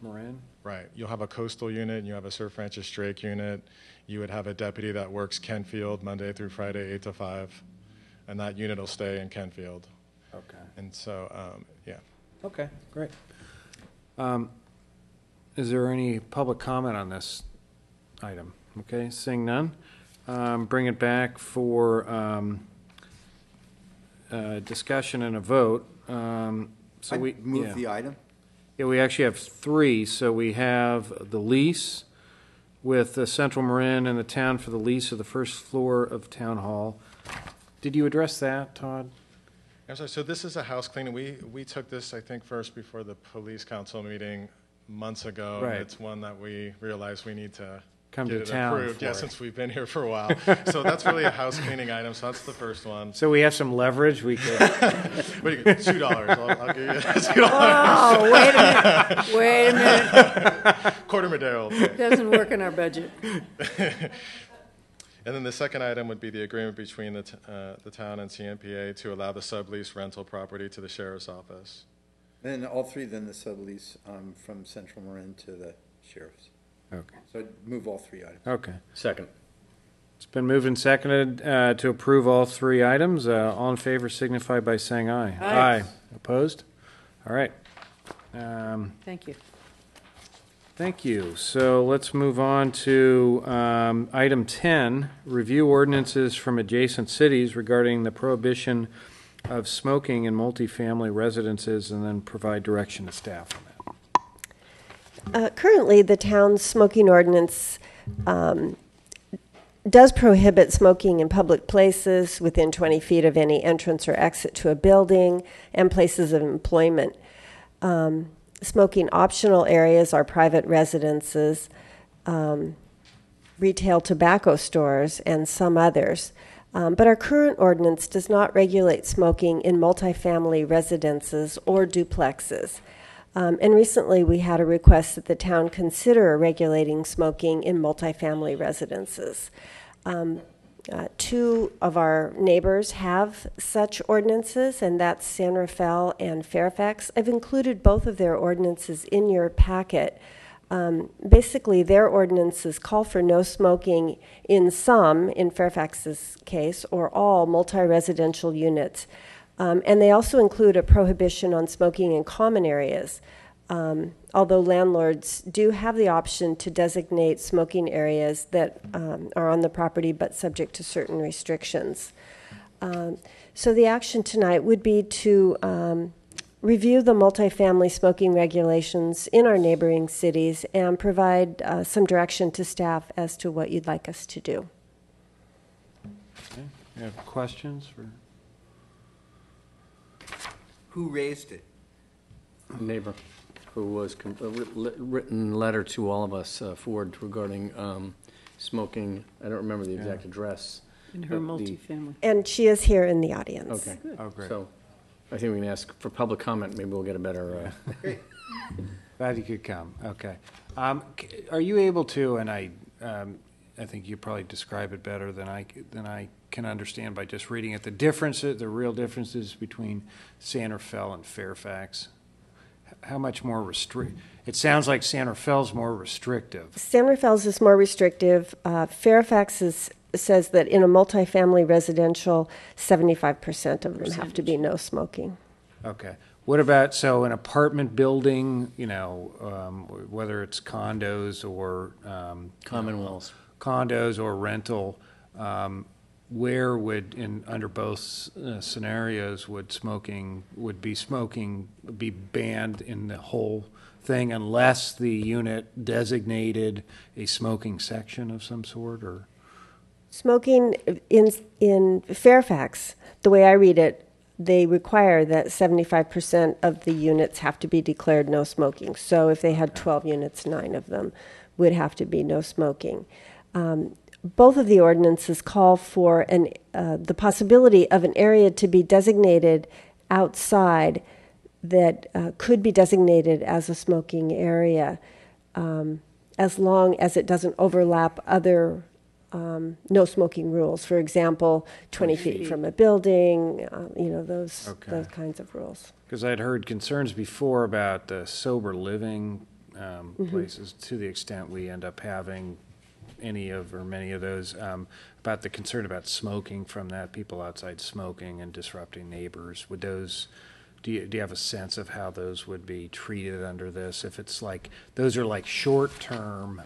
Marin. Right. You'll have a coastal unit and you have a Sir Francis Drake unit. You would have a deputy that works Kentfield Monday through Friday, 8 to 5. And that unit will stay in Kentfield. Okay. And so, yeah. Okay, great. Is there any public comment on this item? Okay, seeing none. Bring it back for discussion and a vote. So we move the item. Yeah, we actually have 3. So we have the lease with the Central Marin and the town for the lease of the first floor of Town Hall. Did you address that, Todd? I'm sorry, so this is a house cleaning. We took this, I think, first before the police council meeting months ago. Right. And it's one that we realized we need to come get to it town approved. for Yeah, it. since we've been here for a while. So that's really a house cleaning item. So that's the first one. So we have some leverage. We could. What do you get? $2. I'll give you $2. Oh, wait a minute. Corte Madera. Doesn't work in our budget. And then the second item would be the agreement between the town and CMPA to allow the sublease rental property to the sheriff's office. Then all 3, then the sublease from Central Marin to the sheriff's. Okay. So I'd move all 3 items. Okay. Second. It's been moved and seconded to approve all 3 items. All in favor signify by saying aye. Aye. Opposed? All right. Thank you. Thank you. So let's move on to item 10, review ordinances from adjacent cities regarding the prohibition of smoking in multifamily residences, and then provide direction to staff on that. Currently, the town's smoking ordinance does prohibit smoking in public places within 20 feet of any entrance or exit to a building and places of employment. Smoking optional areas are private residences, retail tobacco stores, and some others. But our current ordinance does not regulate smoking in multifamily residences or duplexes. And recently we had a request that the town consider regulating smoking in multifamily residences. Two of our neighbors have such ordinances, and that's San Rafael and Fairfax. I've included both of their ordinances in your packet. Basically, their ordinances call for no smoking in some, in Fairfax's case, or all multi-residential units. And they also include a prohibition on smoking in common areas, although landlords do have the option to designate smoking areas that are on the property but subject to certain restrictions. So the action tonight would be to review the multifamily smoking regulations in our neighboring cities and provide some direction to staff as to what you'd like us to do. Okay. You have questions for? Who raised it? A neighbor who was written letter to all of us forward regarding smoking. I don't remember the exact address. In her multifamily. And she is here in the audience. Okay. Oh, great. So I think we can ask for public comment. Maybe we'll get a better. Glad you could come. Okay. Are you able to, and I think you probably describe it better than I can understand by just reading it, the real differences between San Rafael and Fairfax? How much more it sounds like San Rafael's more restrictive. San Rafael's is more restrictive. Fairfax says that in a multifamily residential, 75% of them have to be no smoking. Okay. What about, so an apartment building, whether it's condos or Commonwealths. Condos or rental, where would, under both scenarios, would smoking be banned in the whole thing unless the unit designated a smoking section of some sort, or? Smoking in Fairfax, the way I read it, they require that 75% of the units have to be declared no smoking. So if they had 12 units, 9 of them would have to be no smoking. Both of the ordinances call for the possibility of an area to be designated outside that could be designated as a smoking area, as long as it doesn't overlap other no smoking rules. For example, 20 feet from a building, those kinds of rules. Because I'd heard concerns before about sober living places, to the extent we end up having any of or many of those, about the concern about smoking from that, people outside smoking and disrupting neighbors. Would those, do you have a sense of how those would be treated under this? If it's like, those are like short-term,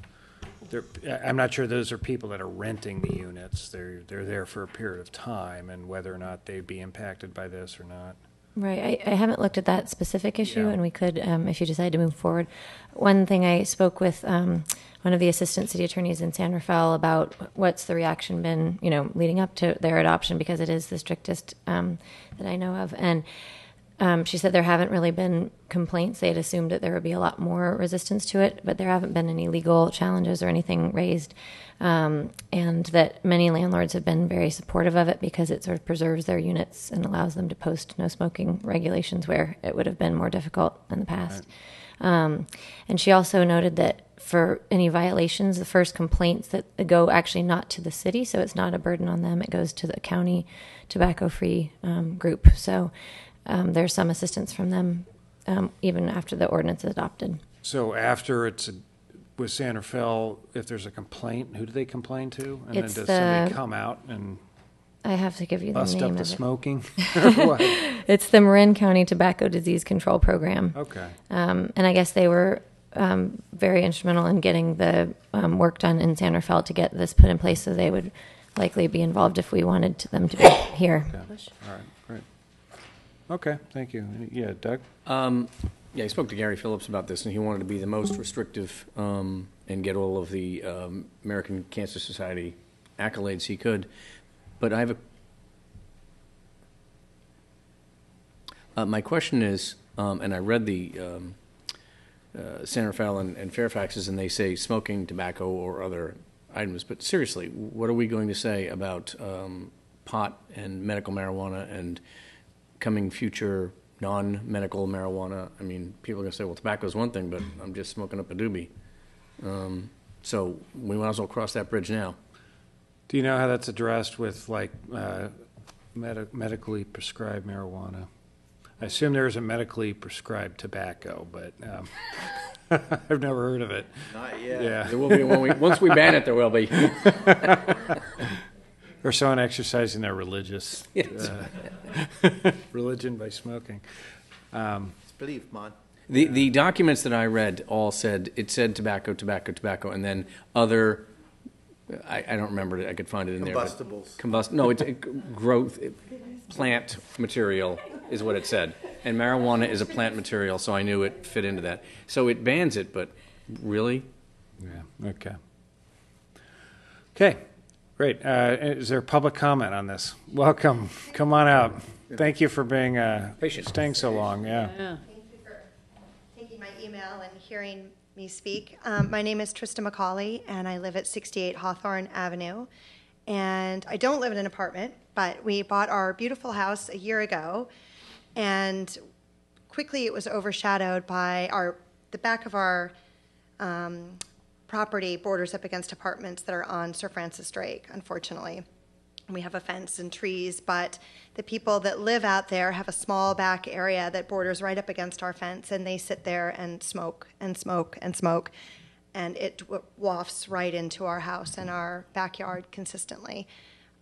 I'm not sure those are people that are renting the units. They're there for a period of time, and whether or not they'd be impacted by this or not. Right. I haven't looked at that specific issue, and we could, if you decide to move forward. One thing I spoke with one of the assistant city attorneys in San Rafael about what's the reaction been, leading up to their adoption, because it is the strictest that I know of. And she said there haven't really been complaints. They had assumed that there would be a lot more resistance to it, but there haven't been any legal challenges or anything raised. And that many landlords have been very supportive of it because it sort of preserves their units and allows them to post no smoking regulations where it would have been more difficult in the past. Right. And she also noted that for any violations, the first complaints that go actually not to the city, so it's not a burden on them. It goes to the county tobacco-free group. So there's some assistance from them even after the ordinance is adopted. So after it's with San Rafael, if there's a complaint, who do they complain to? And It's then does somebody come out and I have to give you the bust name up the of smoking? Or what? It's the Marin County Tobacco Disease Control Program. Okay. And I guess they were very instrumental in getting the work done in San Rafael to get this put in place, so they would likely be involved if we wanted them to be here. Okay. All right, great. Okay, thank you. Yeah, Doug? Yeah, I spoke to Gary Phillips about this, and he wanted to be the most restrictive and get all of the American Cancer Society accolades he could. But I have my question is, and I read the San Rafael and Fairfax's, and they say smoking, tobacco, or other items. But seriously, what are we going to say about pot and medical marijuana and coming future non-medical marijuana. I mean, people are going to say, well, tobacco is one thing, but I'm just smoking up a doobie. So we might as well cross that bridge now. Do you know how that's addressed with like medically prescribed marijuana? I assume there is a medically prescribed tobacco, but I've never heard of it. Not yet. Yeah. There will be once we ban it, there will be. Or someone exercising their religious religion by smoking. It's belief, man. The documents that I read all said tobacco, and then other. I don't remember it. I could find it in Combustibles. there. No, it's growth, plant material is what it said, and marijuana is a plant material, so I knew it fit into that. So it bans it, but really? Yeah. Okay. Okay. Great. Is there public comment on this? Welcome. Come on out. Thank you for being patient, staying so long. Yeah. Thank you for taking my email and hearing me speak. My name is Trista McCauley, and I live at 68 Hawthorne Avenue. And I don't live in an apartment, but we bought our beautiful house a year ago, and quickly it was overshadowed by the back of our property borders up against apartments that are on Sir Francis Drake, unfortunately. We have a fence and trees, but the people that live out there have a small back area that borders right up against our fence, and they sit there and smoke and smoke and smoke, and it wafts right into our house and our backyard consistently,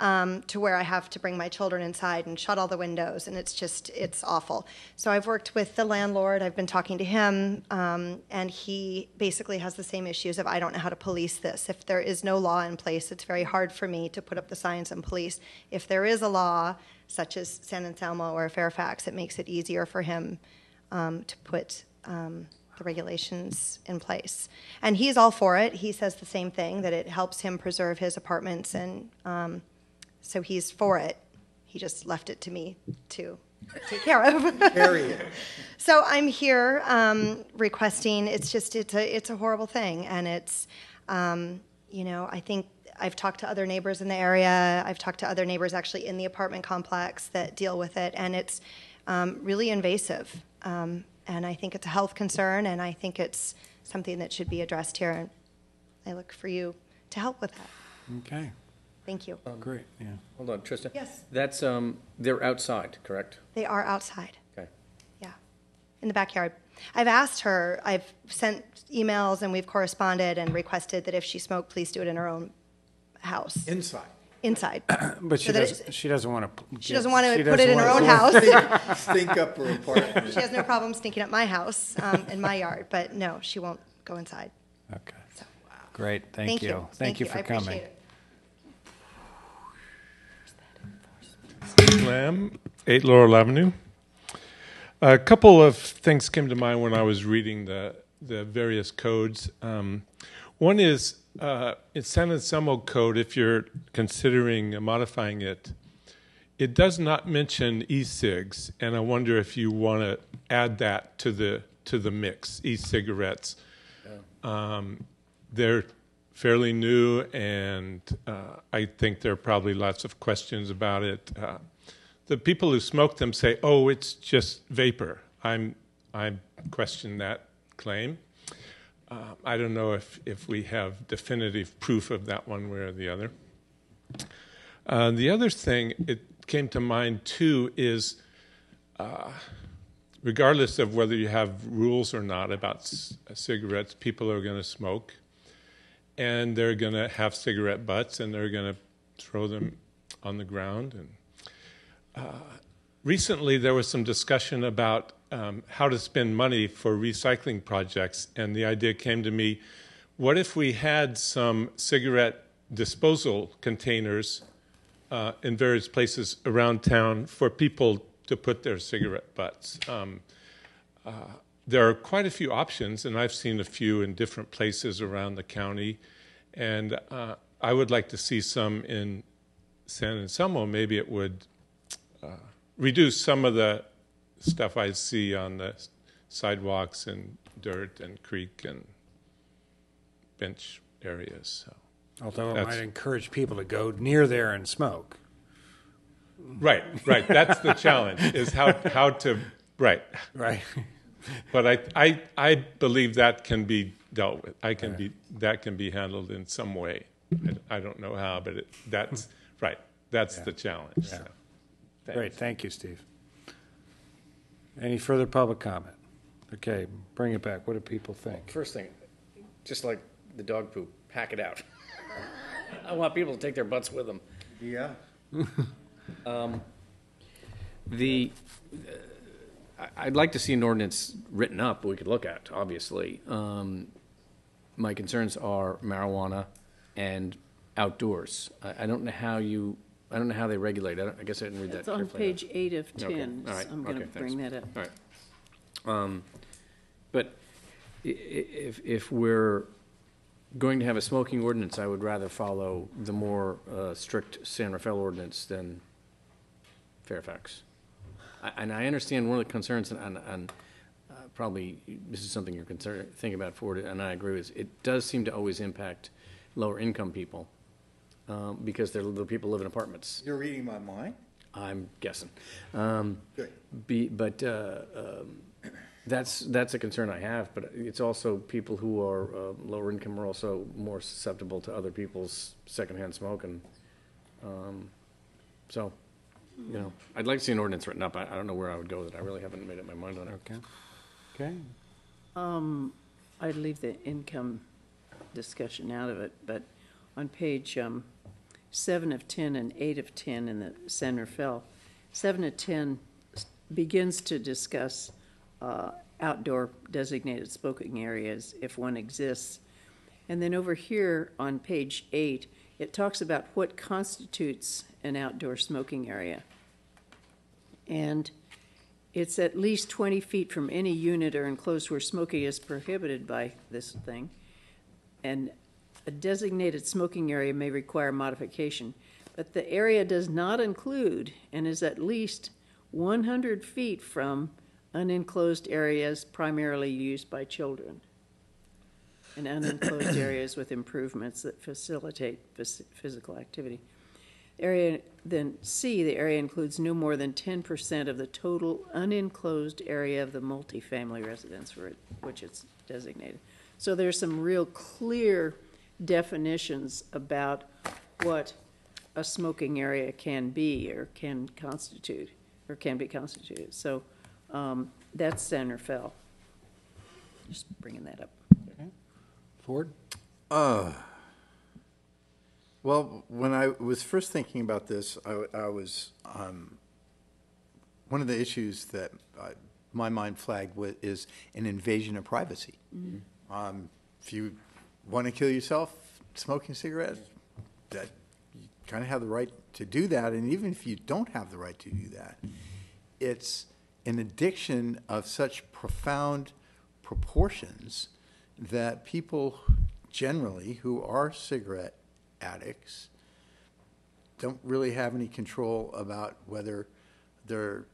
to where I have to bring my children inside and shut all the windows, and it's awful. So I've worked with the landlord. I've been talking to him, and he basically has the same issues of I don't know how to police this. If there is no law in place, it's very hard for me to put up the signs and police. If there is a law, such as San Anselmo or Fairfax, it makes it easier for him to put the regulations in place. And he's all for it. He says the same thing, that it helps him preserve his apartments, and so he's for it. He just left it to me to take care of. Period. So I'm here requesting. It's a horrible thing, and it's I think I've talked to other neighbors in the area. I've talked to other neighbors actually in the apartment complex that deal with it, and it's really invasive. And I think it's a health concern, and I think it's something that should be addressed here. And I look for you to help with that. Okay. Thank you. Great. Yeah. Hold on, Trista. Yes. That's they're outside, correct? They are outside. Okay. Yeah, in the backyard. I've asked her. I've sent emails and we've corresponded and requested that if she smoked, please do it in her own house. Inside. Inside. But So that she doesn't want to. She doesn't want to put it in her own house. Stink up her apartment. She has no problem stinking up my house in my yard, but no, she won't go inside. Okay. So, Great. Thank you. Thank you for I coming. appreciate it. Lamb, 8 Laurel Avenue. A couple of things came to mind when I was reading the various codes. One is in San Anselmo code, if you're considering modifying it, it does not mention e-cigs, and I wonder if you want to add that to the mix, e-cigarettes. They're fairly new, and I think there are probably lots of questions about it. The people who smoke them say, "Oh, it's just vapor." I question that claim. I don't know if we have definitive proof of that one way or the other. The other thing it came to mind too is, regardless of whether you have rules or not about cigarettes, people are going to smoke. And they're going to have cigarette butts, and they're going to throw them on the ground. And recently, there was some discussion about how to spend money for recycling projects, and the idea came to me: what if we had some cigarette disposal containers in various places around town for people to put their cigarette butts? There are quite a few options, and I've seen a few in different places around the county, and I would like to see some in San Anselmo. Maybe it would reduce some of the stuff I see on the sidewalks and dirt and creek and bench areas. So Although it might encourage people to go near there and smoke. Right. That's the challenge, is how to, right. Right. But I believe that can be dealt with. That can be handled in some way. I don't know how, but that's right. That's the challenge. Yeah. So. Great, thank you, Steve. Any further public comment? Okay, bring it back. What do people think? First thing, just like the dog poop, pack it out. I want people to take their butts with them. Yeah. I'd like to see an ordinance written up we could look at, obviously. My concerns are marijuana and outdoors. I don't know how they regulate. I guess I didn't read that It's on carefully. page 8 of 10. Okay. All right. I'm going to bring that up. All right. But if we're going to have a smoking ordinance, I would rather follow the more strict San Rafael ordinance than Fairfax. And I understand one of the concerns, and probably this is something you're thinking about forward, and I agree with. It does seem to always impact lower income people because they're the people who live in apartments. You're reading my mind? I'm guessing. Good. That's a concern I have, but it's also people who are lower income are also more susceptible to other people's secondhand smoke, and so, I'd like to see an ordinance written up. I don't know where I would go with it. I really haven't made up my mind on it. Okay. I'd leave the income discussion out of it, but on page 7 of 10 and 8 of 10 in the San Rafael, 7 of 10 begins to discuss outdoor designated smoking areas if one exists. And then over here on page 8, it talks about what constitutes an outdoor smoking area. And it's at least 20 feet from any unit or enclosed where smoking is prohibited by this thing. And a designated smoking area may require modification, but the area does not include and is at least 100 feet from unenclosed areas primarily used by children and unenclosed areas with improvements that facilitate physical activity. Then C, the area includes no more than 10% of the total unenclosed area of the multifamily residence for which it's designated. So there's some real clear definitions about what a smoking area can be or can constitute or can be constituted. So that's San Rafael. Just bringing that up. Okay. Ford? Well, when I was first thinking about this, I was one of the issues that my mind flagged with is an invasion of privacy. Mm-hmm. If you want to kill yourself smoking cigarettes, that you kind of have the right to do that. And even if you don't have the right to do that, it's an addiction of such profound proportions that people generally who are cigarette addicts don't really have any control about whether they're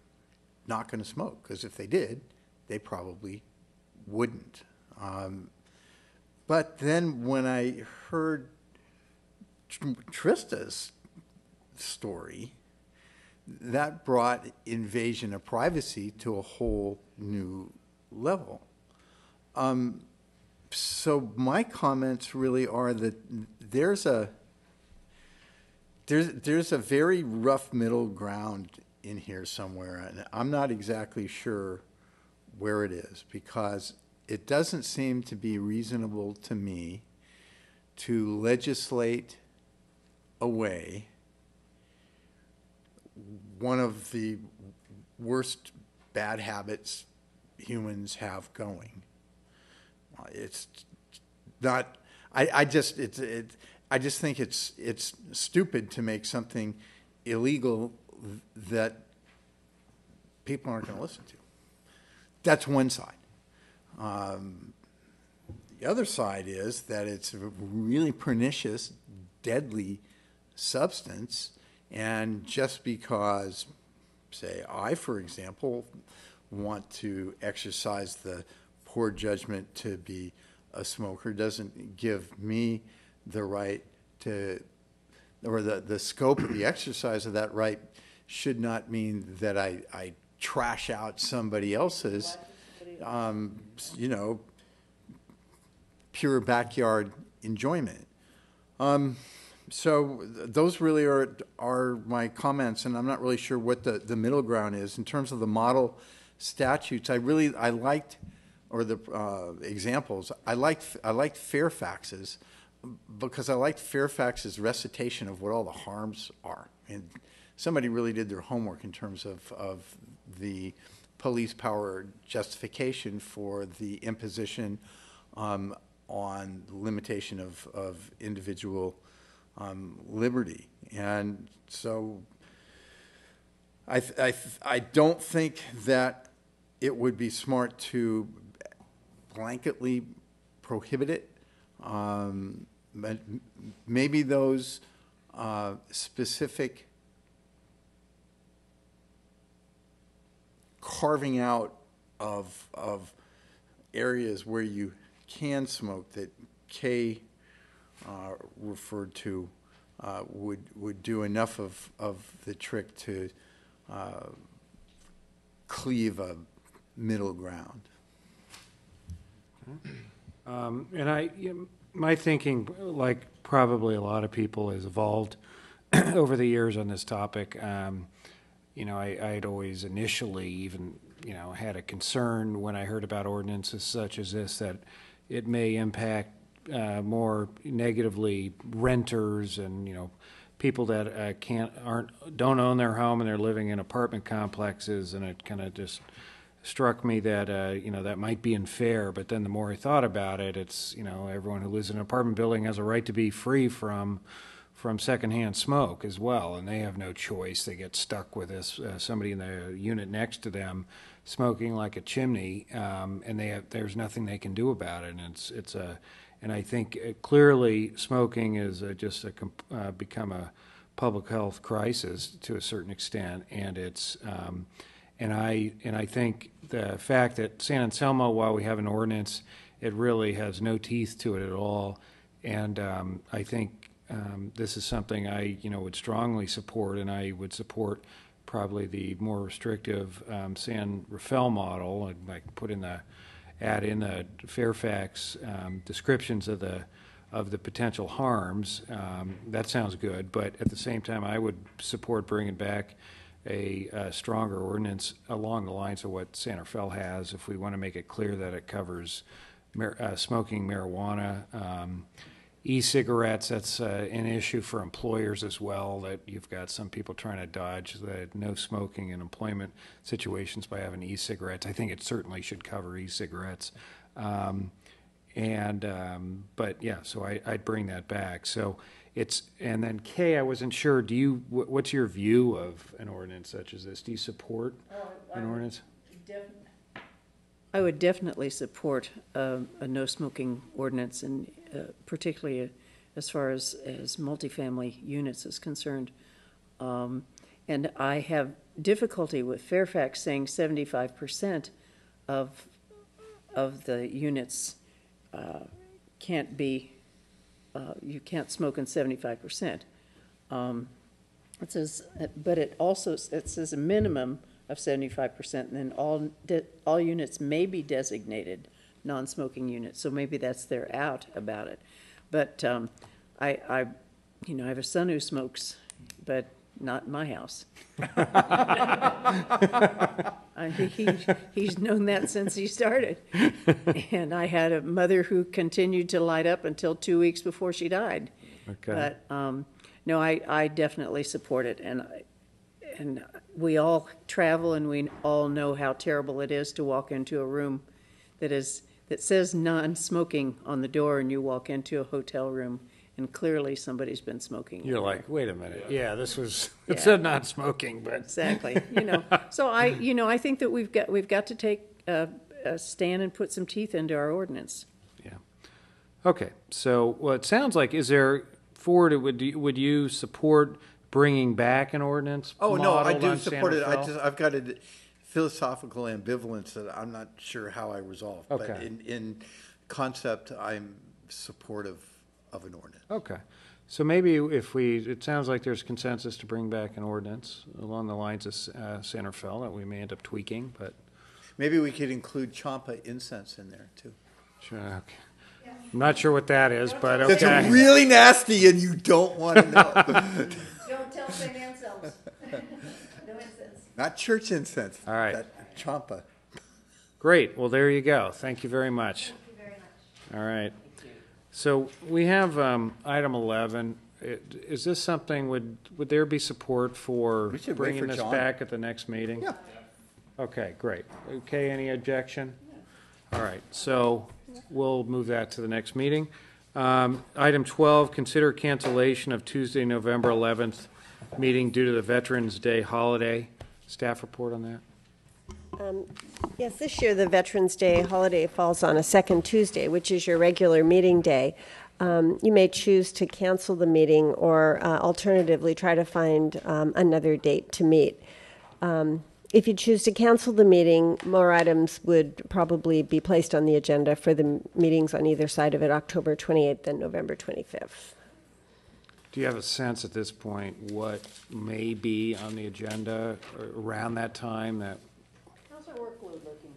not going to smoke, because if they did, they probably wouldn't. But then when I heard Trista's story, that brought invasion of privacy to a whole new level. So my comments really are that there's a very rough middle ground in here somewhere, and I'm not exactly sure where it is, because it doesn't seem to be reasonable to me to legislate away one of the worst bad habits humans have going. It's not. I just think it's stupid to make something illegal that people aren't going to listen to. That's one side. The other side is that it's a really pernicious, deadly substance, and just because, say, I, for example, want to exercise the poor judgment to be a smoker doesn't give me the right to, or the scope of the exercise of that right should not mean that I trash out somebody else's, you know, pure backyard enjoyment. So those really are my comments, and I'm not really sure what the middle ground is in terms of the model statutes. I liked, or the examples. I liked Fairfax's, because I liked Fairfax's recitation of what all the harms are, and somebody really did their homework in terms of the police power justification for the imposition on limitation of individual liberty. And so I don't think that it would be smart to blanketly prohibit it. But maybe those specific carving out of areas where you can smoke that Kay referred to would do enough of the trick to cleave middle ground. And my thinking, like probably a lot of people, has evolved over the years on this topic. I'd always initially even, had a concern when I heard about ordinances such as this that it may impact more negatively renters and, people that don't own their home and they're living in apartment complexes, and it kind of just struck me that that might be unfair. But then the more I thought about it, it's everyone who lives in an apartment building has a right to be free from secondhand smoke as well, and they have no choice. They get stuck with this somebody in the unit next to them smoking like a chimney, and there's nothing they can do about it. And and I think clearly smoking is just become a public health crisis to a certain extent, and it's and I think the fact that San Anselmo, while we have an ordinance, it really has no teeth to it at all, and I think this is something I would strongly support, and I would support probably the more restrictive San Rafael model, and like add in the Fairfax descriptions of the potential harms. That sounds good, but at the same time, I would support bringing back a stronger ordinance along the lines of what San Rafael has, if we want to make it clear that it covers smoking marijuana. E-cigarettes, that's an issue for employers as well, that you've got some people trying to dodge the no smoking in employment situations by having e-cigarettes. I think it certainly should cover e-cigarettes. But yeah, so I'd bring that back. So and then Kay, I wasn't sure, what's your view of an ordinance such as this? Do you support an ordinance? I would definitely support a no smoking ordinance, and particularly as far as multifamily units is concerned. And I have difficulty with Fairfax saying 75% of the units can't be, you can't smoke in 75%. It says, but it says a minimum of 75%, and then all units may be designated non-smoking units. So maybe that's their out about it. But I have a son who smokes, but not in my house. He's known that since he started. And I had a mother who continued to light up until 2 weeks before she died. Okay. But no, I definitely support it, and we all travel, and we all know how terrible it is to walk into a room that says non-smoking on the door, and you walk into a hotel room, and clearly somebody's been smoking. You're like, wait a minute. Yeah, it said not smoking, but exactly. So I think that we've got to take a stand and put some teeth into our ordinance. Yeah. Okay. So, well, it sounds like, would you support bringing back an ordinance? Oh no, I do on support it. Santa I've got a philosophical ambivalence that I'm not sure how I resolve. Okay. But in concept, I'm supportive of an ordinance. Okay. So maybe if it sounds like there's consensus to bring back an ordinance along the lines of Santa Fe that we may end up tweaking, but. Maybe we could include champa incense in there too. Sure, okay. I'm not sure what that is, but okay. That's really nasty and you don't want to know. Don't tell St. Anselmo's. No incense. Not church incense. All right. That champa. Great. Well, there you go. Thank you very much. Thank you very much. All right. So we have item 11. Is this something, would there be support for We should wait bringing for this John. back at the next meeting? Yeah. Okay, great. Okay, any objection? All right, so we'll move that to the next meeting. Item 12, consider cancellation of Tuesday, November 11th meeting due to the Veterans Day holiday. Staff report on that? Yes, this year the Veterans Day holiday falls on a second Tuesday, which is your regular meeting day. You may choose to cancel the meeting or alternatively try to find another date to meet. If you choose to cancel the meeting, more items would probably be placed on the agenda for the meetings on either side of it, October 28th and November 25th. Do you have a sense at this point what may be on the agenda around that time that? How's our workload looking?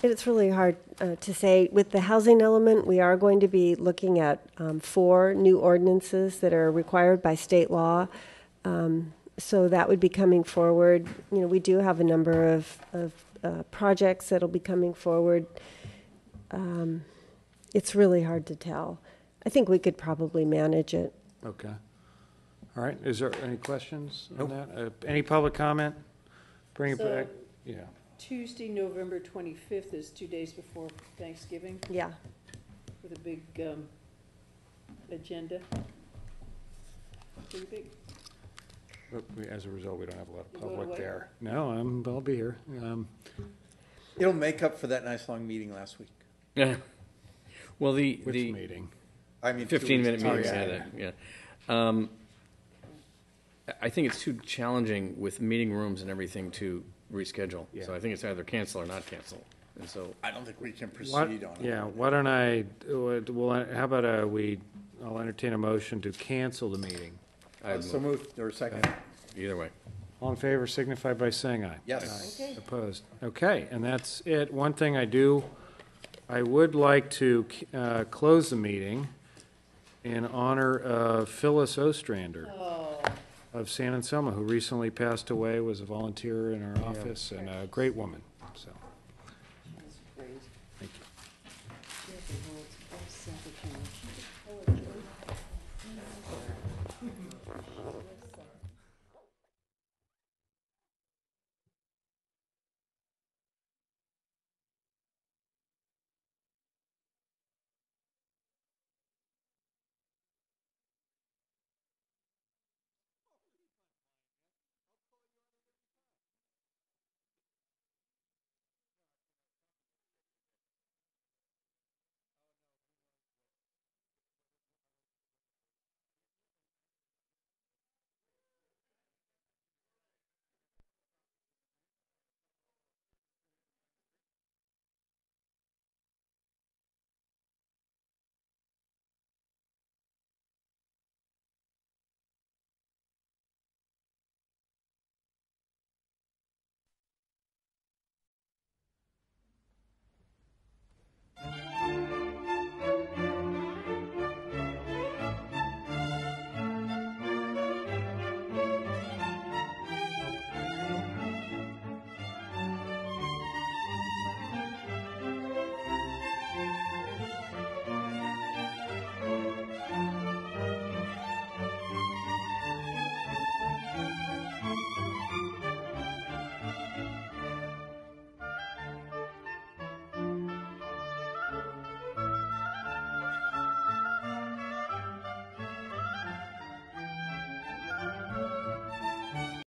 It's really hard to say. With the housing element, we are going to be looking at 4 new ordinances that are required by state law. So that would be coming forward. You know, we do have a number of projects that'll be coming forward. It's really hard to tell. I think we could probably manage it. Okay. All right. Is there any questions on that? Any public comment? Bring it back. Yeah. Tuesday, November 25th is 2 days before Thanksgiving. Yeah. With a big agenda. Pretty big. But as a result, we don't have a lot of You going public away? there. No, I'll be here. It'll make up for that nice long meeting last week. Yeah. Well, Which the meeting? I mean, 15-minute 2 weeks. meetings. Oh, Yeah. I think it's too challenging with meeting rooms and everything to reschedule. Yeah. So I think it's either cancel or not cancel. And so I don't think we can proceed What- on it. Yeah, why don't how about I'll entertain a motion to cancel the meeting. So moved, or second. either way. All in favor signify by saying aye. Yes. Aye. Opposed. Okay, and that's it. One thing I would like to close the meeting in honor of Phyllis Ostrander of San Anselmo, who recently passed away, was a volunteer in our office, and a great woman, so. That's great. Thank you.